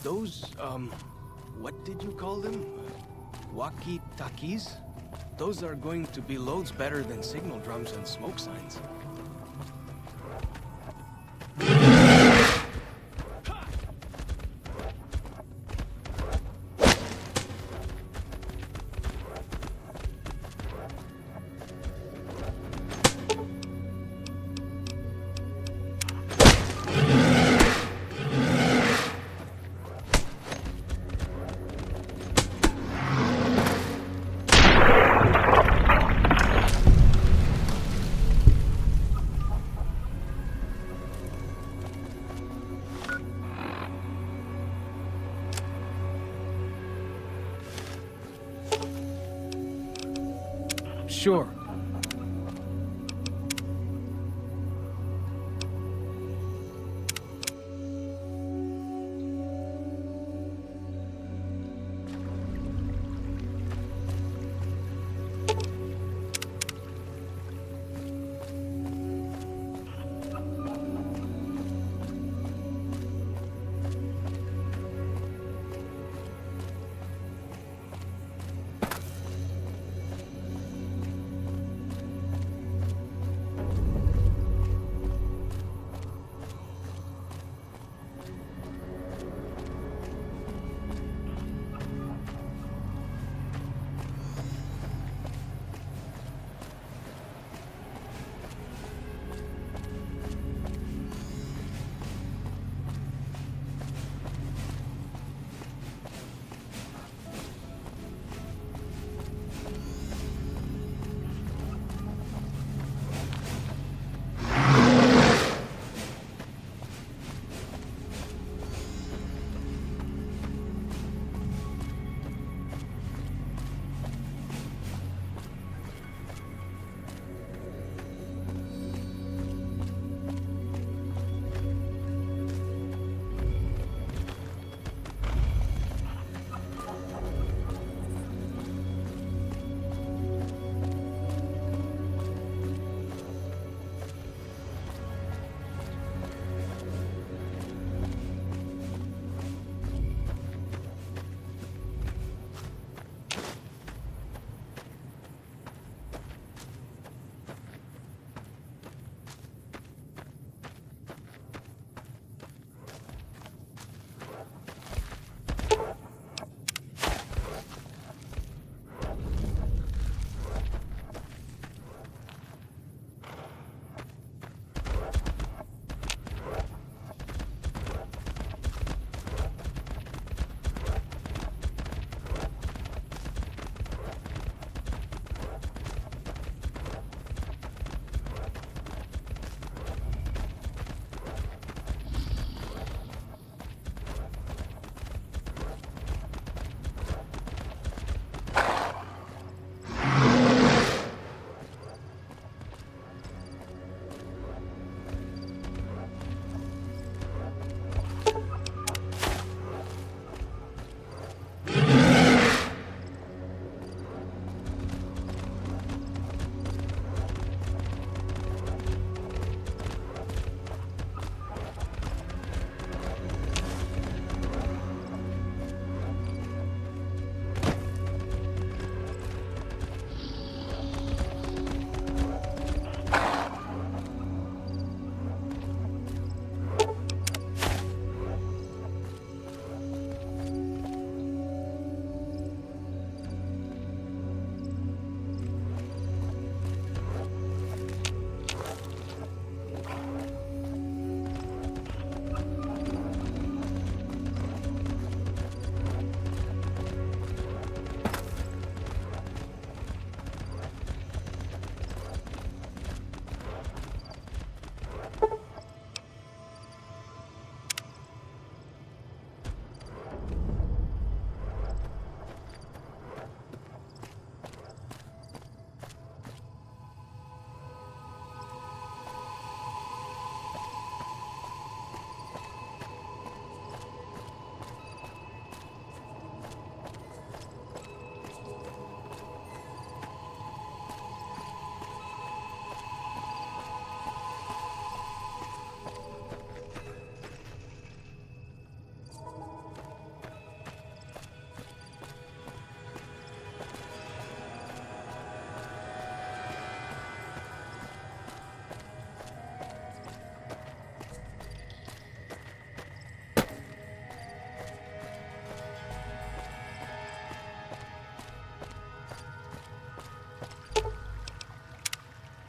Those, what did you call them? Walkie-talkies? Those are going to be loads better than signal drums and smoke signs. Sure.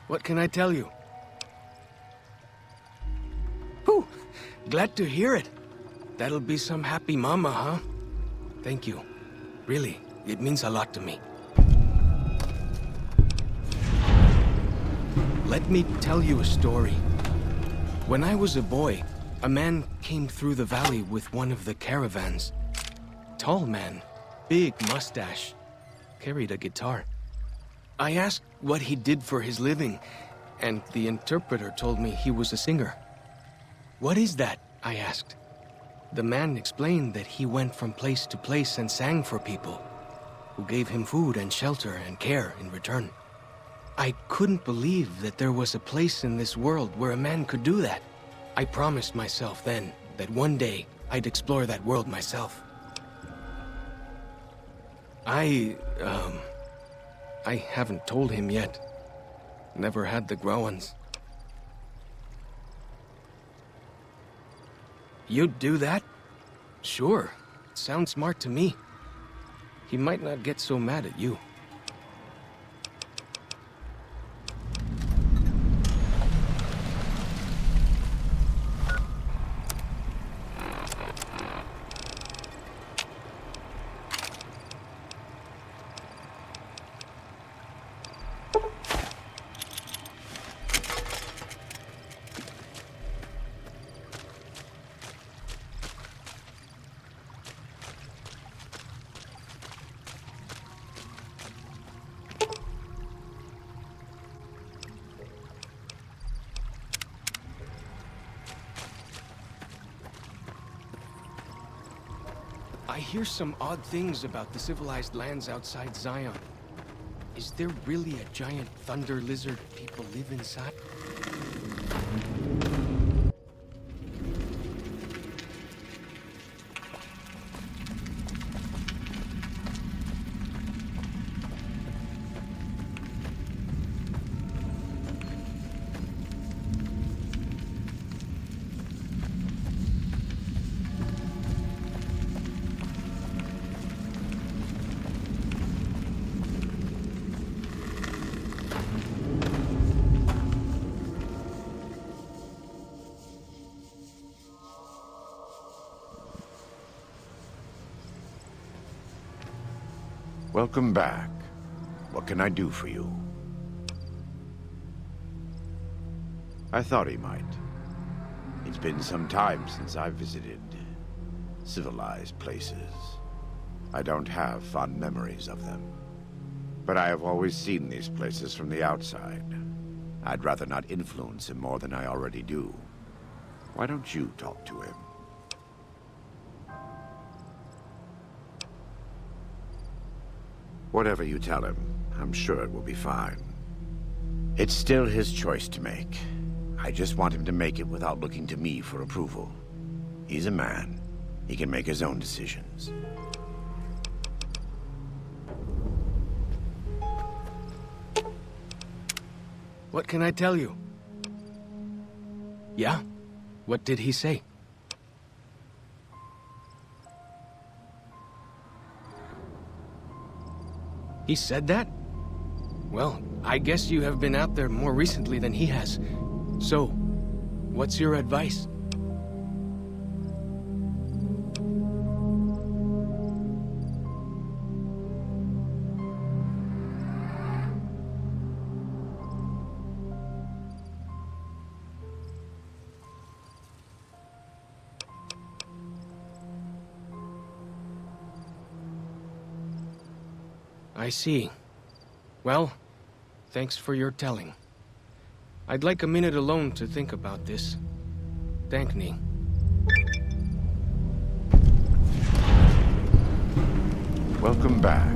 What can I tell you? Whew! Glad to hear it. That'll be some happy mama, huh? Thank you. Really, it means a lot to me. Let me tell you a story. When I was a boy, a man came through the valley with one of the caravans. Tall man, big mustache, carried a guitar. I asked what he did for his living, and the interpreter told me he was a singer. What is that? I asked. The man explained that he went from place to place and sang for people, who gave him food and shelter and care in return. I couldn't believe that there was a place in this world where a man could do that. I promised myself then that one day I'd explore that world myself. I haven't told him yet. Never had the growins. You'd do that? Sure. Sounds smart to me. He might not get so mad at you. I hear some odd things about the civilized lands outside Zion. Is there really a giant thunder lizard people live inside? Welcome back. What can I do for you? I thought he might. It's been some time since I've visited civilized places. I don't have fond memories of them. But I have always seen these places from the outside. I'd rather not influence him more than I already do. Why don't you talk to him? Whatever you tell him, I'm sure it will be fine. It's still his choice to make. I just want him to make it without looking to me for approval. He's a man. He can make his own decisions. What can I tell you? Yeah? What did he say? He said that? Well, I guess you have been out there more recently than he has. So, what's your advice? I see. Well, thanks for your telling. I'd like a minute alone to think about this. Dankney. Welcome back.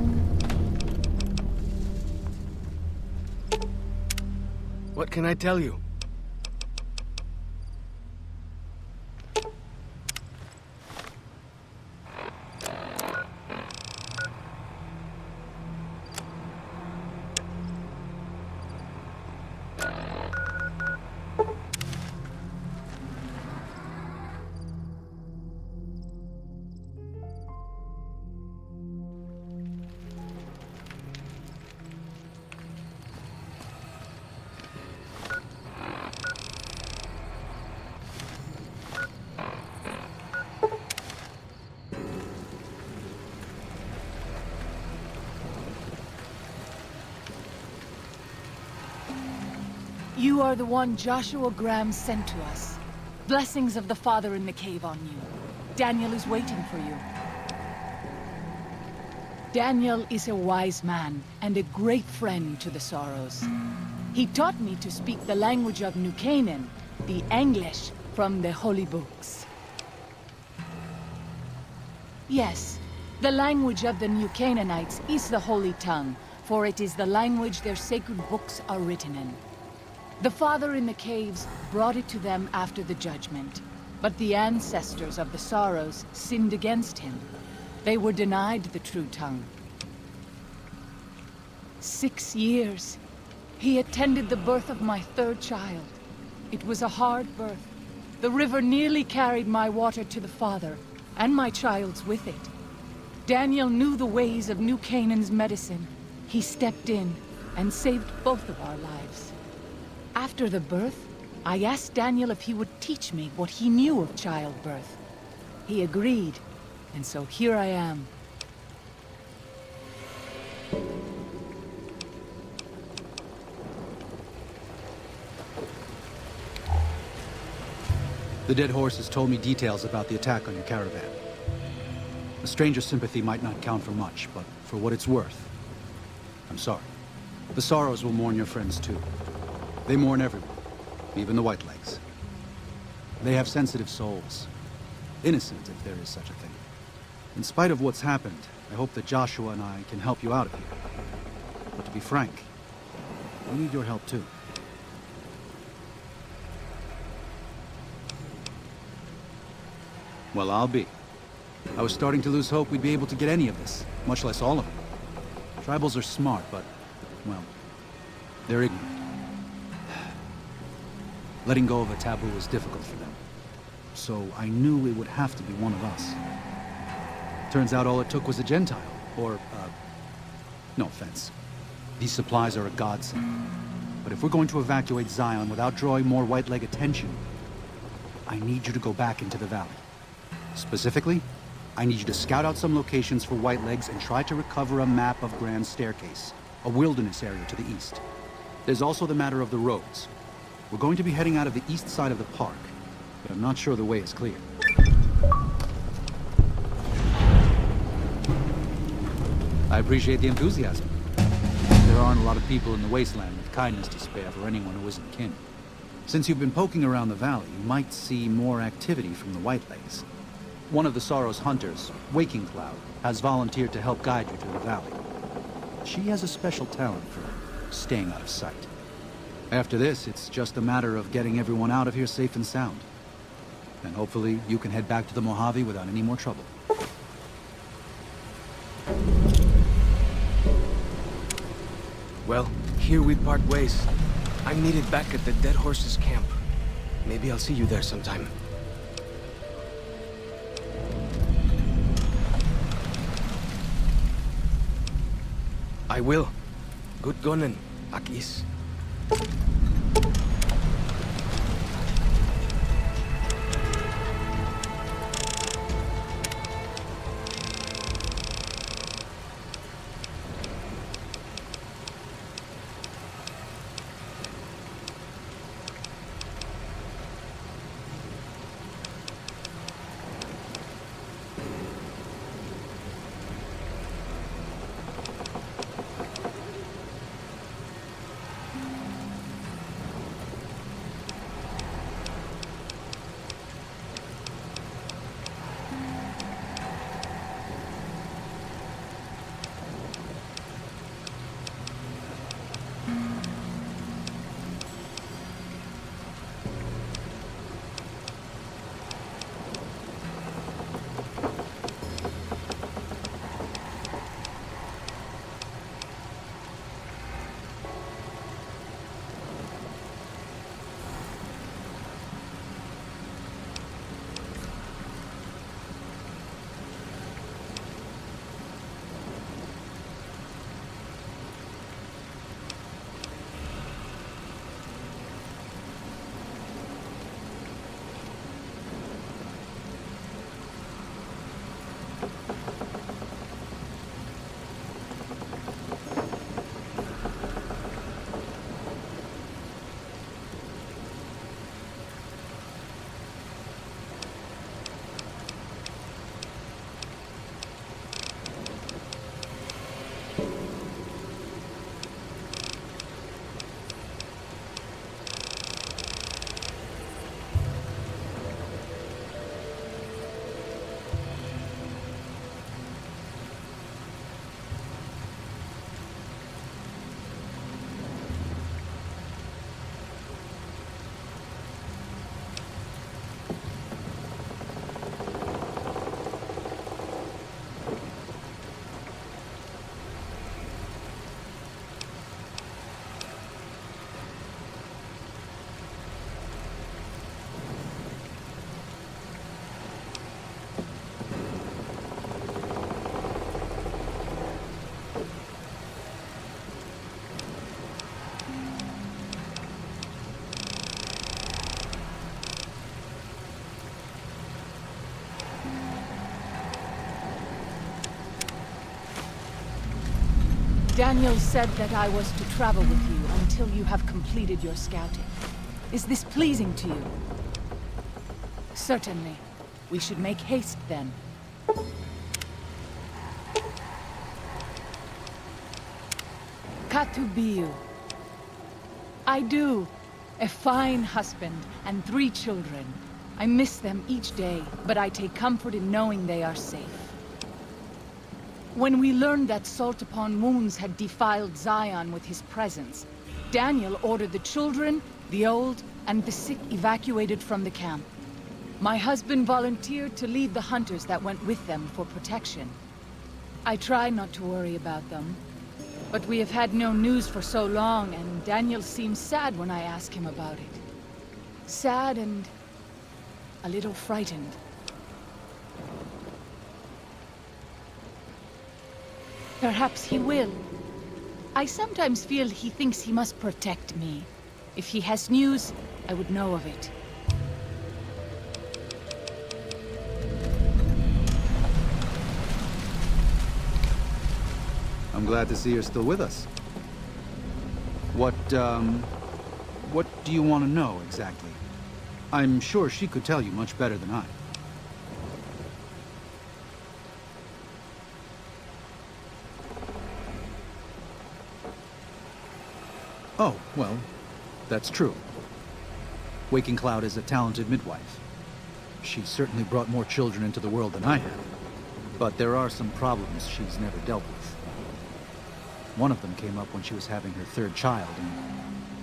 What can I tell you? You are the one Joshua Graham sent to us. Blessings of the Father in the cave on you. Daniel is waiting for you. Daniel is a wise man and a great friend to the Sorrows. He taught me to speak the language of New Canaan, the English from the holy books. Yes, the language of the New Canaanites is the holy tongue, for it is the language their sacred books are written in. The Father in the caves brought it to them after the judgment, but the ancestors of the Sorrows sinned against him. They were denied the true tongue. 6 years. He attended the birth of my 3rd child. It was a hard birth. The river nearly carried my water to the Father, and my child's with it. Daniel knew the ways of New Canaan's medicine. He stepped in and saved both of our lives. After the birth, I asked Daniel if he would teach me what he knew of childbirth. He agreed, and so here I am. The dead horse has told me details about the attack on your caravan. A stranger's sympathy might not count for much, but for what it's worth, I'm sorry. The Sorrows will mourn your friends too. They mourn everyone, even the Whitelegs. They have sensitive souls. Innocent, if there is such a thing. In spite of what's happened, I hope that Joshua and I can help you out of here. But to be frank, we need your help too. Well, I'll be. I was starting to lose hope we'd be able to get any of this, much less all of it. Tribals are smart, but, well, they're ignorant. Letting go of a taboo is difficult for them. So I knew it would have to be one of us. Turns out all it took was a Gentile, or, no offense. These supplies are a godsend. But if we're going to evacuate Zion without drawing more Whiteleg attention, I need you to go back into the valley. Specifically, I need you to scout out some locations for Whitelegs and try to recover a map of Grand Staircase, a wilderness area to the east. There's also the matter of the roads. We're going to be heading out of the east side of the park, but I'm not sure the way is clear. I appreciate the enthusiasm. There aren't a lot of people in the wasteland with kindness to spare for anyone who isn't kin. Since you've been poking around the valley, you might see more activity from the Whitelegs. One of the Sorrow's hunters, Waking Cloud, has volunteered to help guide you through the valley. She has a special talent for staying out of sight. After this, it's just a matter of getting everyone out of here safe and sound. And hopefully you can head back to the Mojave without any more trouble. Well, here we part ways. I'm needed back at the Dead Horse's camp. Maybe I'll see you there sometime. I will. Good gunning, Akis. Daniel said that I was to travel with you until you have completed your scouting. Is this pleasing to you? Certainly. We should make haste then. Katubiu. I do. A fine husband and 3 children. I miss them each day, but I take comfort in knowing they are safe. When we learned that Salt Upon Wounds had defiled Zion with his presence, Daniel ordered the children, the old, and the sick evacuated from the camp. My husband volunteered to lead the hunters that went with them for protection. I try not to worry about them, but we have had no news for so long, and Daniel seems sad when I ask him about it. Sad and a little frightened. Perhaps he will. I sometimes feel he thinks he must protect me. If he has news, I would know of it. I'm glad to see you're still with us. What do you want to know, exactly? I'm sure she could tell you much better than I. Oh, well, that's true. Waking Cloud is a talented midwife. She certainly brought more children into the world than I have. But there are some problems she's never dealt with. One of them came up when she was having her 3rd child, and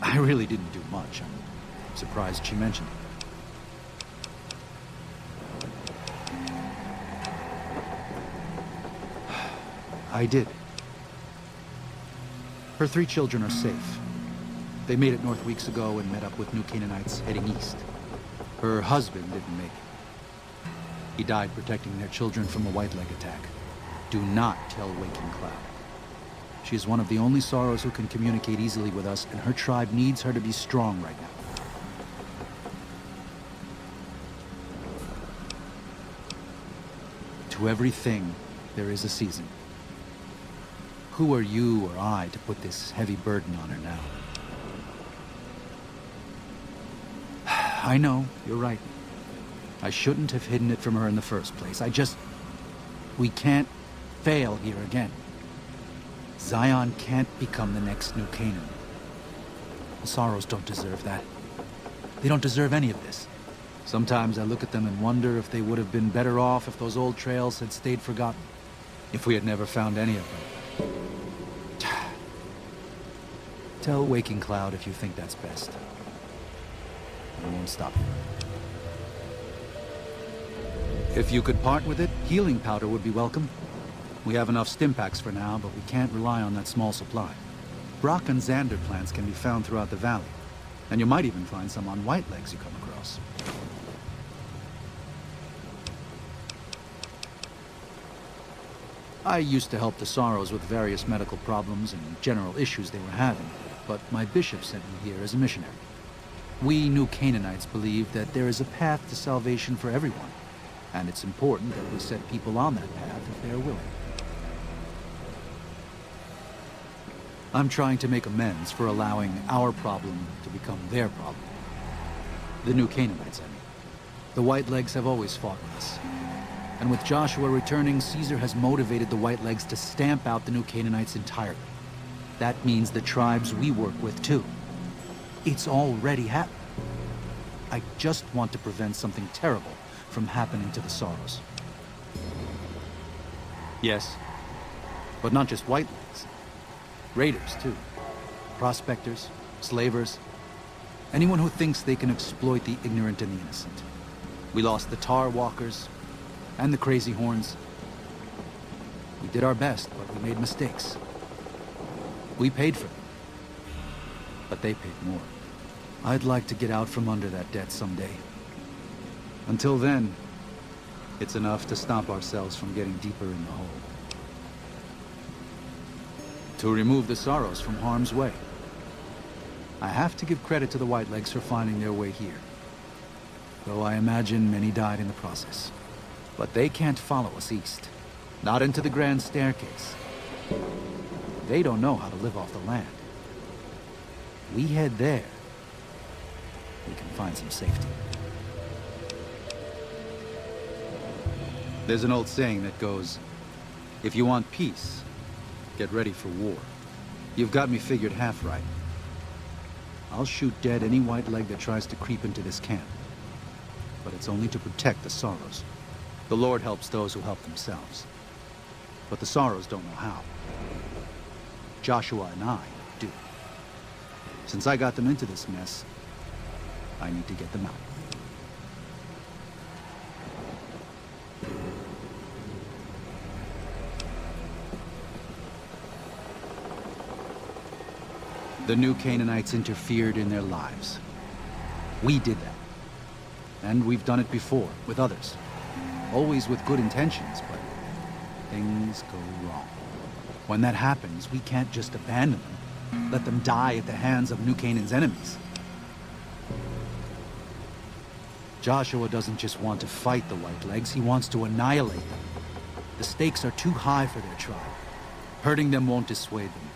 I really didn't do much. I'm surprised she mentioned it. I did. Her 3 children are safe. They made it north weeks ago and met up with new Canaanites heading east. Her husband didn't make it. He died protecting their children from the White Leg attack. Do not tell Waking Cloud. She is one of the only Sorrows who can communicate easily with us, and her tribe needs her to be strong right now. To everything, there is a season. Who are you or I to put this heavy burden on her now? I know, you're right. I shouldn't have hidden it from her in the first place. We can't fail here again. Zion can't become the next New Canaan. The Sorrows don't deserve that. They don't deserve any of this. Sometimes I look at them and wonder if they would have been better off if those old trails had stayed forgotten. If we had never found any of them. Tell Waking Cloud if you think that's best. I won't stop you. If you could part with it, healing powder would be welcome. We have enough stim packs for now, but we can't rely on that small supply. Brock and Xander plants can be found throughout the valley, and you might even find some on White Legs you come across. I used to help the Sorrows with various medical problems and general issues they were having, but my bishop sent me here as a missionary. We New Canaanites believe that there is a path to salvation for everyone, and it's important that we set people on that path if they are willing. I'm trying to make amends for allowing our problem to become their problem. The New Canaanites, I mean. The White Legs have always fought with us. And with Joshua returning, Caesar has motivated the White Legs to stamp out the New Canaanites entirely. That means the tribes we work with, too. It's already happened. I just want to prevent something terrible from happening to the Sorrows. Yes, but not just White Legs. Raiders, too. Prospectors, slavers. Anyone who thinks they can exploit the ignorant and the innocent. We lost the Tar Walkers and the Crazy Horns. We did our best, but we made mistakes. We paid for them, but they paid more. I'd like to get out from under that debt someday. Until then, it's enough to stop ourselves from getting deeper in the hole. To remove the Sorrows from harm's way. I have to give credit to the White Legs for finding their way here. Though I imagine many died in the process. But they can't follow us east. Not into the Grand Staircase. They don't know how to live off the land. We head there, we can find some safety. There's an old saying that goes, if you want peace, get ready for war. You've got me figured half right. I'll shoot dead any white leg that tries to creep into this camp. But it's only to protect the Sorrows. The Lord helps those who help themselves. But the Sorrows don't know how. Joshua and I do. Since I got them into this mess, I need to get them out. The new Canaanites interfered in their lives. We did that. And we've done it before, with others. Always with good intentions, but things go wrong. When that happens, we can't just abandon them, let them die at the hands of New Canaan's enemies. Joshua doesn't just want to fight the Whitelegs, he wants to annihilate them. The stakes are too high for their tribe. Hurting them won't dissuade them.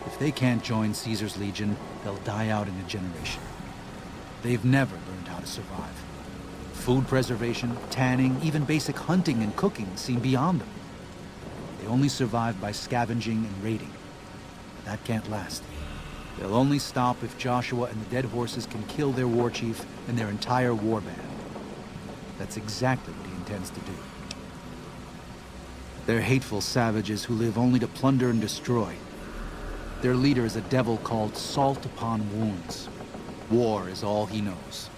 If they can't join Caesar's legion, they'll die out in a generation. They've never learned how to survive. Food preservation, tanning, even basic hunting and cooking seem beyond them. They only survive by scavenging and raiding. But that can't last. They'll only stop if Joshua and the dead horses can kill their war chief and their entire war band. That's exactly what he intends to do. They're hateful savages who live only to plunder and destroy. Their leader is a devil called Salt Upon Wounds. War is all he knows.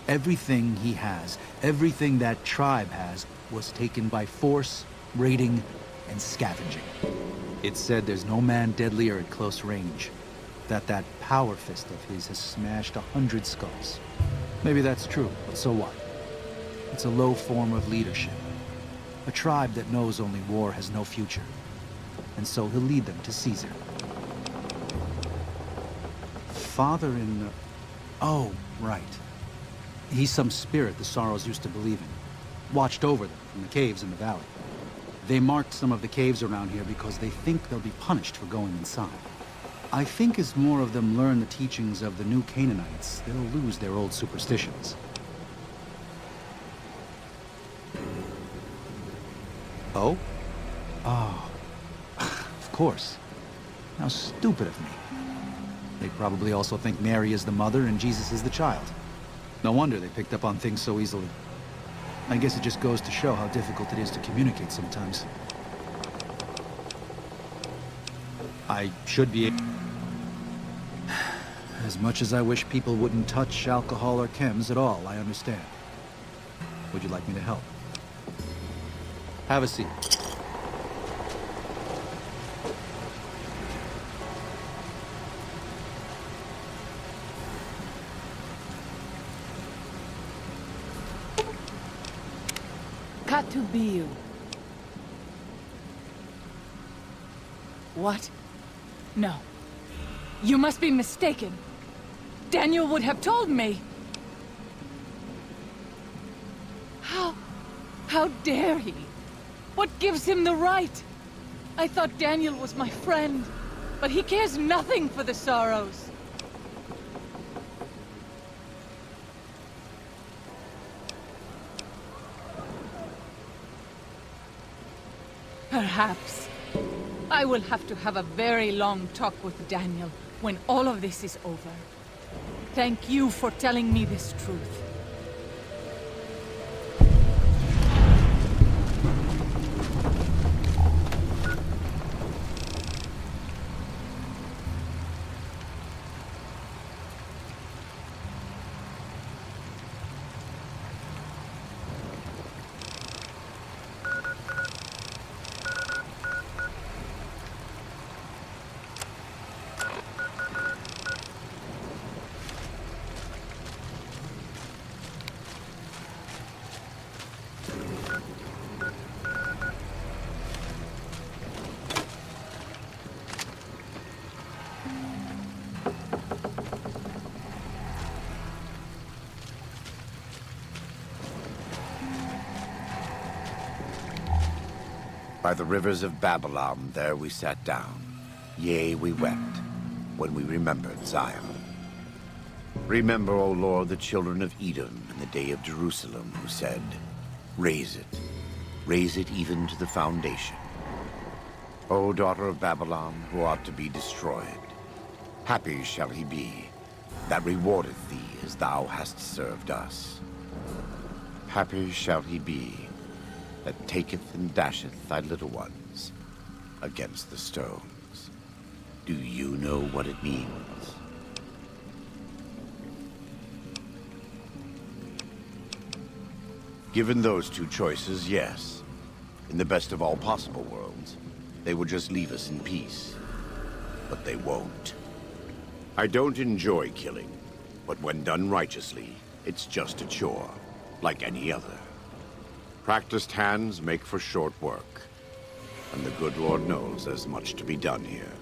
Everything he has, everything that tribe has, was taken by force, raiding, and scavenging. It's said there's no man deadlier at close range. That power fist of his has smashed 100 skulls. Maybe that's true, but so what? It's a low form of leadership. A tribe that knows only war has no future. And so he'll lead them to Caesar. Father in... Oh, right. He's some spirit the Sorrows used to believe in. Watched over them from the caves in the valley. They marked some of the caves around here because they think they'll be punished for going inside. I think as more of them learn the teachings of the new Canaanites, they'll lose their old superstitions. Oh? Oh. Of course. How stupid of me. They probably also think Mary is the mother and Jesus is the child. No wonder they picked up on things so easily. I guess it just goes to show how difficult it is to communicate sometimes. I should be... As much as I wish people wouldn't touch alcohol or chems at all, I understand. Would you like me to help? Have a seat. Katubiu. What? No. You must be mistaken. Daniel would have told me. How dare he? What gives him the right? I thought Daniel was my friend, but he cares nothing for the Sorrows. Perhaps. I will have to have a very long talk with Daniel when all of this is over. Thank you for telling me this truth. By the rivers of Babylon, there we sat down, Yea, we wept when we remembered Zion. Remember, O Lord, the children of Edom in the day of Jerusalem, who said, raise it even to the foundation. O daughter of Babylon, who ought to be destroyed, happy shall he be that rewardeth thee as thou hast served us. Happy shall he be that taketh and dasheth thy little ones against the stones. Do you know what it means? Given those two choices, yes. In the best of all possible worlds, they would just leave us in peace. But they won't. I don't enjoy killing, but when done righteously, it's just a chore, like any other. Practiced hands make for short work, and the good Lord knows there's much to be done here.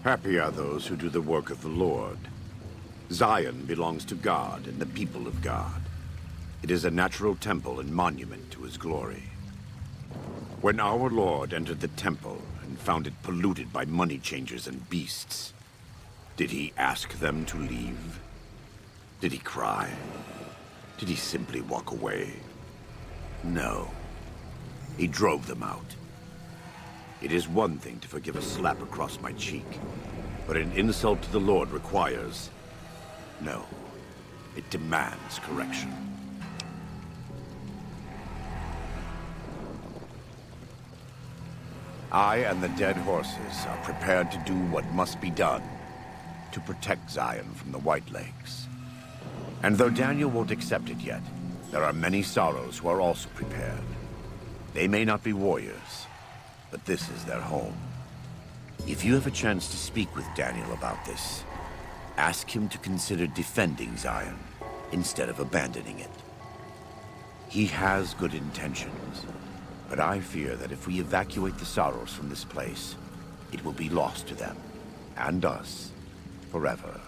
Happy are those who do the work of the Lord. Zion belongs to God and the people of God. It is a natural temple and monument to his glory. When our Lord entered the temple and found it polluted by money changers and beasts, did he ask them to leave? Did he cry? Did he simply walk away? No. He drove them out. It is one thing to forgive a slap across my cheek, but an insult to the Lord requires... No. It demands correction. I and the dead horses are prepared to do what must be done to protect Zion from the Whitelegs. And though Daniel won't accept it yet, there are many sorrows who are also prepared. They may not be warriors, but this is their home. If you have a chance to speak with Daniel about this, ask him to consider defending Zion instead of abandoning it. He has good intentions, but I fear that if we evacuate the sorrows from this place, it will be lost to them, and us, forever.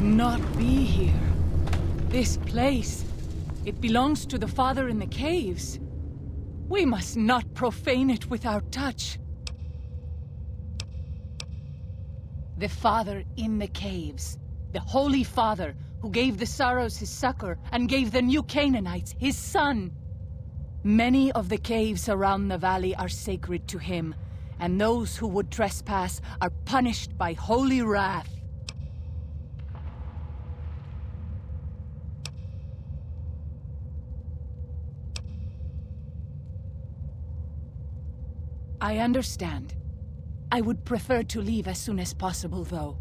Not be here. This place, it belongs to the Father in the caves. We must not profane it with our touch. The Father in the caves, the Holy Father who gave the Sorrows his succor and gave the new Canaanites his son. Many of the caves around the valley are sacred to him, and those who would trespass are punished by holy wrath. I understand. I would prefer to leave as soon as possible, though.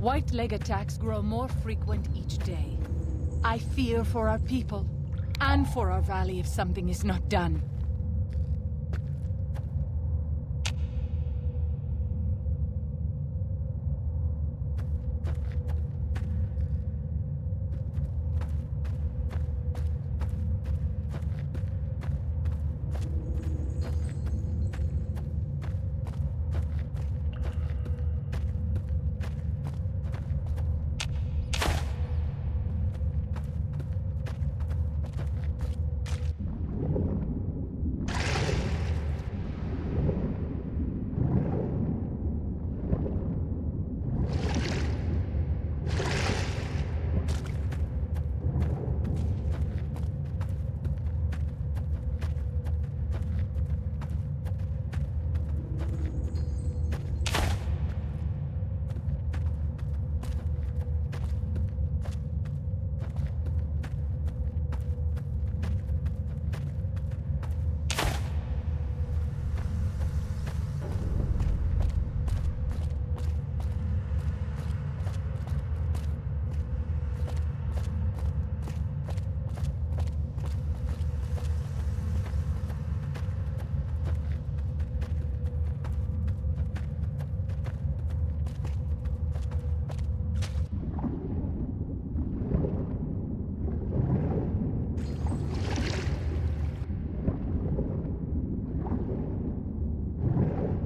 White leg attacks grow more frequent each day. I fear for our people, and for our valley if something is not done.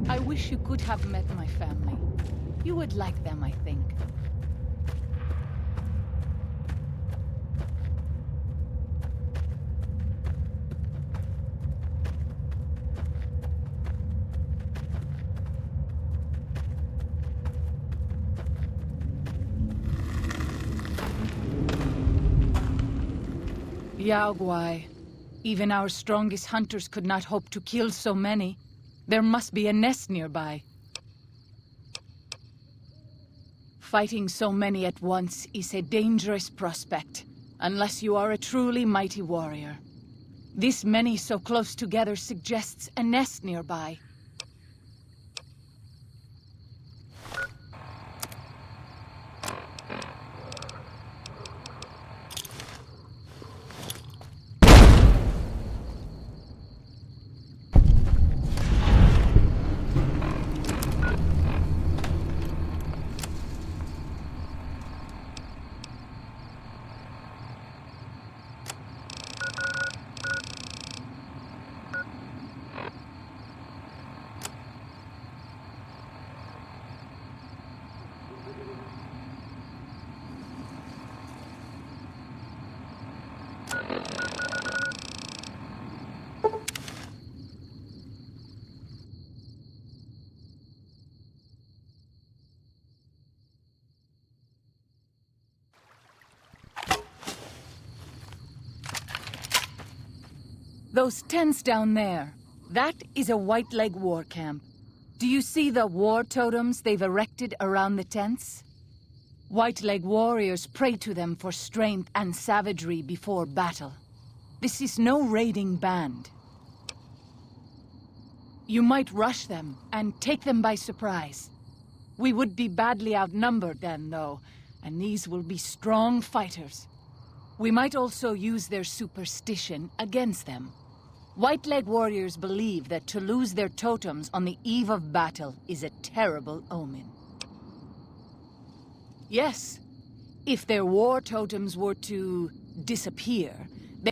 I wish you could have met my family. You would like them, I think. Yaoguai. Even our strongest hunters could not hope to kill so many. There must be a nest nearby. Fighting so many at once is a dangerous prospect, unless you are a truly mighty warrior. This many so close together suggests a nest nearby. Those tents down there, that is a White Leg war camp. Do you see the war totems they've erected around the tents? White Leg warriors pray to them for strength and savagery before battle. This is no raiding band. You might rush them and take them by surprise. We would be badly outnumbered then, though, and these will be strong fighters. We might also use their superstition against them. White Leg warriors believe that to lose their totems on the eve of battle is a terrible omen. Yes, if their war totems were to disappear, they...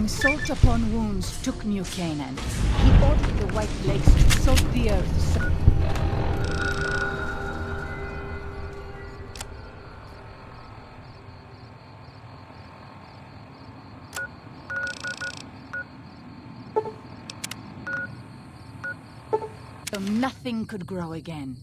When salt upon wounds took New Canaan, he ordered the White Lakes to salt the earth. So nothing could grow again.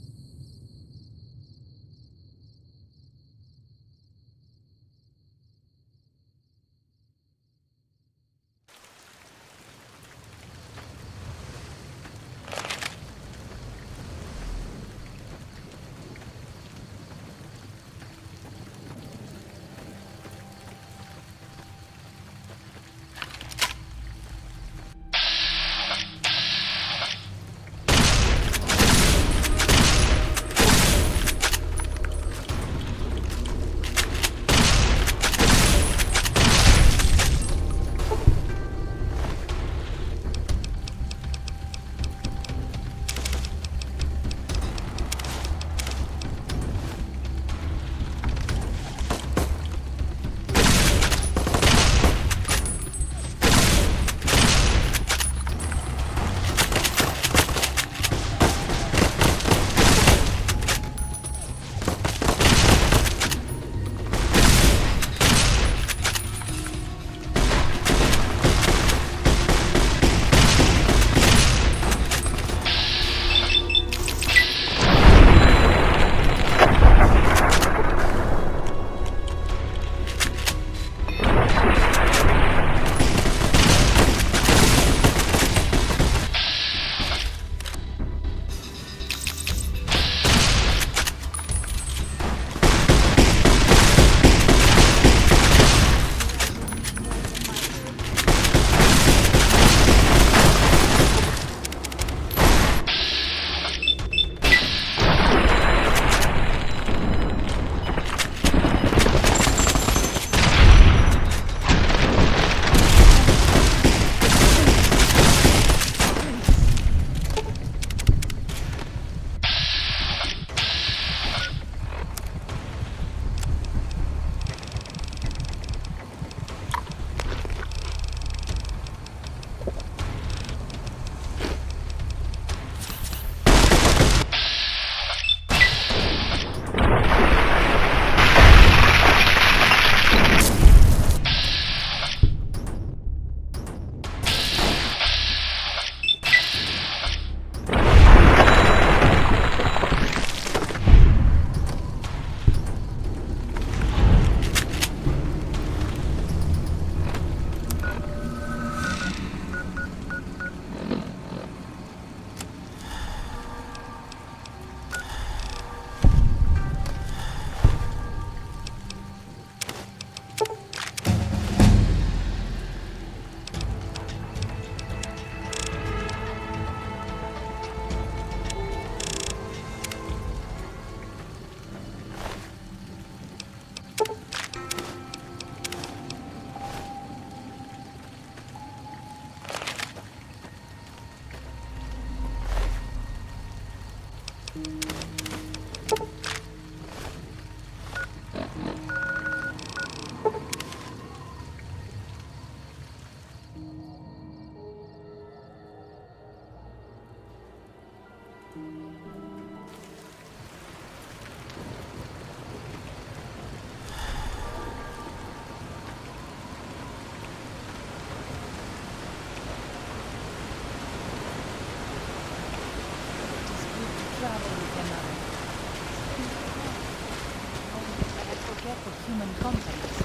Human companies.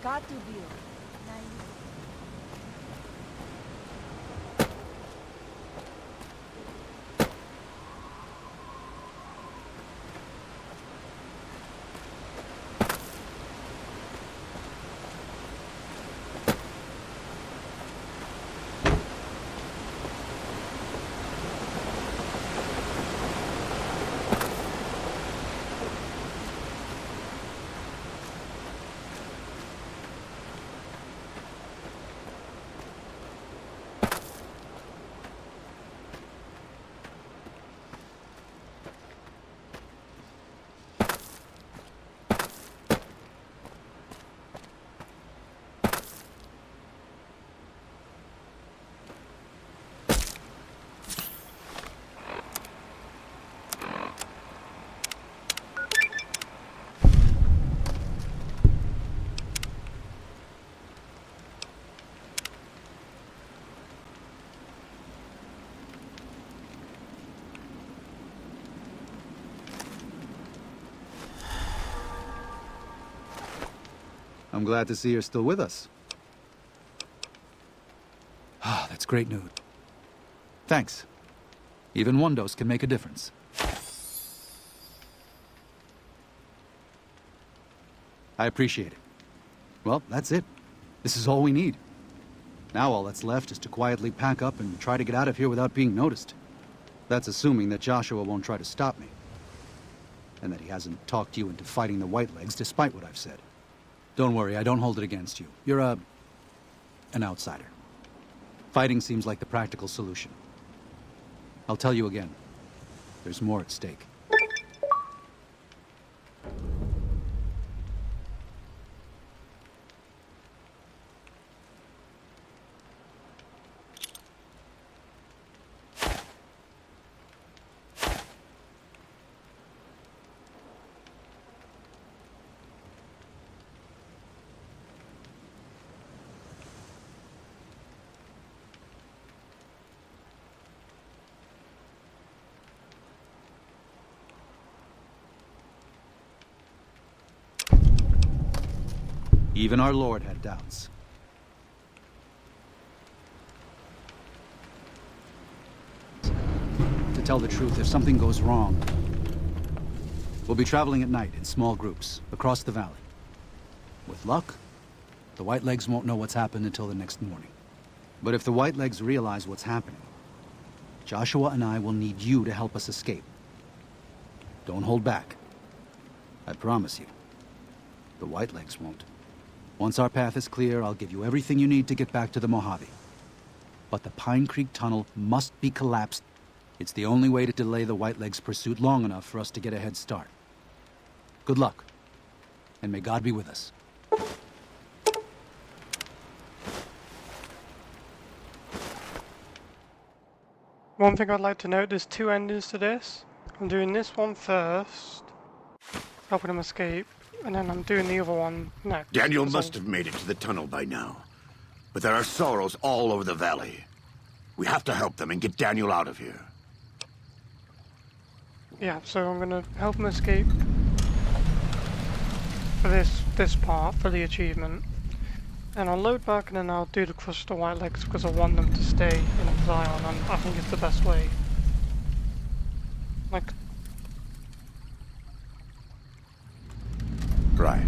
Got to deal. I'm glad to see you're still with us. Ah, that's great news. Thanks. Even one dose can make a difference. I appreciate it. Well, that's it. This is all we need. Now all that's left is to quietly pack up and try to get out of here without being noticed. That's assuming that Joshua won't try to stop me. And that he hasn't talked you into fighting the Whitelegs despite what I've said. Don't worry, I don't hold it against you. You're an outsider. Fighting seems like the practical solution. I'll tell you again. There's more at stake. Even our Lord had doubts. To tell the truth, if something goes wrong, we'll be traveling at night in small groups across the valley. With luck, the Whitelegs won't know what's happened until the next morning. But if the Whitelegs realize what's happening, Joshua and I will need you to help us escape. Don't hold back. I promise you, the Whitelegs won't. Once our path is clear, I'll give you everything you need to get back to the Mojave. But the Pine Creek Tunnel must be collapsed. It's the only way to delay the Whitelegs' pursuit long enough for us to get a head start. Good luck, and may God be with us. One thing I'd like to note, there's two endings to this. I'm doing this one first, helping him escape, and then I'm doing the other one next. Daniel must have made it to the tunnel by now. But there are sorrows all over the valley. We have to help them and get Daniel out of here. Yeah, so I'm gonna help him escape for this part, for the achievement. And I'll load back and then I'll do the Crush the Whitelegs because I want them to stay in Zion, and I think it's the best way. Like... Right.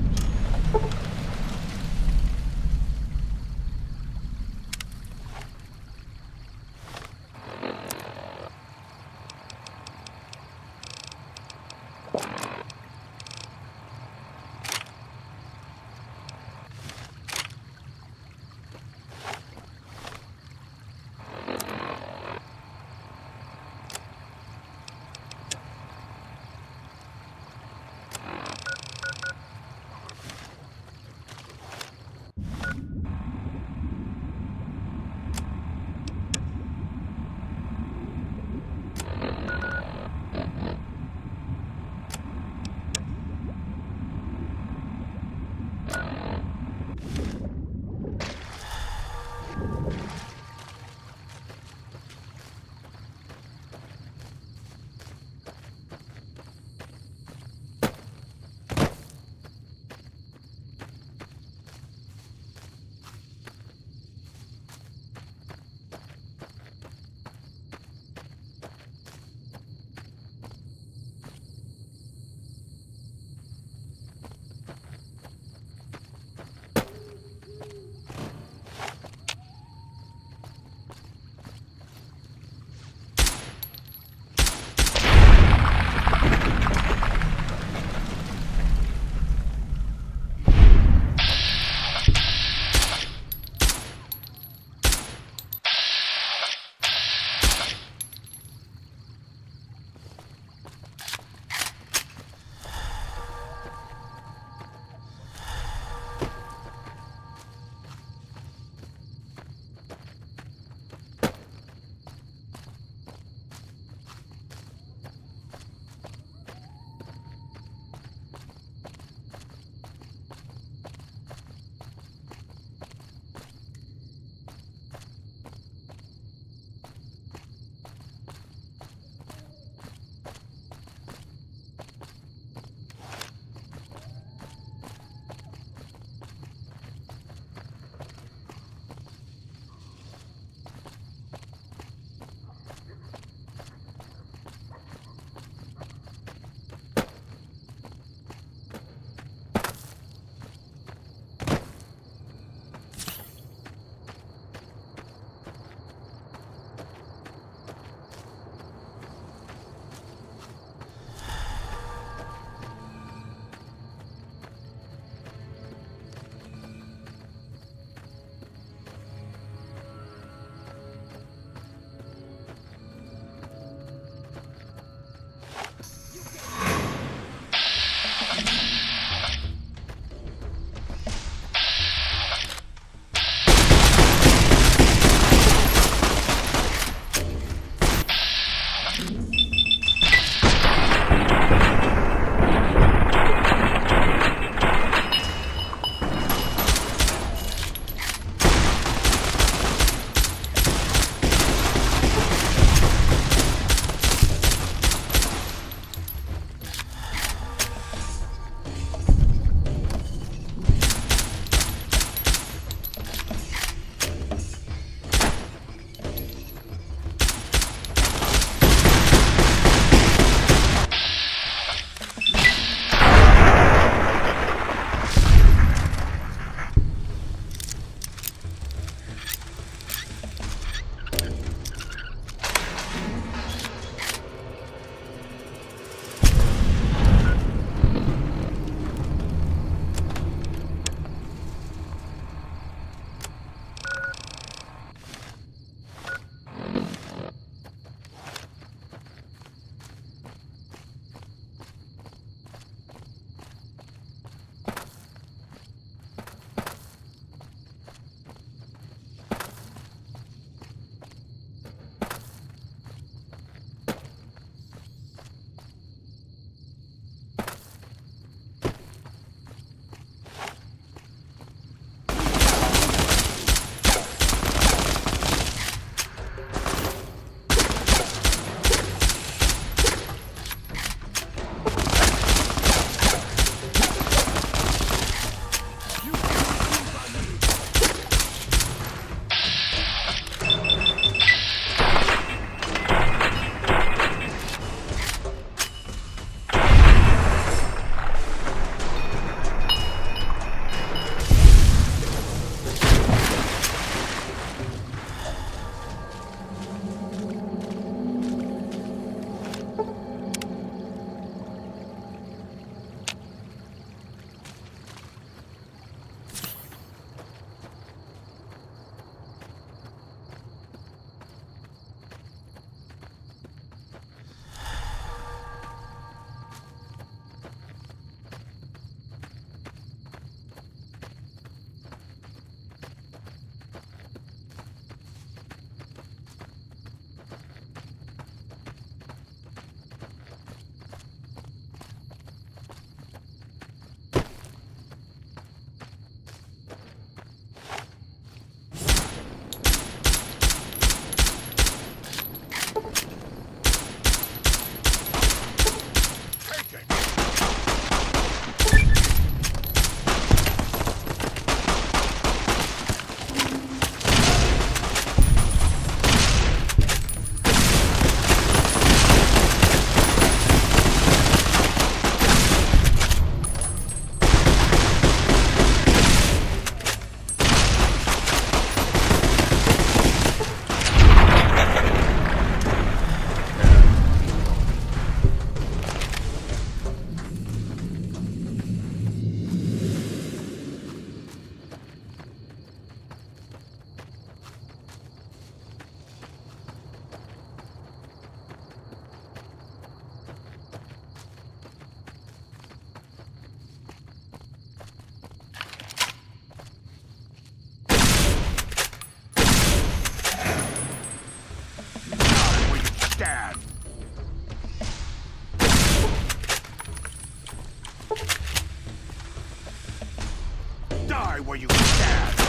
right where you stand.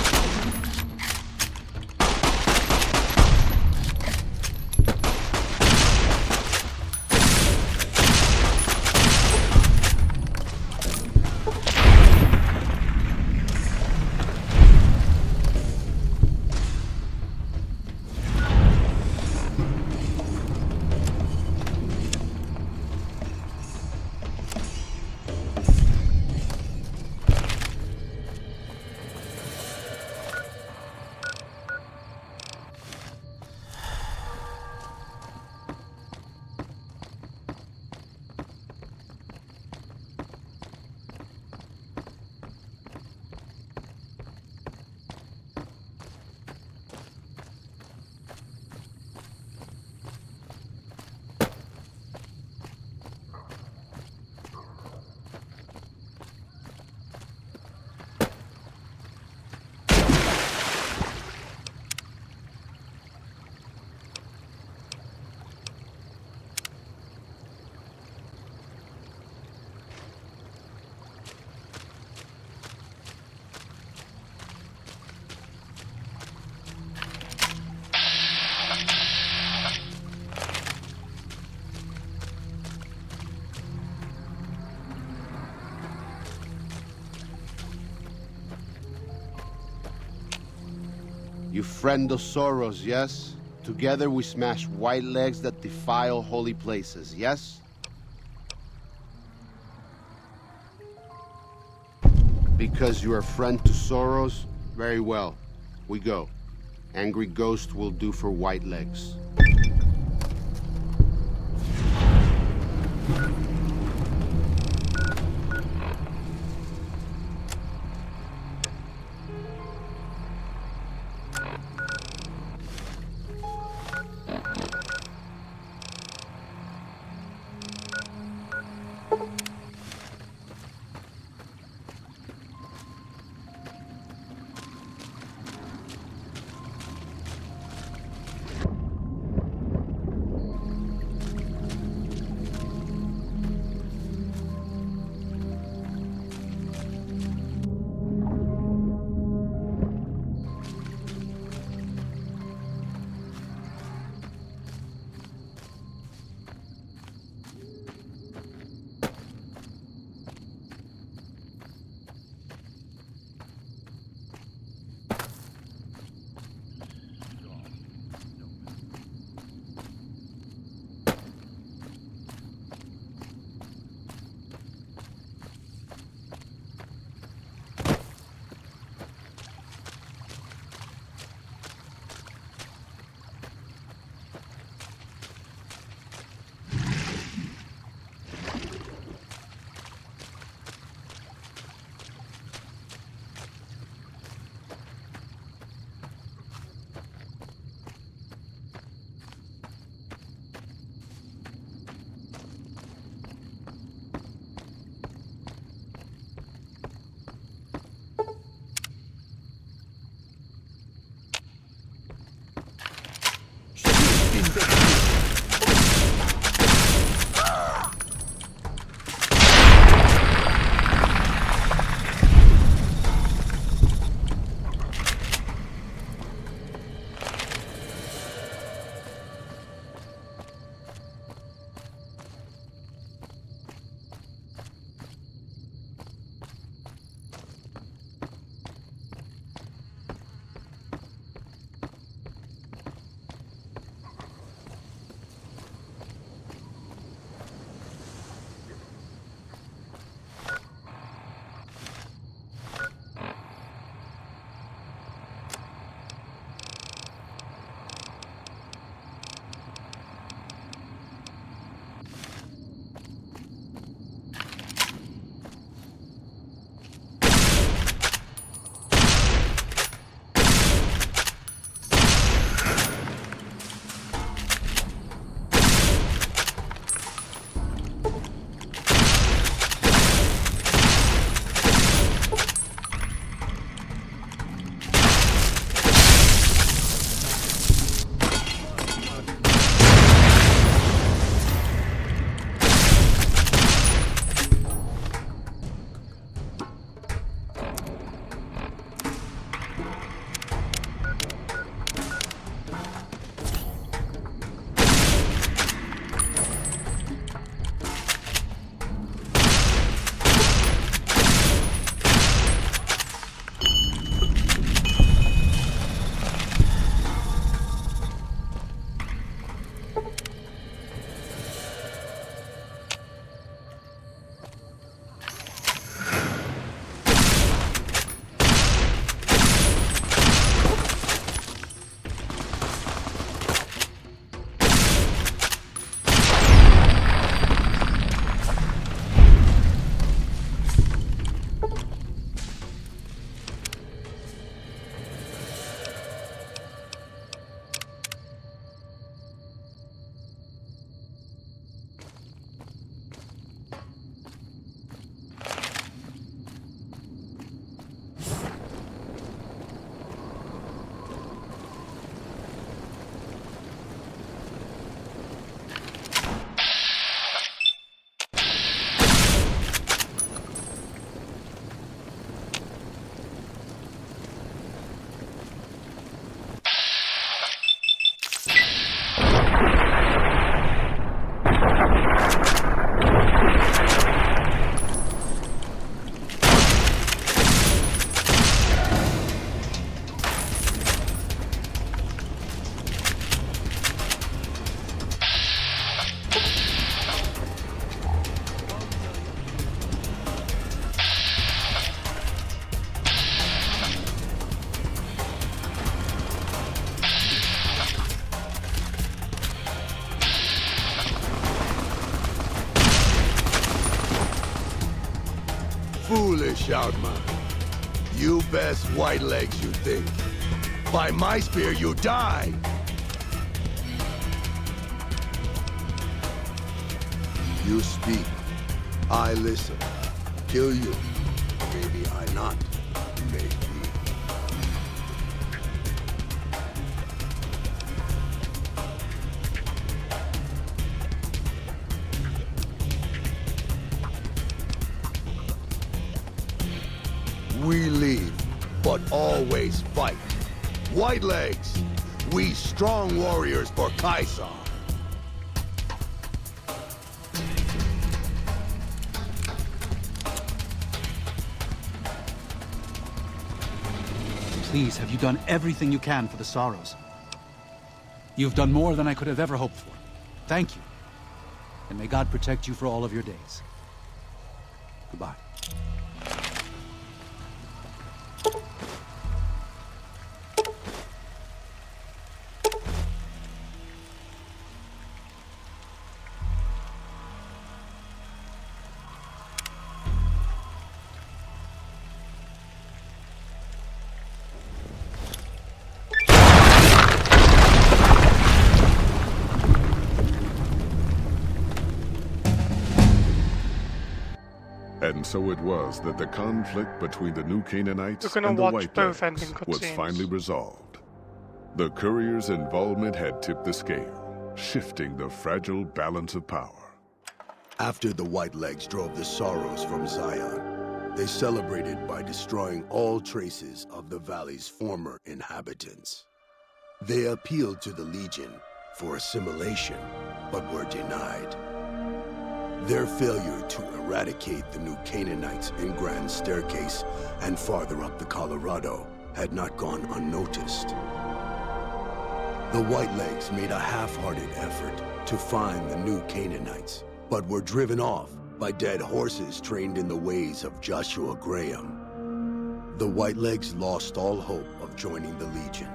You friend of Soros, yes? Together we smash white legs that defile holy places, yes? Because you're a friend to Soros? Very well. We go. Angry Ghost will do for white legs. foolish, Outman. You best white legs, you think. By my spear, you die! You speak. I listen. Kill you. Maybe I not. Maybe. We leave, but always fight. White legs, we strong warriors for Kaisar. Please, have you done everything you can for the Sorrows? You've done more than I could have ever hoped for. Thank you. And may God protect you for all of your days. Goodbye. And so it was that the conflict between the New Canaanites and the White Legs was finally resolved. The courier's involvement had tipped the scale, shifting the fragile balance of power. After the White Legs drove the Sorrows from Zion, they celebrated by destroying all traces of the valley's former inhabitants. They appealed to the Legion for assimilation, but were denied. Their failure to eradicate the New Canaanites in Grand Staircase and farther up the Colorado had not gone unnoticed. The Whitelegs made a half-hearted effort to find the New Canaanites, but were driven off by dead horses trained in the ways of Joshua Graham. The Whitelegs lost all hope of joining the Legion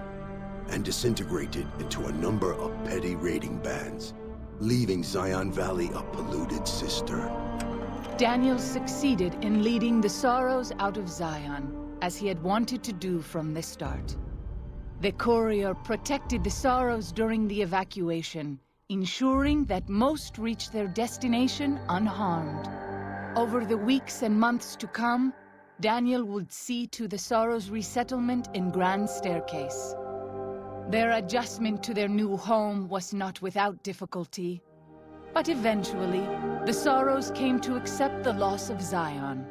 and disintegrated into a number of petty raiding bands, leaving Zion Valley a polluted cistern. Daniel succeeded in leading the Sorrows out of Zion, as he had wanted to do from the start. The courier protected the Sorrows during the evacuation, ensuring that most reached their destination unharmed. Over the weeks and months to come, Daniel would see to the Sorrows' resettlement in Grand Staircase. Their adjustment to their new home was not without difficulty, but eventually, the Sorrows came to accept the loss of Zion.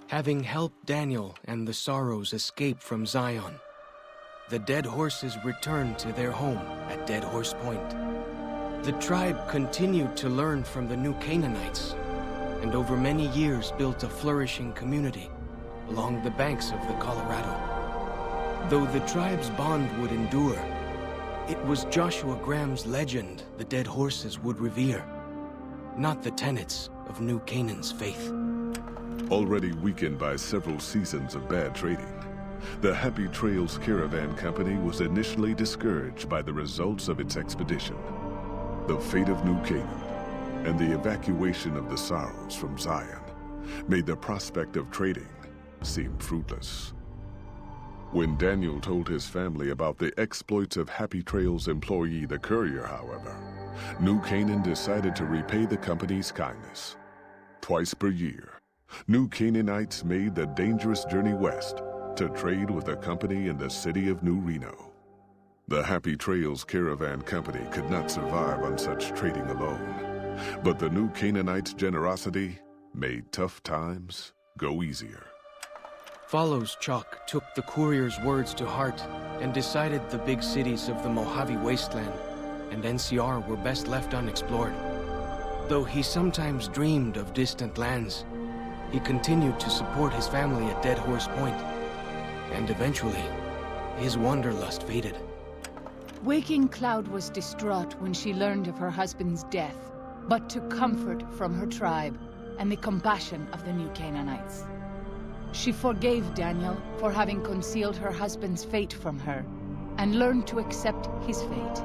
Having helped Daniel and the Sorrows escape from Zion, the Dead Horses returned to their home at Dead Horse Point. The tribe continued to learn from the New Canaanites, and over many years built a flourishing community along the banks of the Colorado. Though the tribe's bond would endure, it was Joshua Graham's legend the Dead Horses would revere, not the tenets of New Canaan's faith. Already weakened by several seasons of bad trading, the Happy Trails Caravan Company was initially discouraged by the results of its expedition. The fate of New Canaan and the evacuation of the Sorrows from Zion made the prospect of trading seem fruitless. When Daniel told his family about the exploits of Happy Trails employee the courier, however, New Canaan decided to repay the company's kindness. Twice per year, New Canaanites made the dangerous journey west to trade with a company in the city of New Reno. The Happy Trails Caravan Company could not survive on such trading alone, but the New Canaanites' generosity made tough times go easier. Follows Chalk took the courier's words to heart and decided the big cities of the Mojave Wasteland and NCR were best left unexplored. Though he sometimes dreamed of distant lands, he continued to support his family at Dead Horse Point, and eventually, his wanderlust faded. Waking Cloud was distraught when she learned of her husband's death, but took comfort from her tribe and the compassion of the New Canaanites. She forgave Daniel for having concealed her husband's fate from her, and learned to accept his fate.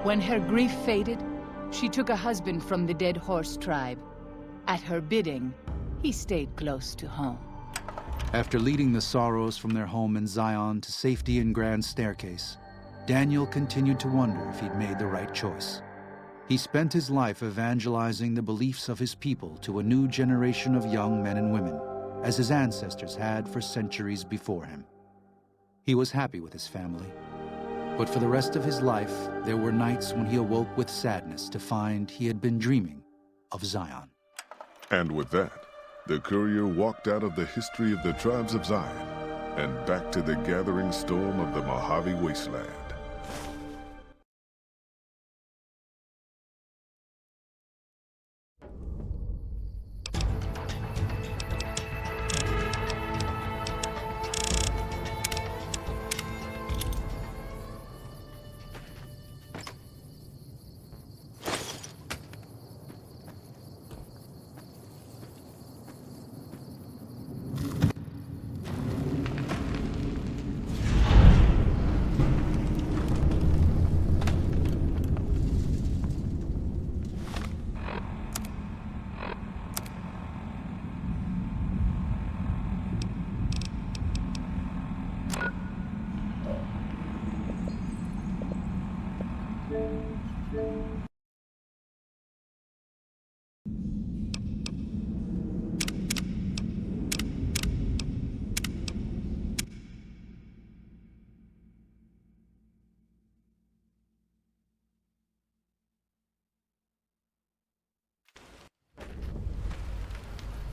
When her grief faded, she took a husband from the Dead Horse tribe. At her bidding, he stayed close to home. After leading the Sorrows from their home in Zion to safety in Grand Staircase, Daniel continued to wonder if he'd made the right choice. He spent his life evangelizing the beliefs of his people to a new generation of young men and women, as his ancestors had for centuries before him. He was happy with his family, but for the rest of his life, there were nights when he awoke with sadness to find he had been dreaming of Zion. And with that, the courier walked out of the history of the tribes of Zion and back to the gathering storm of the Mojave Wasteland.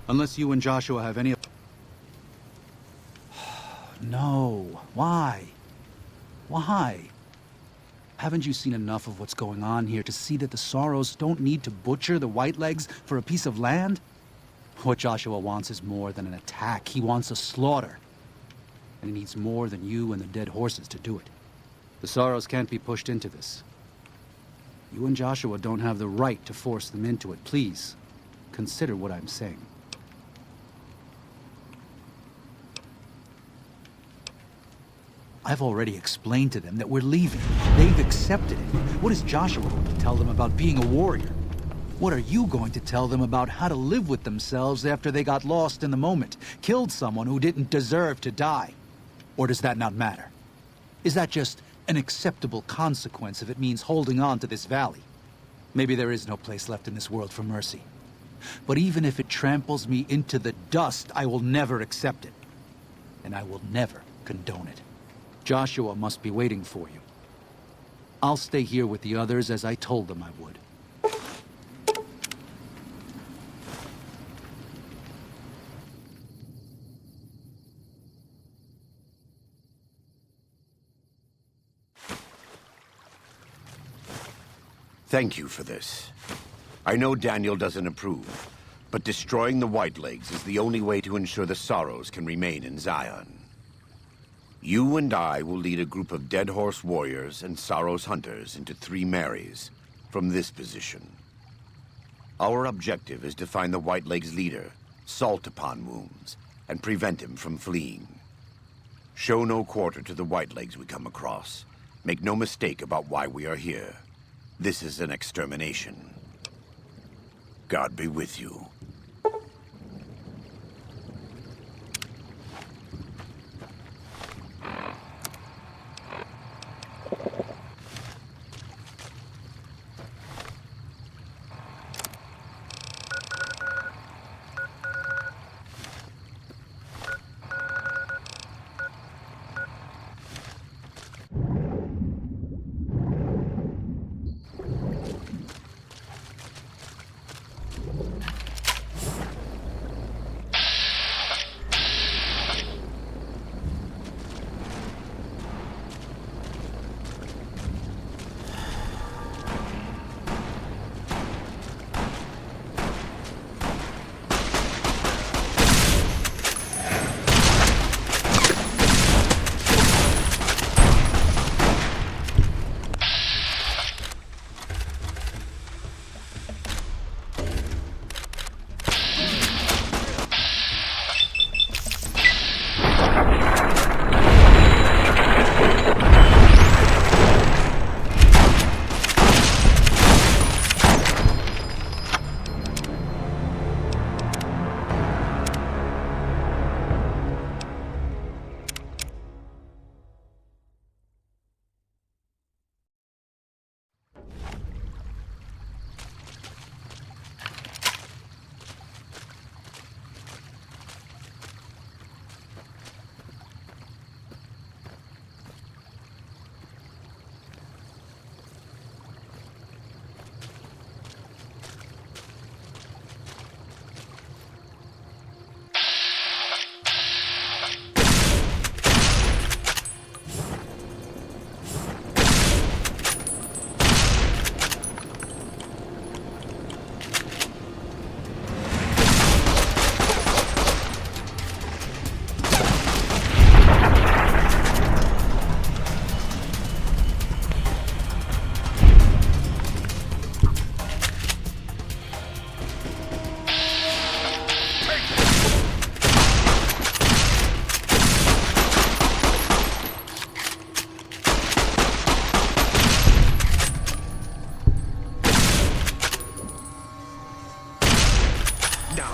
Unless you and Joshua have any... No. Why? Why? Haven't you seen enough of what's going on here to see that the Sorrows don't need to butcher the Whitelegs for a piece of land? What Joshua wants is more than an attack. He wants a slaughter. And he needs more than you and the dead horses to do it. The Sorrows can't be pushed into this. You and Joshua don't have the right to force them into it. Please, consider what I'm saying. I've already explained to them that we're leaving. They've accepted it. What is Joshua going to tell them about being a warrior? What are you going to tell them about how to live with themselves after they got lost in the moment, killed someone who didn't deserve to die? Or does that not matter? Is that just an acceptable consequence if it means holding on to this valley? Maybe there is no place left in this world for mercy. But even if it tramples me into the dust, I will never accept it. And I will never condone it. Joshua must be waiting for you. I'll stay here with the others as I told them I would. Thank you for this. I know Daniel doesn't approve, but destroying the Whitelegs is the only way to ensure the Sorrows can remain in Zion. You and I will lead a group of Dead Horse warriors and Sorrows hunters into 3 Marys from this position. Our objective is to find the Whitelegs leader, Salt Upon Wounds, and prevent him from fleeing. Show no quarter to the Whitelegs we come across. Make no mistake about why we are here. This is an extermination. God be with you.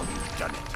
now we've done it.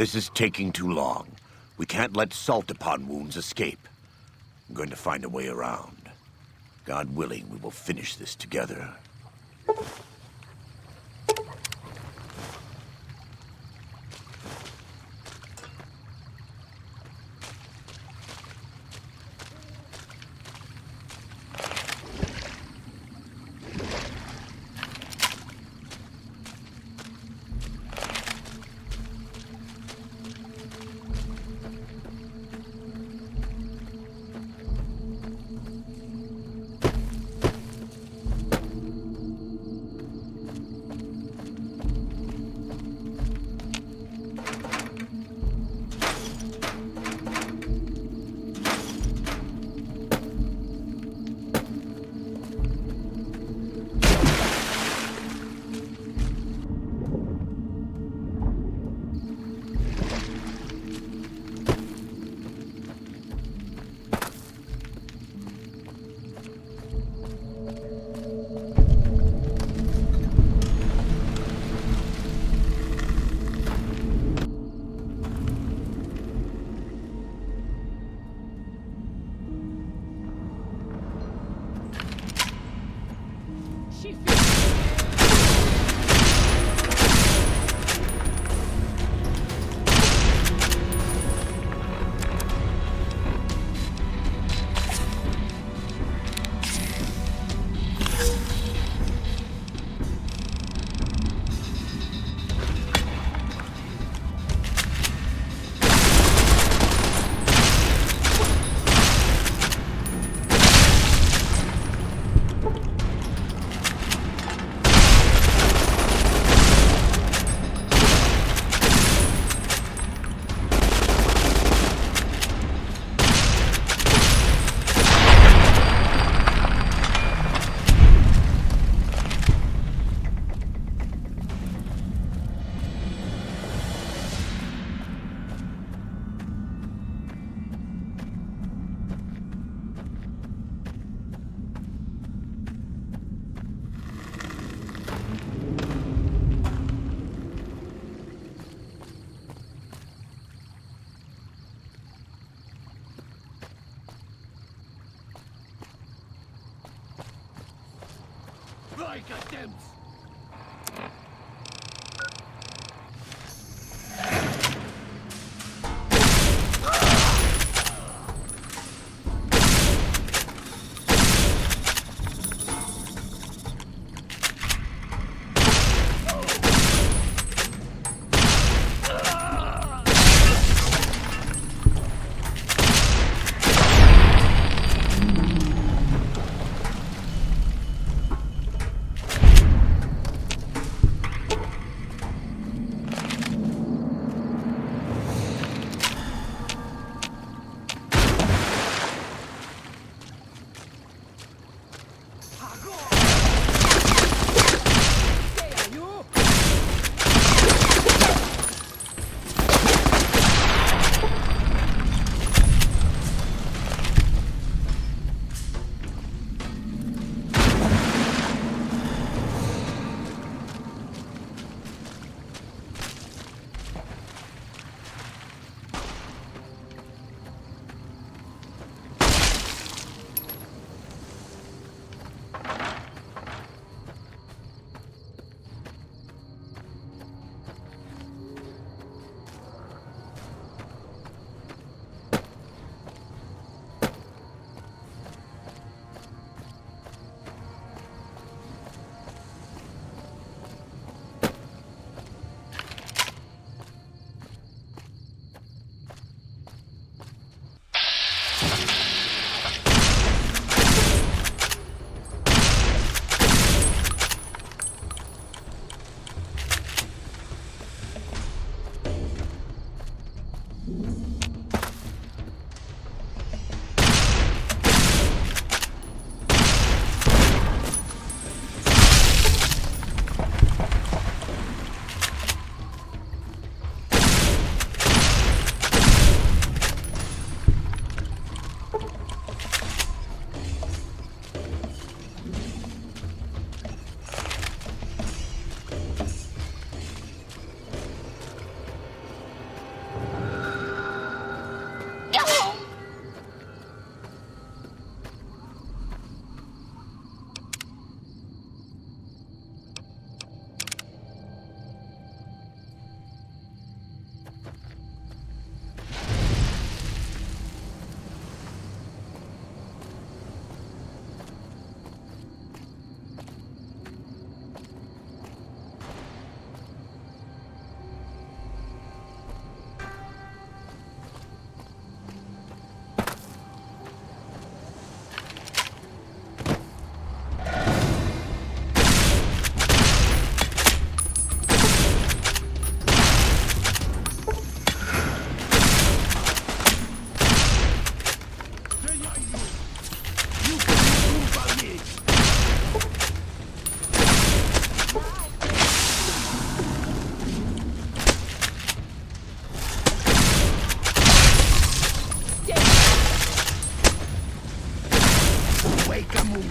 This is taking too long. We can't let salt upon wounds escape. I'm going to find a way around. God willing, we will finish this together.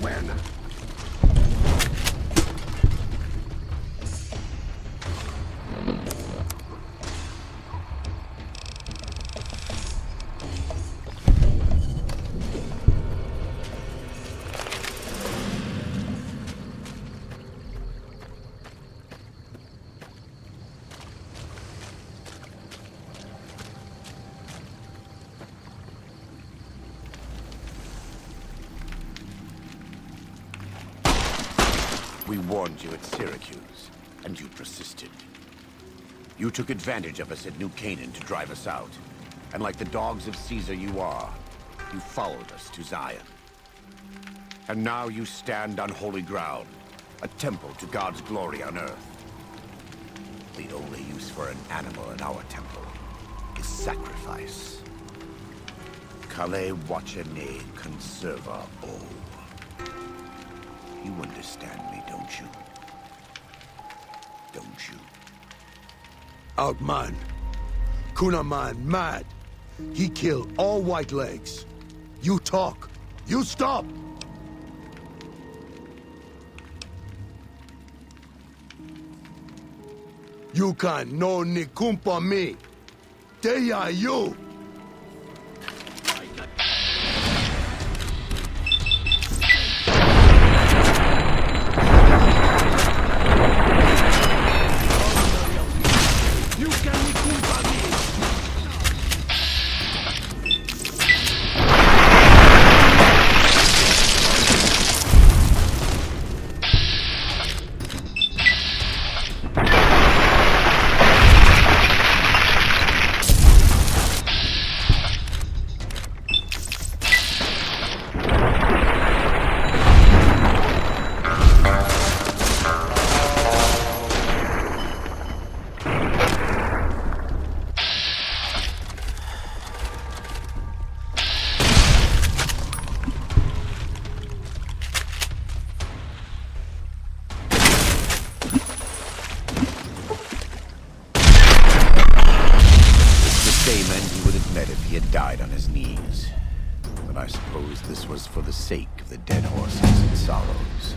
when. We warned you at Syracuse, and you persisted. You took advantage of us at New Canaan to drive us out. And like the dogs of Caesar you are, you followed us to Zion. And now you stand on holy ground, a temple to God's glory on earth. The only use for an animal in our temple is sacrifice. Kale wachene conserva o. You understand me, don't you? Don't you? Outman. Kunaman mad. He killed all Whitelegs. You talk. You stop! You can no ni kumpa me. They are you. For the sake of the dead horses and sorrows.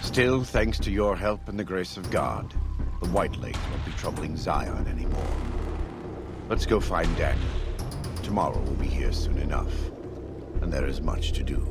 Still, thanks to your help and the grace of God, the Whitelegs won't be troubling Zion anymore. Let's go find Daniel. Tomorrow we'll be here soon enough, and there is much to do.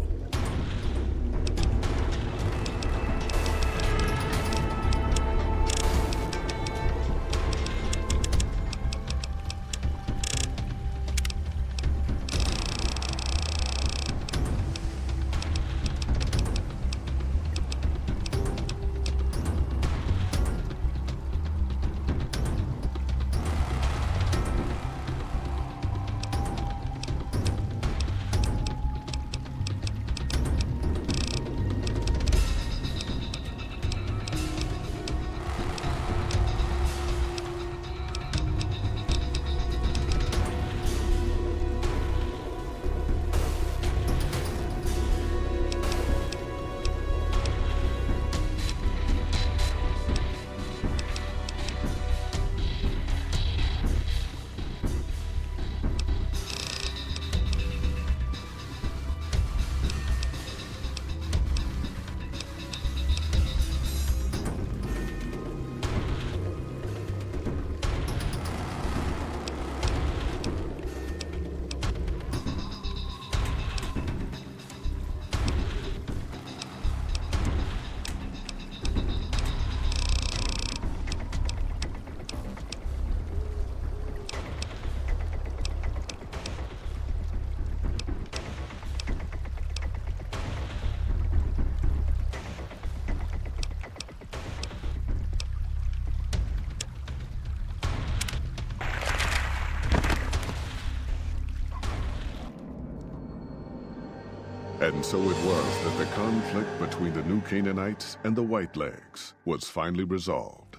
And so it was that the conflict between the New Canaanites and the Whitelegs was finally resolved.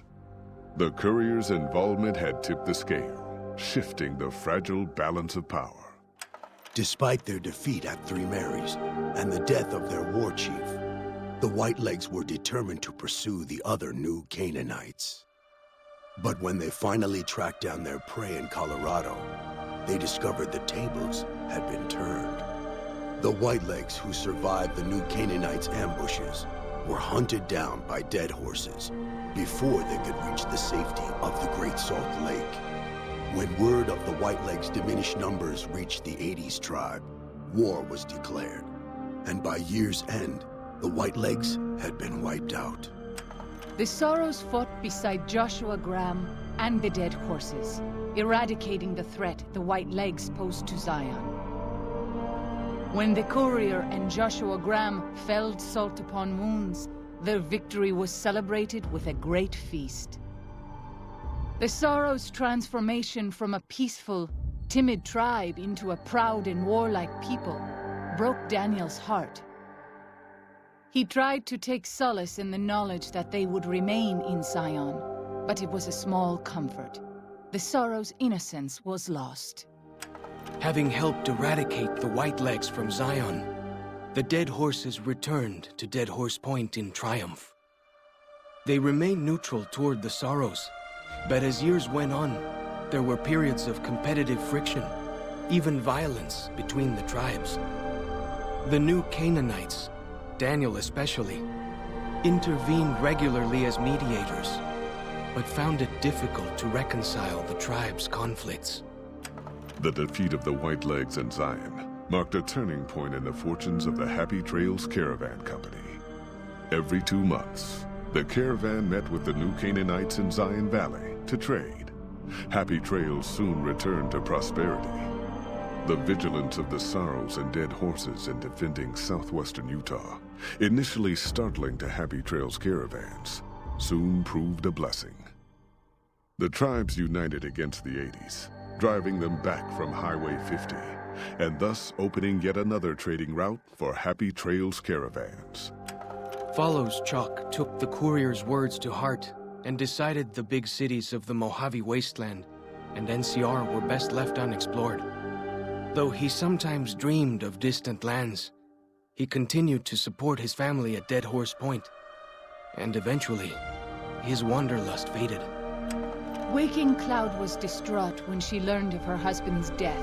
The courier's involvement had tipped the scale, shifting the fragile balance of power. Despite their defeat at Three Marys and the death of their war chief, the Whitelegs were determined to pursue the other New Canaanites. But when they finally tracked down their prey in Colorado, they discovered the tables had been turned. The Whitelegs who survived the New Canaanites' ambushes were hunted down by dead horses before they could reach the safety of the Great Salt Lake. When word of the Whitelegs' diminished numbers reached the 80s tribe, war was declared. And by year's end, the Whitelegs had been wiped out. The Sorrows fought beside Joshua Graham and the dead horses, eradicating the threat the Whitelegs posed to Zion. When the courier and Joshua Graham felled Salt upon Wounds, their victory was celebrated with a great feast. The Sorrows' transformation from a peaceful, timid tribe into a proud and warlike people broke Daniel's heart. He tried to take solace in the knowledge that they would remain in Zion, but it was a small comfort. The Sorrows' innocence was lost. Having helped eradicate the Whitelegs from Zion, the dead horses returned to Dead Horse Point in triumph. They remained neutral toward the Sorrows, but as years went on, there were periods of competitive friction, even violence between the tribes. The New Canaanites, Daniel especially, intervened regularly as mediators, but found it difficult to reconcile the tribe's conflicts. The defeat of the Whitelegs in Zion marked a turning point in the fortunes of the Happy Trails Caravan Company. Every 2 months, the caravan met with the New Canaanites in Zion Valley to trade. Happy Trails soon returned to prosperity. The vigilance of the Sorrows and dead horses in defending southwestern Utah, initially startling to Happy Trails caravans, soon proved a blessing. The tribes united against the 80s, driving them back from Highway 50, and thus opening yet another trading route for Happy Trails caravans. Follows Chalk took the courier's words to heart and decided the big cities of the Mojave Wasteland and NCR were best left unexplored. Though he sometimes dreamed of distant lands, he continued to support his family at Dead Horse Point, and eventually, his wanderlust faded. Waking Cloud was distraught when she learned of her husband's death,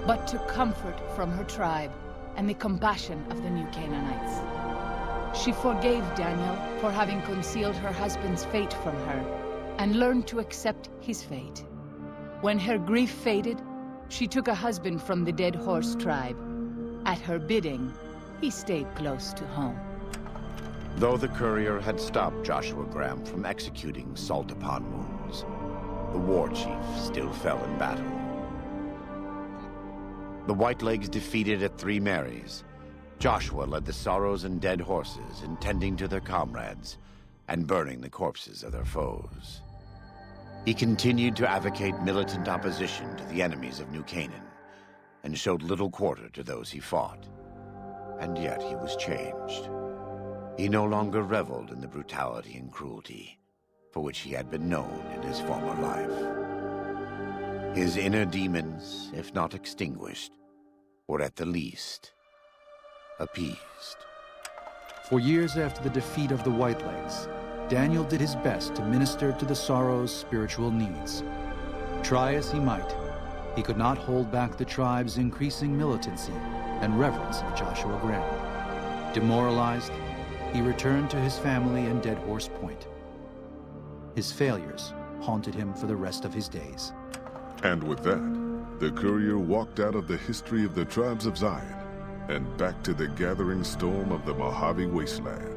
but took comfort from her tribe and the compassion of the New Canaanites. She forgave Daniel for having concealed her husband's fate from her, and learned to accept his fate. When her grief faded, she took a husband from the Dead Horse tribe. At her bidding, he stayed close to home. Though the courier had stopped Joshua Graham from executing Salt upon Wounds, the war chief still fell in battle. The Whitelegs defeated at Three Marys. Joshua led the Sorrows and dead horses, intending to their comrades and burning the corpses of their foes. He continued to advocate militant opposition to the enemies of New Canaan, and showed little quarter to those he fought. And yet he was changed. He no longer reveled in the brutality and cruelty for which he had been known in his former life. His inner demons, if not extinguished, were at the least appeased. For years after the defeat of the Whitelegs, Daniel did his best to minister to the Sorrows' spiritual needs. Try as he might, he could not hold back the tribe's increasing militancy and reverence of Joshua Graham. Demoralized, he returned to his family in Dead Horse Point. His failures haunted him for the rest of his days. And with that, the courier walked out of the history of the tribes of Zion and back to the gathering storm of the Mojave Wasteland.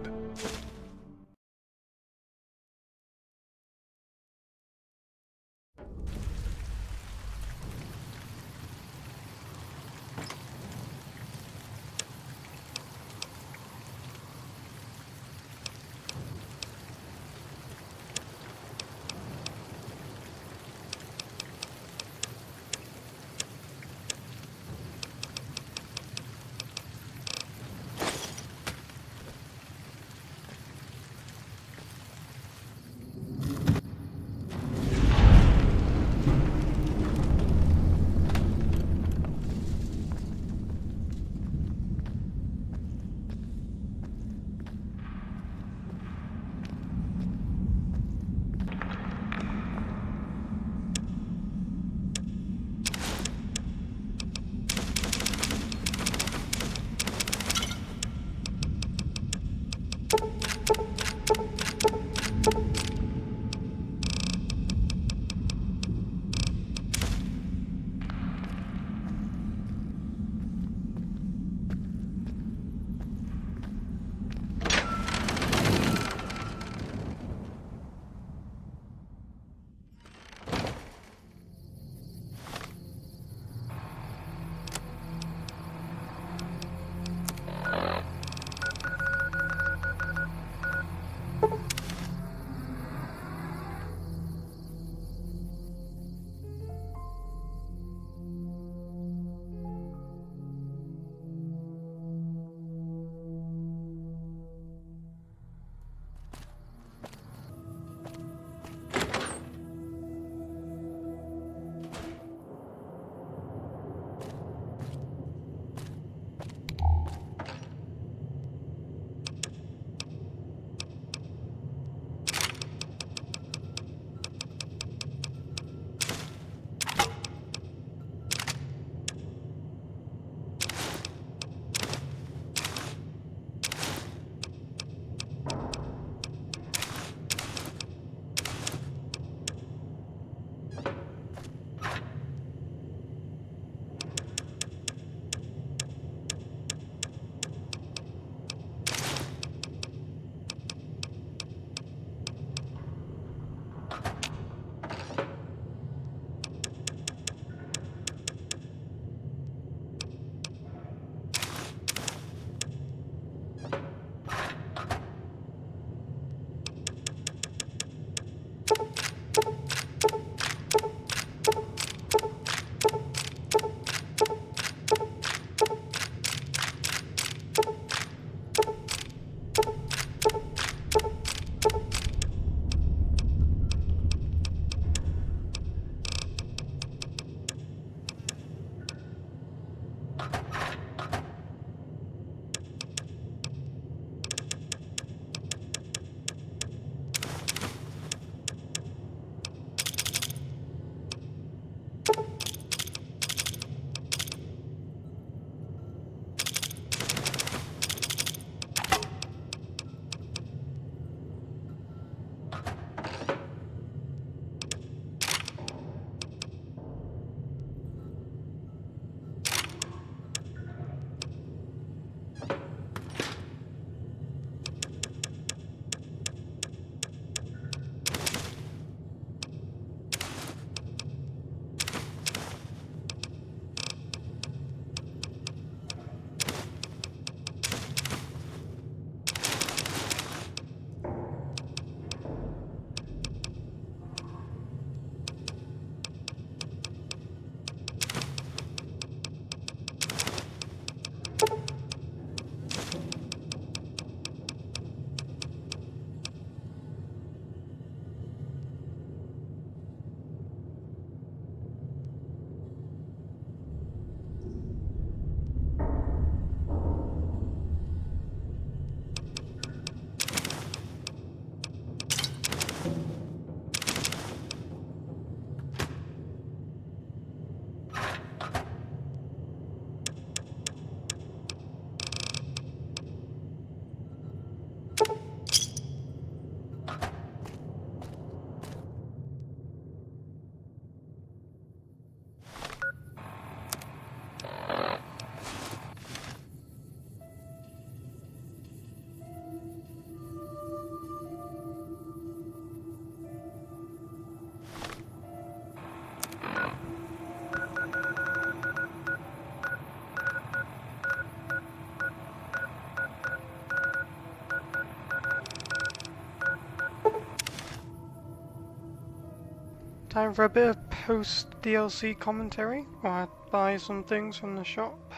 Time for a bit of post-DLC commentary, where I buy some things from the shop.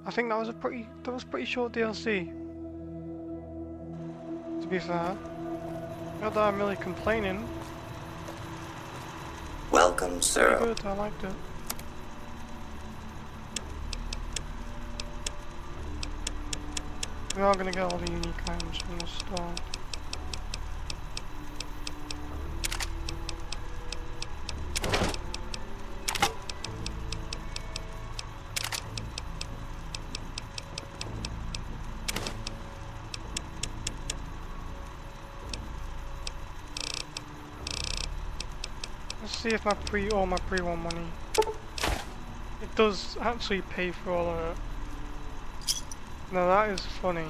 I think that was pretty short DLC. To be fair. Not that I'm really complaining. Welcome, sir. Pretty good, I liked it. We are gonna get all the unique items from the store. Let's see if all my pre-war money. It does actually pay for all of it. Now that is funny.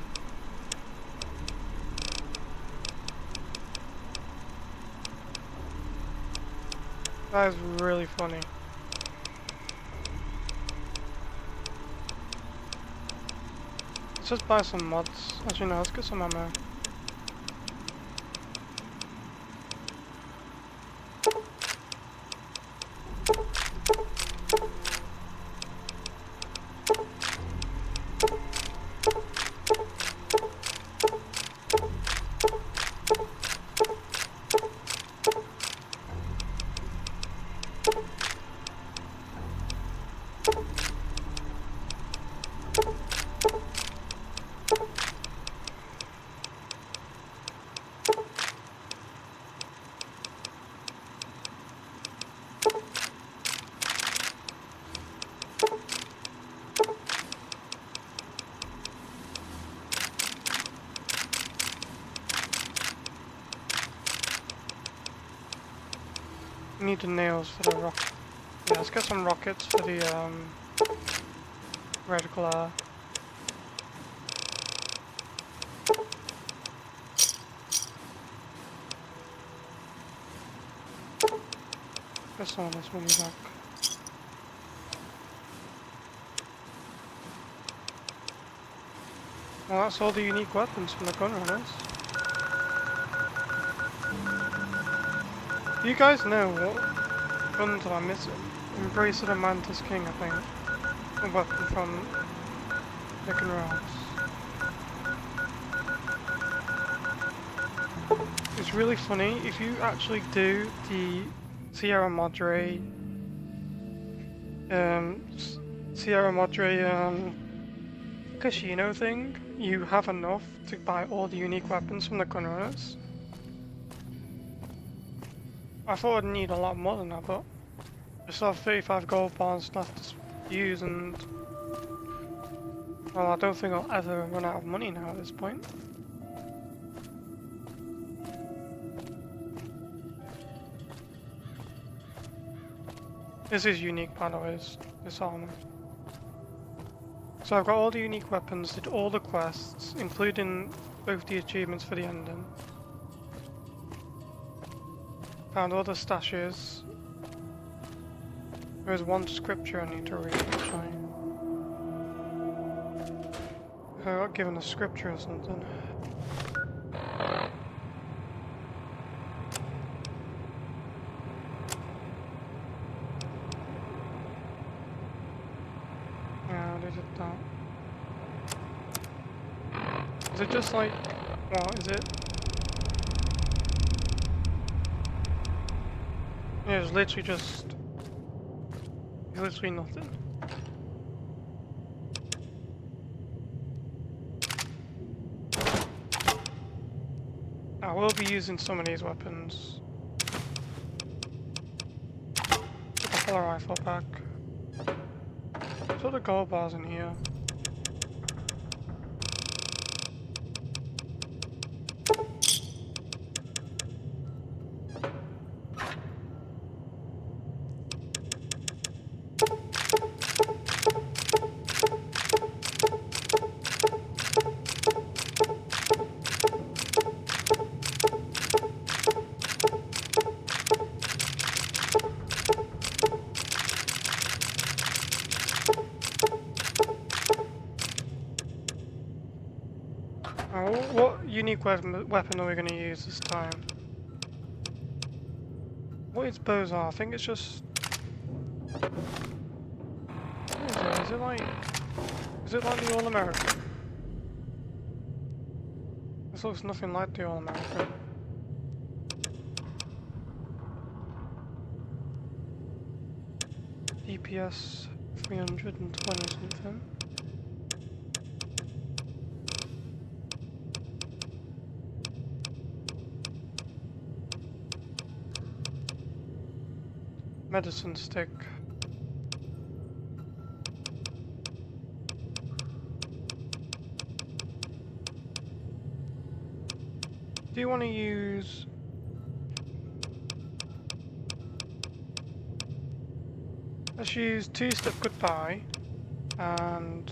That is really funny. Let's just buy some mods. Actually no, let's get some ammo. Need the nails for the rock. Yeah, let's get some rockets for the red glare. Get some of this money back. Well, that's all the unique weapons from the gun runners. You guys know what guns am I missing? Embrace of the Mantis King, I think. A weapon from Nick and Rouse. It's really funny, if you actually do the Sierra Madre casino thing, you have enough to buy all the unique weapons from the gun runners. I thought I'd need a lot more than that, but I still have 35 gold bars left to use, and well, I don't think I'll ever run out of money now at this point. This is unique, by the way, this armor. So I've got all the unique weapons, did all the quests, including both the achievements for the ending. Found all the stashes. There's one scripture I need to read, actually. I got given a scripture or something. Yeah, they did that. Is it just like... what is it? Yeah, it's literally just... literally nothing. I will be using some of these weapons. Put the hollow rifle back. Put the gold bars in here. What unique weapon are we going to use this time? what its bows are. I think it's just... What is it? Is it like... Is it like the All-American? This looks nothing like the All-American. DPS 320 something. Medicine stick. Do you want to use... Let's use two-step goodbye and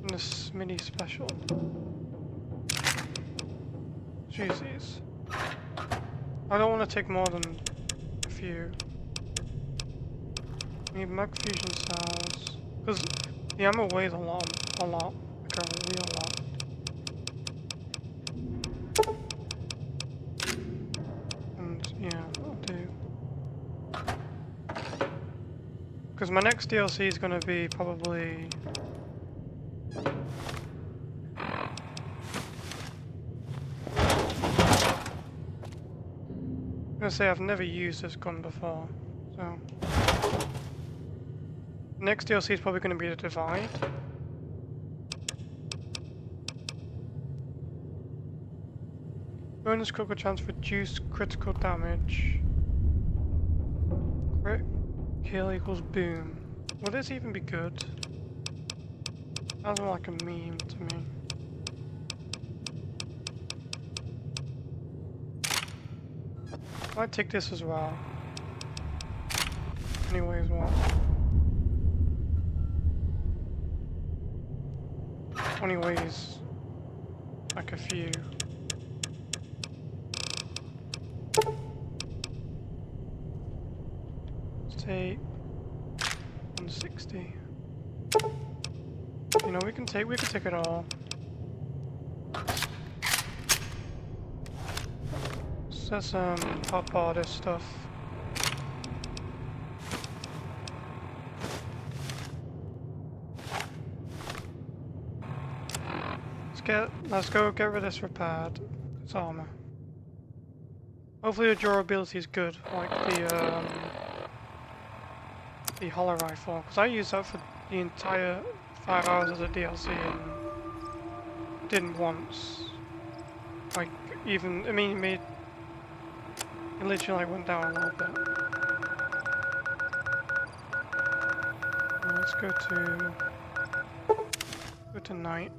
this mini special. Let's use these. I don't want to take more than a few. Need mag fusion cells because the ammo weighs a lot, like a real lot. And yeah, that'll do. Because my next DLC is going to be probably... I'm going to say I've never used this gun before, so... Next DLC is probably going to be the Divide. Bonus critical chance for reduced critical damage. Crit kill equals boom. Will this even be good? Sounds more like a meme to me. I might take this as well. Anyways, what? 20 ways like a few. Let's take 160. You know, we can take it all. Let's pop all this stuff. Let's go get rid of this repaired. It's armor. Hopefully the durability is good, like the hollow rifle, because I used that for the entire 5 hours of the DLC and didn't once. Like even, I mean, it literally like went down a little bit. Let's go to night.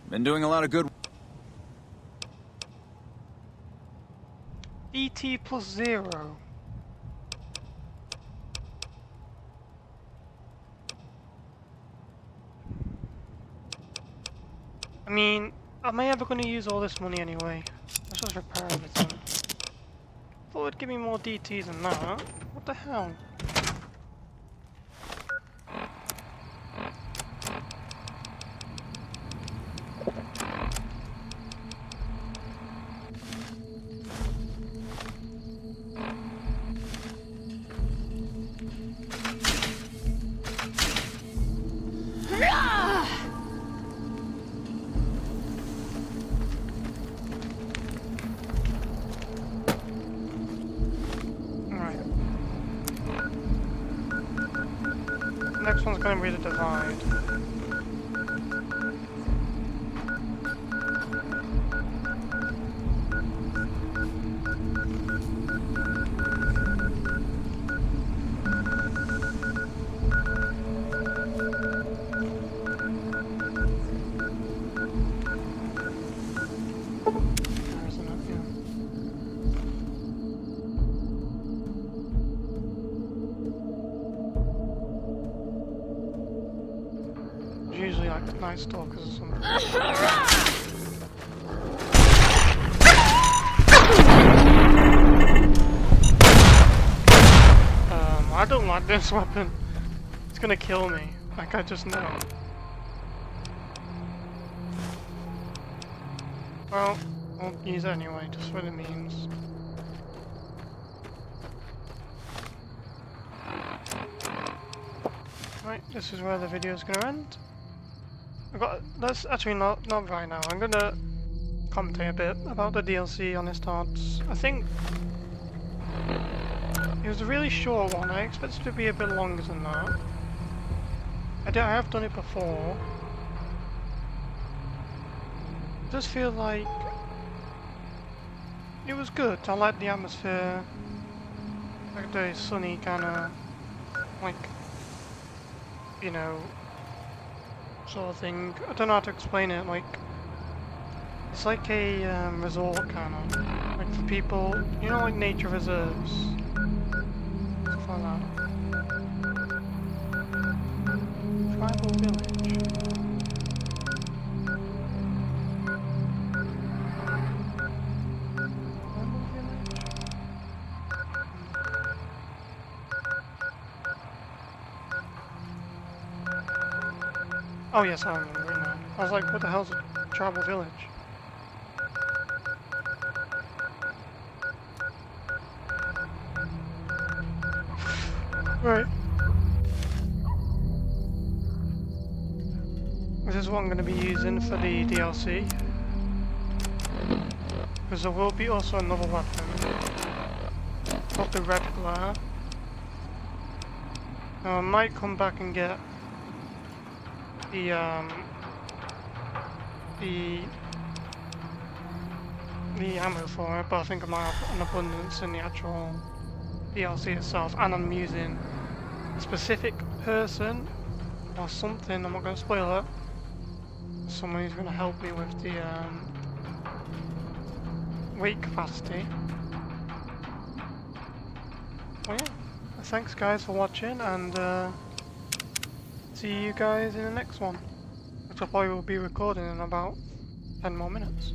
Been doing a lot of good. ET plus 0. I mean, am I ever going to use all this money anyway? Let's just repair everything. Thought it'd give me more DTs than that. What the hell? Next one's going to be the Divide. like Night Stalkers or something. I don't like this weapon. It's gonna kill me. Like, I just know. Well, I'll use it anyway, just for the memes. Right, this is where the video is gonna end. That's actually not right now. I'm gonna commentate a bit about the DLC, honest thoughts. I think it was a really short one. I expected it to be a bit longer than that. I have done it before. It does feel like it was good. I like the atmosphere, like the sunny kind of, like, you know, sort of thing. I don't know how to explain it. Like, it's like a resort kind of, like for people, you know, like nature reserves, stuff like that. Tribal village. Oh yes, I remember it now. I was like, what the hell's a tribal village? Right. This is what I'm going to be using for the DLC. Because there will be also another weapon called the Red Glare. Now I might come back and get the ammo for it, but I think I might have an abundance in the actual DLC itself, and I'm using a specific person or something, I'm not going to spoil it, someone who's going to help me with the weight capacity. Well, yeah, thanks guys for watching, and see you guys in the next one, which I probably will be recording in about 10 more minutes.